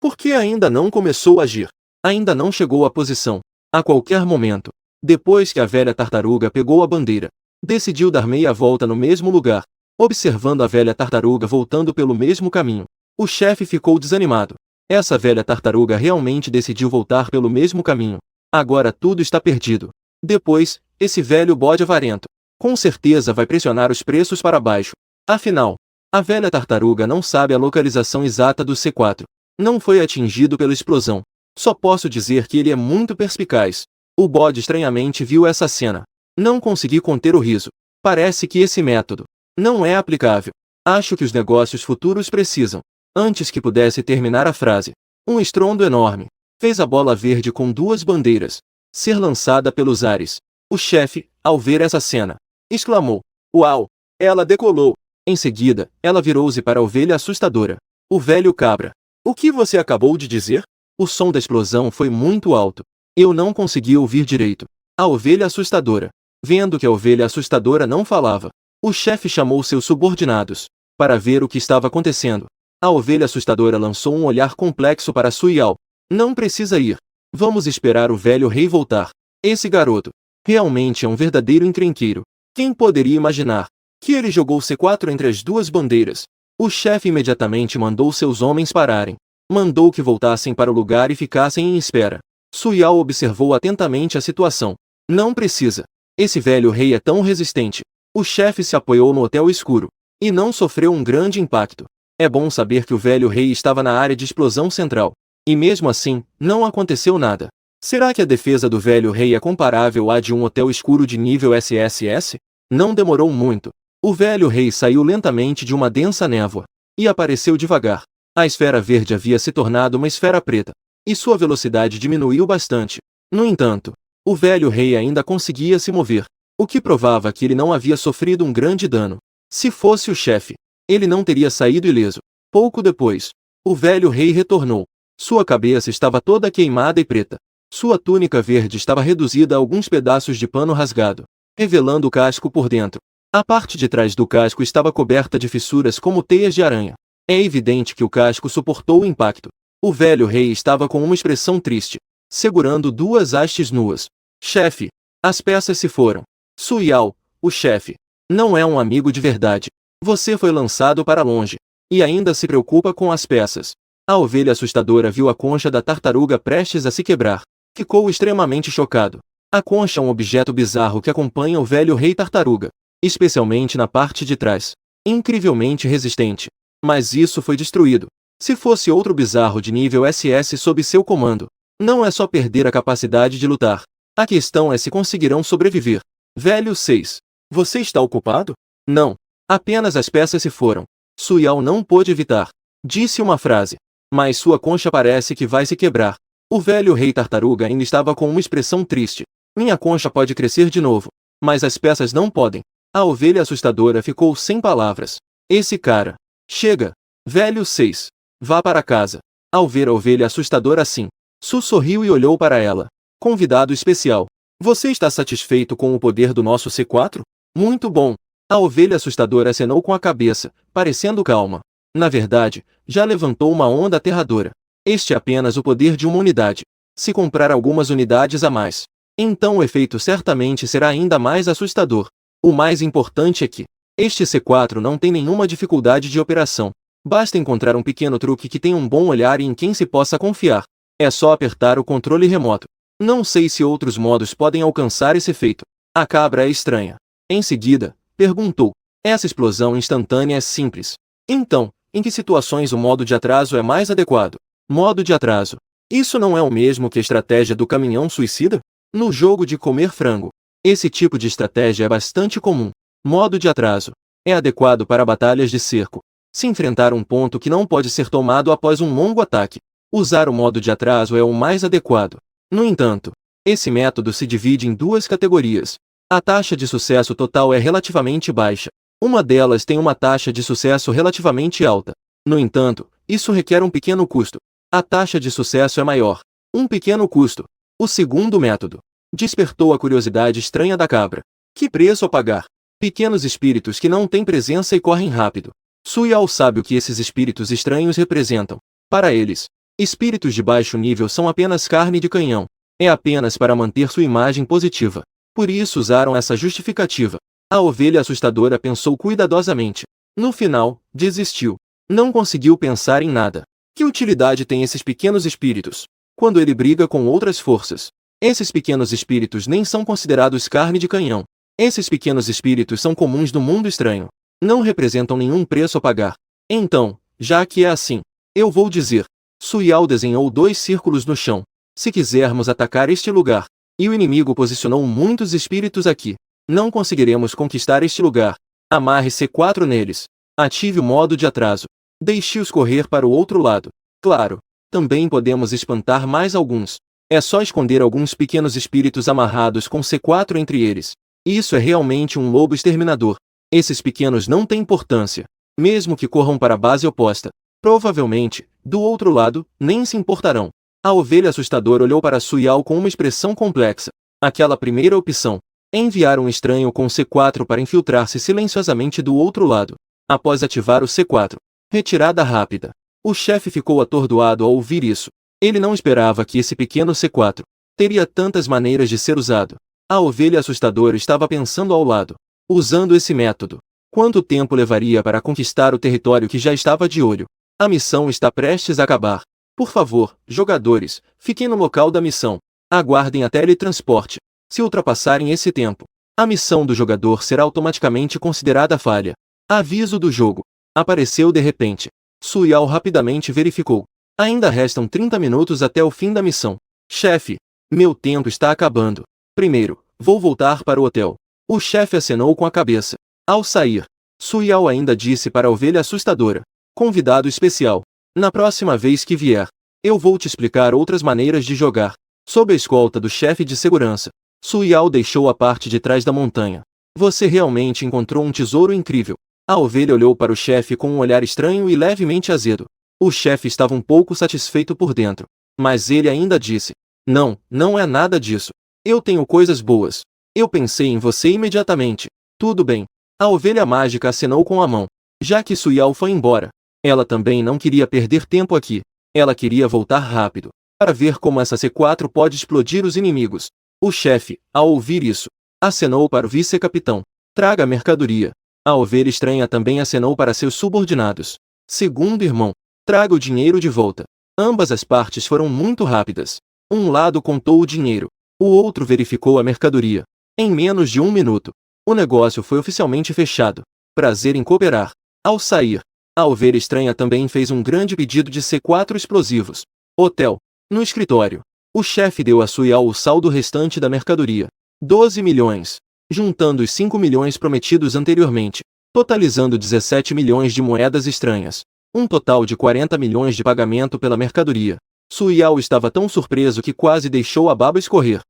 Speaker 1: Por que ainda não começou a agir? Ainda não chegou à posição. A qualquer momento, depois que a velha tartaruga pegou a bandeira, Decidiu dar meia volta no mesmo lugar, observando a velha tartaruga voltando pelo mesmo caminho. O chefe ficou desanimado. Essa velha tartaruga realmente decidiu voltar pelo mesmo caminho. Agora tudo está perdido. Depois, esse velho bode avarento, com certeza vai pressionar os preços para baixo. Afinal, a velha tartaruga não sabe a localização exata do C4. Não foi atingido pela explosão. Só posso dizer que ele é muito perspicaz. O bode estranhamente viu essa cena. Não consegui conter o riso. Parece que esse método não é aplicável. Acho que os negócios futuros precisam. Antes que pudesse terminar a frase, um estrondo enorme fez a bola verde com duas bandeiras ser lançada pelos ares. O chefe, ao ver essa cena, exclamou: "Uau! Ela decolou!" Em seguida, ela virou-se para a ovelha assustadora. O velho cabra. "O que você acabou de dizer?" O som da explosão foi muito alto. Eu não consegui ouvir direito. A ovelha assustadora. Vendo que a ovelha assustadora não falava, o chefe chamou seus subordinados para ver o que estava acontecendo. A ovelha assustadora lançou um olhar complexo para Suyao. "Não precisa ir. Vamos esperar o velho rei voltar. Esse garoto realmente é um verdadeiro encrenqueiro. Quem poderia imaginar que ele jogou C4 entre as duas bandeiras?" O chefe imediatamente mandou seus homens pararem. Mandou que voltassem para o lugar e ficassem em espera. Suyao observou atentamente a situação. "Não precisa. Esse velho rei é tão resistente." O chefe se apoiou no hotel escuro e não sofreu um grande impacto. É bom saber que o velho rei estava na área de explosão central. E mesmo assim, não aconteceu nada. Será que a defesa do velho rei é comparável à de um hotel escuro de nível SSS? Não demorou muito. O velho rei saiu lentamente de uma densa névoa e apareceu devagar. A esfera verde havia se tornado uma esfera preta, e sua velocidade diminuiu bastante. No entanto, o velho rei ainda conseguia se mover, o que provava que ele não havia sofrido um grande dano. Se fosse o chefe, ele não teria saído ileso. Pouco depois, o velho rei retornou. Sua cabeça estava toda queimada e preta. Sua túnica verde estava reduzida a alguns pedaços de pano rasgado, revelando o casco por dentro. A parte de trás do casco estava coberta de fissuras como teias de aranha. É evidente que o casco suportou o impacto. O velho rei estava com uma expressão triste, segurando duas hastes nuas. "Chefe, as peças se foram." Suyao, o chefe, não é um amigo de verdade. Você foi lançado para longe e ainda se preocupa com as peças. A ovelha assustadora viu a concha da tartaruga prestes a se quebrar. Ficou extremamente chocado. A concha é um objeto bizarro que acompanha o velho rei tartaruga, especialmente na parte de trás. Incrivelmente resistente. Mas isso foi destruído. Se fosse outro bizarro de nível SS sob seu comando, não é só perder a capacidade de lutar. A questão é se conseguirão sobreviver. Velho 6. Você está ocupado? Não. Apenas as peças se foram. Suyao não pôde evitar. Disse uma frase. Mas sua concha parece que vai se quebrar. O velho rei tartaruga ainda estava com uma expressão triste. Minha concha pode crescer de novo, mas as peças não podem. A ovelha assustadora ficou sem palavras. Esse cara. Chega. Velho 6. Vá para casa. Ao ver a ovelha assustadora assim, Su sorriu e olhou para ela. Convidado especial. Você está satisfeito com o poder do nosso C4? Muito bom. A ovelha assustadora acenou com a cabeça, parecendo calma. Na verdade, já levantou uma onda aterradora. Este é apenas o poder de uma unidade. Se comprar algumas unidades a mais, então o efeito certamente será ainda mais assustador. O mais importante é que este C4 não tem nenhuma dificuldade de operação. Basta encontrar um pequeno truque que tenha um bom olhar e em quem se possa confiar. É só apertar o controle remoto. Não sei se outros modos podem alcançar esse efeito. A cabra é estranha. Em seguida, perguntou. Essa explosão instantânea é simples. Então, em que situações o modo de atraso é mais adequado? Modo de atraso. Isso não é o mesmo que a estratégia do caminhão suicida? No jogo de comer frango, esse tipo de estratégia é bastante comum. Modo de atraso. É adequado para batalhas de cerco. Se enfrentar um ponto que não pode ser tomado após um longo ataque, usar o modo de atraso é o mais adequado. No entanto, esse método se divide em duas categorias. A taxa de sucesso total é relativamente baixa. Uma delas tem uma taxa de sucesso relativamente alta. No entanto, isso requer um pequeno custo. A taxa de sucesso é maior. Um pequeno custo. O segundo método despertou a curiosidade estranha da cabra. Que preço a pagar? Pequenos espíritos que não têm presença e correm rápido. Suyao sabe o que esses espíritos estranhos representam. Para eles, espíritos de baixo nível são apenas carne de canhão. É apenas para manter sua imagem positiva. Por isso usaram essa justificativa. A ovelha assustadora pensou cuidadosamente. No final, desistiu. Não conseguiu pensar em nada. Que utilidade têm esses pequenos espíritos? Quando ele briga com outras forças. Esses pequenos espíritos nem são considerados carne de canhão. Esses pequenos espíritos são comuns no mundo estranho. Não representam nenhum preço a pagar. Então, já que é assim, eu vou dizer. Suyao desenhou 2 círculos no chão. Se quisermos atacar este lugar, e o inimigo posicionou muitos espíritos aqui, não conseguiremos conquistar este lugar. Amarre C4 neles. Ative o modo de atraso. Deixe-os correr para o outro lado. Claro, também podemos espantar mais alguns. É só esconder alguns pequenos espíritos amarrados com C4 entre eles. Isso é realmente um lobo exterminador. Esses pequenos não têm importância, mesmo que corram para a base oposta. Provavelmente, do outro lado, nem se importarão. A ovelha assustadora olhou para Suyao com uma expressão complexa. Aquela primeira opção. Enviar um estranho com C4 para infiltrar-se silenciosamente do outro lado. Após ativar o C4. Retirada rápida. O chefe ficou atordoado ao ouvir isso. Ele não esperava que esse pequeno C4 teria tantas maneiras de ser usado. A ovelha assustadora estava pensando ao lado. Usando esse método, quanto tempo levaria para conquistar o território que já estava de olho? A missão está prestes a acabar. Por favor, jogadores, fiquem no local da missão. Aguardem a teletransporte. Se ultrapassarem esse tempo, a missão do jogador será automaticamente considerada falha. Aviso do jogo. Apareceu de repente. Suyao rapidamente verificou. Ainda restam 30 minutos até o fim da missão. Chefe, meu tempo está acabando. Primeiro, vou voltar para o hotel. O chefe acenou com a cabeça. Ao sair, Suyao ainda disse para a ovelha assustadora. Convidado especial. Na próxima vez que vier, eu vou te explicar outras maneiras de jogar. Sob a escolta do chefe de segurança, Suyao deixou a parte de trás da montanha. Você realmente encontrou um tesouro incrível. A ovelha olhou para o chefe com um olhar estranho e levemente azedo. O chefe estava um pouco satisfeito por dentro. Mas ele ainda disse. Não, não é nada disso. Eu tenho coisas boas. Eu pensei em você imediatamente. Tudo bem. A ovelha mágica acenou com a mão. Já que Suyao foi embora, ela também não queria perder tempo aqui. Ela queria voltar rápido, para ver como essa C4 pode explodir os inimigos. O chefe, ao ouvir isso, acenou para o vice-capitão. Traga a mercadoria. A ovelha estranha também acenou para seus subordinados. Segundo irmão, traga o dinheiro de volta. Ambas as partes foram muito rápidas. Um lado contou o dinheiro. O outro verificou a mercadoria. Em menos de 1 minuto, o negócio foi oficialmente fechado. Prazer em cooperar. Ao sair, a ovelha estranha também fez um grande pedido de C4 explosivos. Hotel. No escritório, o chefe deu a Suyao o saldo restante da mercadoria. 12 milhões. Juntando os 5 milhões prometidos anteriormente, totalizando 17 milhões de moedas estranhas. Um total de 40 milhões de pagamento pela mercadoria. Suyao estava tão surpreso que quase deixou a baba escorrer.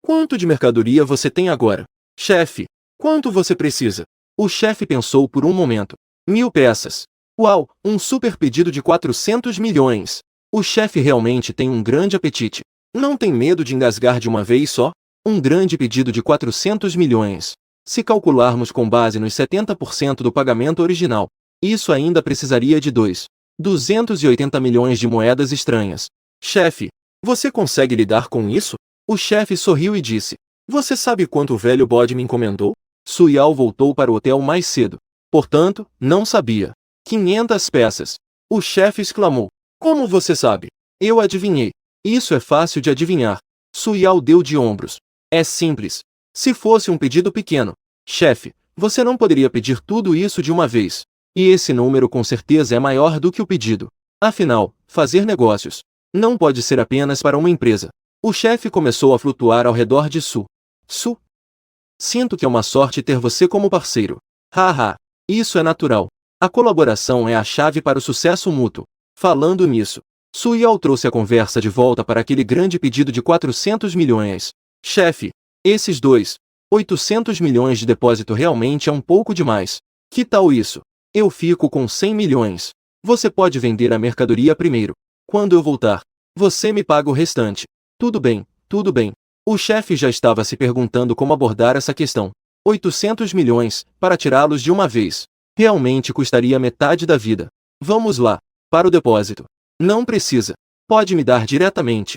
Speaker 1: Quanto de mercadoria você tem agora? Chefe, quanto você precisa? O chefe pensou por um momento. 1000 peças. Uau, um super pedido de 400 milhões. O chefe realmente tem um grande apetite. Não tem medo de engasgar de uma vez só? Um grande pedido de 400 milhões. Se calcularmos com base nos 70% do pagamento original, isso ainda precisaria de 280 milhões de moedas estranhas. Chefe, você consegue lidar com isso? O chefe sorriu e disse. Você sabe quanto o velho bode me encomendou? Suyao voltou para o hotel mais cedo. Portanto, não sabia. 500 peças. O chefe exclamou. Como você sabe? Eu adivinhei. Isso é fácil de adivinhar. Suyao deu de ombros. É simples. Se fosse um pedido pequeno, chefe, você não poderia pedir tudo isso de uma vez. E esse número com certeza é maior do que o pedido. Afinal, fazer negócios não pode ser apenas para uma empresa. O chefe começou a flutuar ao redor de Su. Sinto que é uma sorte ter você como parceiro. Haha, isso é natural. A colaboração é a chave para o sucesso mútuo. Falando nisso, Suyao trouxe a conversa de volta para aquele grande pedido de 400 milhões. Chefe, esses 800 milhões de depósito realmente é um pouco demais. Que tal isso? Eu fico com 100 milhões. Você pode vender a mercadoria primeiro. Quando eu voltar, você me paga o restante. Tudo bem, tudo bem. O chefe já estava se perguntando como abordar essa questão. 800 milhões, para tirá-los de uma vez. Realmente custaria metade da vida. Vamos lá, para o depósito. Não precisa. Pode me dar diretamente.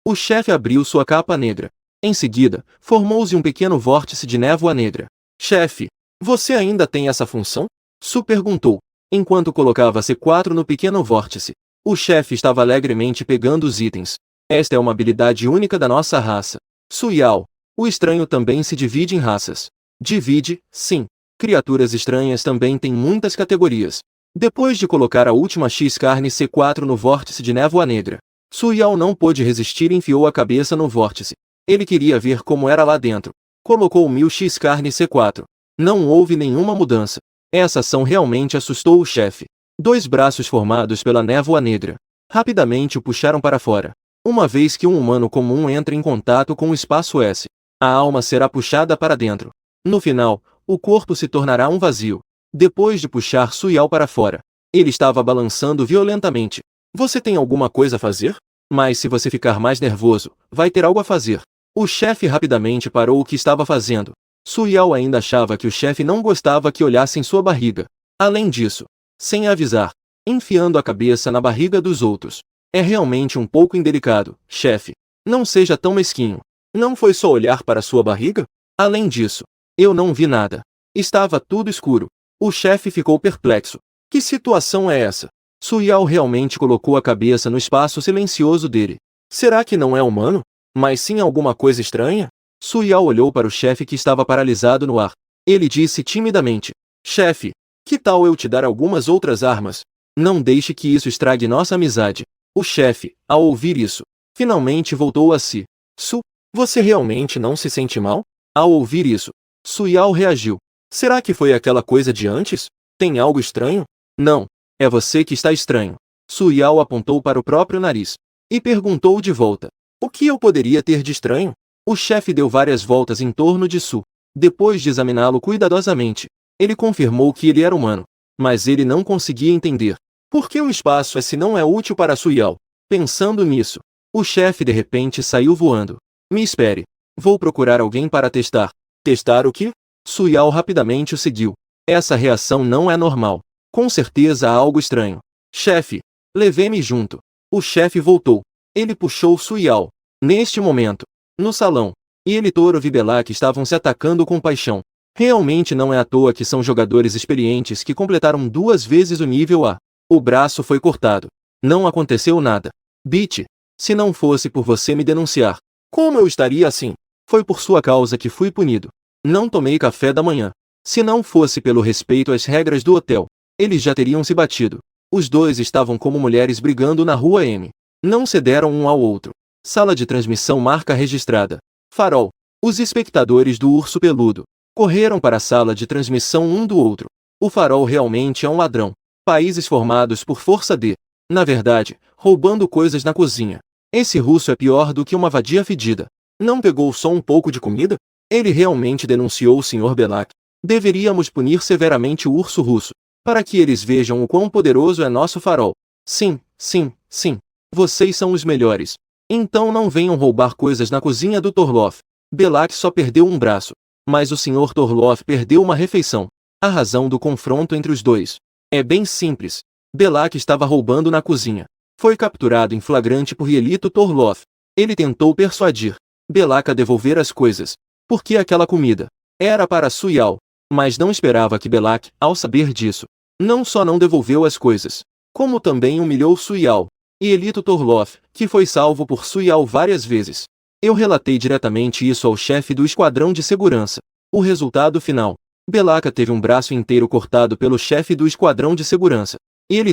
Speaker 1: O chefe abriu sua capa negra. Em seguida, formou-se um pequeno vórtice de névoa negra. Chefe, você ainda tem essa função? Su perguntou, enquanto colocava C4 no pequeno vórtice. O chefe estava alegremente pegando os itens. Esta é uma habilidade única da nossa raça. Su Yao. O estranho também se divide em raças. Divide, sim. Criaturas estranhas também têm muitas categorias. Depois de colocar a última X-carne C4 no vórtice de névoa negra, Su Yao não pôde resistir e enfiou a cabeça no vórtice. Ele queria ver como era lá dentro. Colocou 1000 X-carne C4. Não houve nenhuma mudança. Essa ação realmente assustou o chefe. 2 braços formados pela névoa negra rapidamente o puxaram para fora. Uma vez que um humano comum entra em contato com o espaço S, a alma será puxada para dentro. No final, o corpo se tornará um vazio. Depois de puxar Su Yao para fora, ele estava balançando violentamente. Você tem alguma coisa a fazer? Mas se você ficar mais nervoso, vai ter algo a fazer. O chefe rapidamente parou o que estava fazendo. Su Yao ainda achava que o chefe não gostava que olhassem sua barriga. Além disso, sem avisar, enfiando a cabeça na barriga dos outros. É realmente um pouco indelicado, chefe. Não seja tão mesquinho. Não foi só olhar para sua barriga? Além disso, eu não vi nada. Estava tudo escuro. O chefe ficou perplexo. Que situação é essa? Su Yao realmente colocou a cabeça no espaço silencioso dele. Será que não é humano? Mas sim alguma coisa estranha? Su Yao olhou para o chefe que estava paralisado no ar. Ele disse timidamente: Chefe, que tal eu te dar algumas outras armas? Não deixe que isso estrague nossa amizade. O chefe, ao ouvir isso, finalmente voltou a si. Su, você realmente não se sente mal? Ao ouvir isso, Su Yao reagiu. Será que foi aquela coisa de antes? Tem algo estranho? Não, é você que está estranho. Su Yao apontou para o próprio nariz e perguntou de volta: o que eu poderia ter de estranho? O chefe deu várias voltas em torno de Su. Depois de examiná-lo cuidadosamente, ele confirmou que ele era humano, mas ele não conseguia entender por que o espaço S não é útil para Su Yao. Pensando nisso, o chefe de repente saiu voando. Me espere. Vou procurar alguém para testar. Testar o quê? Su Yao rapidamente o seguiu. Essa reação não é normal. Com certeza há algo estranho. Chefe, leve-me junto. O chefe voltou. Ele puxou Su Yao. Neste momento, no salão, ele e Toro Vibelak estavam se atacando com paixão. Realmente não é à toa que são jogadores experientes que completaram 2 vezes o nível A. O braço foi cortado. Não aconteceu nada. Beat, se não fosse por você me denunciar, como eu estaria assim? Foi por sua causa que fui punido. Não tomei café da manhã. Se não fosse pelo respeito às regras do hotel, eles já teriam se batido. Os dois estavam como mulheres brigando na rua M. Não cederam um ao outro. Sala de transmissão marca registrada. Farol. Os espectadores do Urso Peludo correram para a sala de transmissão um do outro. O Farol realmente é um ladrão. Países formados por força D. Na verdade, roubando coisas na cozinha. Esse russo é pior do que uma vadia fedida. Não pegou só um pouco de comida? Ele realmente denunciou o Sr. Belak. Deveríamos punir severamente o urso russo, para que eles vejam o quão poderoso é nosso farol. Sim, sim, sim. Vocês são os melhores. Então não venham roubar coisas na cozinha do Torloff. Belak só perdeu um braço, mas o Sr. Torloff perdeu uma refeição. A razão do confronto entre os dois é bem simples. Belak estava roubando na cozinha. Foi capturado em flagrante por Rielito Torloff. Ele tentou persuadir Belak a devolver as coisas, porque aquela comida era para Su Yao, mas não esperava que Belak, ao saber disso, não só não devolveu as coisas, como também humilhou Su Yao. Rielito Torloff, que foi salvo por Su Yao várias vezes. Eu relatei diretamente isso ao chefe do esquadrão de segurança. O resultado final: Belak teve um braço inteiro cortado pelo chefe do esquadrão de segurança.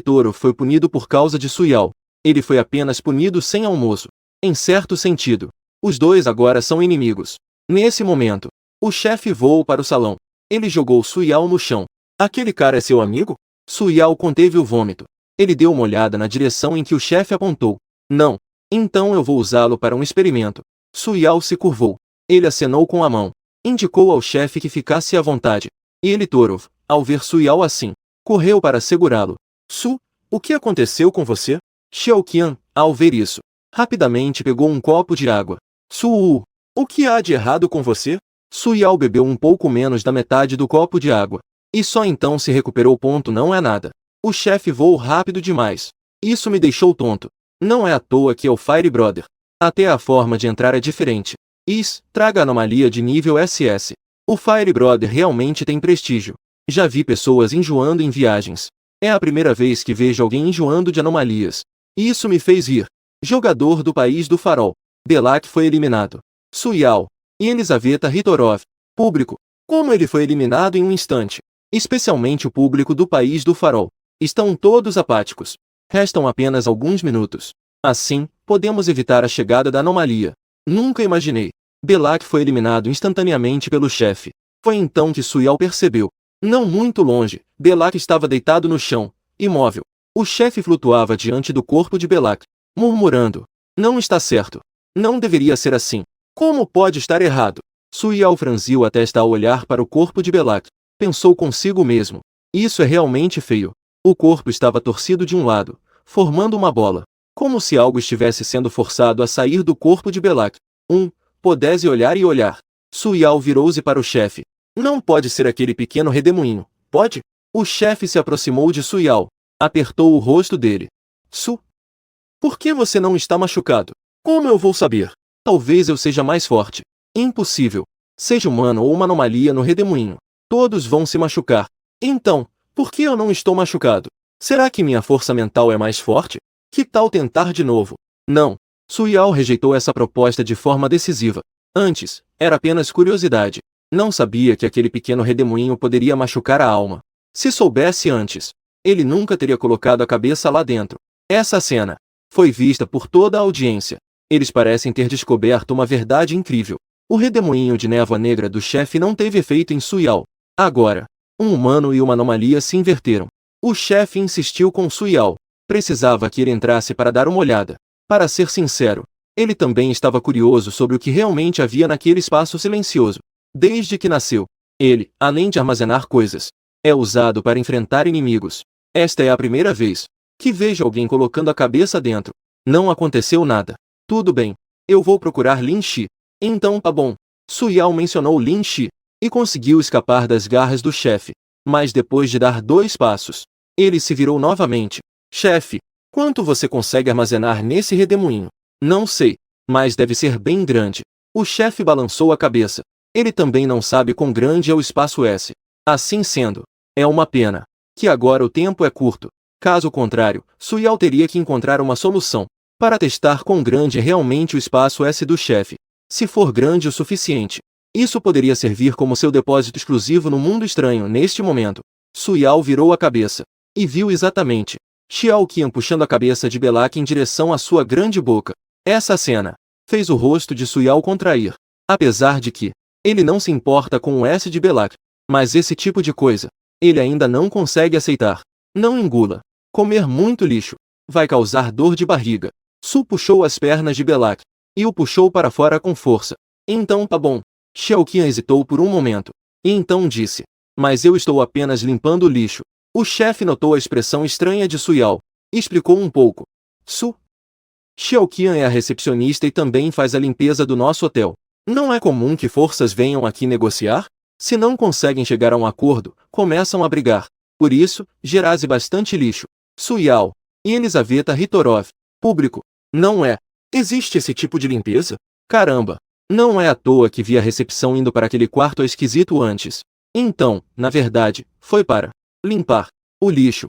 Speaker 1: Toro foi punido por causa de Su Yao. Ele foi apenas punido sem almoço. Em certo sentido, os dois agora são inimigos. Nesse momento, o chefe voou para o salão. Ele jogou Su Yao no chão. Aquele cara é seu amigo? Su Yao conteve o vômito. Ele deu uma olhada na direção em que o chefe apontou. Não. Então eu vou usá-lo para um experimento. Su Yao se curvou. Ele acenou com a mão. Indicou ao chefe que ficasse à vontade. Toro, ao ver Su Yao assim, correu para segurá-lo. Su, o que aconteceu com você? Xiao Qian, ao ver isso, rapidamente pegou um copo de água. Su, o que há de errado com você? Su Yao bebeu um pouco menos da metade do copo de água. E só então se recuperou. Não é nada. O chefe voou rápido demais. Isso me deixou tonto. Não é à toa que é o Fire Brother. Até a forma de entrar é diferente. Traga anomalia de nível SS. O Fire Brother realmente tem prestígio. Já vi pessoas enjoando em viagens. É a primeira vez que vejo alguém enjoando de anomalias. Isso me fez rir. Jogador do País do Farol. Belak foi eliminado. Suyao. E Elisaveta Ritorov. Público. Como ele foi eliminado em um instante. Especialmente o público do País do Farol. Estão todos apáticos. Restam apenas alguns minutos. Assim, podemos evitar a chegada da anomalia. Nunca imaginei. Belak foi eliminado instantaneamente pelo chefe. Foi então que Suyao percebeu. Não muito longe, Belak estava deitado no chão, imóvel. O chefe flutuava diante do corpo de Belak, murmurando. Não está certo. Não deveria ser assim. Como pode estar errado? Suyao franziu a testa ao olhar para o corpo de Belak. Pensou consigo mesmo. Isso é realmente feio. O corpo estava torcido de um lado, formando uma bola. Como se algo estivesse sendo forçado a sair do corpo de Belak. Pudesse olhar e olhar. Suyao virou-se para o chefe. Não pode ser aquele pequeno redemoinho, pode? O chefe se aproximou de Suyao. Apertou o rosto dele. Por que você não está machucado? Como eu vou saber? Talvez eu seja mais forte. Impossível. Seja humano ou uma anomalia no redemoinho. Todos vão se machucar. Então, por que eu não estou machucado? Será que minha força mental é mais forte? Que tal tentar de novo? Não. Suyao rejeitou essa proposta de forma decisiva. Antes, era apenas curiosidade. Não sabia que aquele pequeno redemoinho poderia machucar a alma. Se soubesse antes, ele nunca teria colocado a cabeça lá dentro. Essa cena foi vista por toda a audiência. Eles parecem ter descoberto uma verdade incrível. O redemoinho de névoa negra do chefe não teve efeito em Suyao. Agora, um humano e uma anomalia se inverteram. O chefe insistiu com Suyao. Precisava que ele entrasse para dar uma olhada. Para ser sincero, ele também estava curioso sobre o que realmente havia naquele espaço silencioso. Desde que nasceu, ele, além de armazenar coisas, é usado para enfrentar inimigos. Esta é a primeira vez que vejo alguém colocando a cabeça dentro. Não aconteceu nada. Tudo bem. Eu vou procurar Lin Shi. Então tá bom. Suyao mencionou Lin Shi e conseguiu escapar das garras do chefe. Mas depois de dar 2 passos, ele se virou novamente. Chefe, quanto você consegue armazenar nesse redemoinho? Não sei, mas deve ser bem grande. O chefe balançou a cabeça. Ele também não sabe quão grande é o espaço S. Assim sendo, é uma pena que agora o tempo é curto. Caso contrário, Suyao teria que encontrar uma solução para testar quão grande é realmente o espaço S do chefe. Se for grande o suficiente, isso poderia servir como seu depósito exclusivo no mundo estranho neste momento. Suyao virou a cabeça e viu exatamente Xiao Qian puxando a cabeça de Belak em direção à sua grande boca. Essa cena fez o rosto de Suyao contrair. Apesar de que ele não se importa com o S de Belak, mas esse tipo de coisa ele ainda não consegue aceitar. Não engula. Comer muito lixo vai causar dor de barriga. Su puxou as pernas de Belak e o puxou para fora com força. Então tá bom. Xiao Qian hesitou por um momento e então disse: mas eu estou apenas limpando o lixo. O chefe notou a expressão estranha de Suyao e explicou um pouco. Xiao Qian é a recepcionista e também faz a limpeza do nosso hotel. Não é comum que forças venham aqui negociar? Se não conseguem chegar a um acordo, começam a brigar. Por isso, gerase bastante lixo. Suyao e Elisaveta Ritorov. Público. Não é. Existe esse tipo de limpeza? Caramba. Não é à toa que vi a recepção indo para aquele quarto esquisito antes. Então, na verdade, foi para limpar o lixo.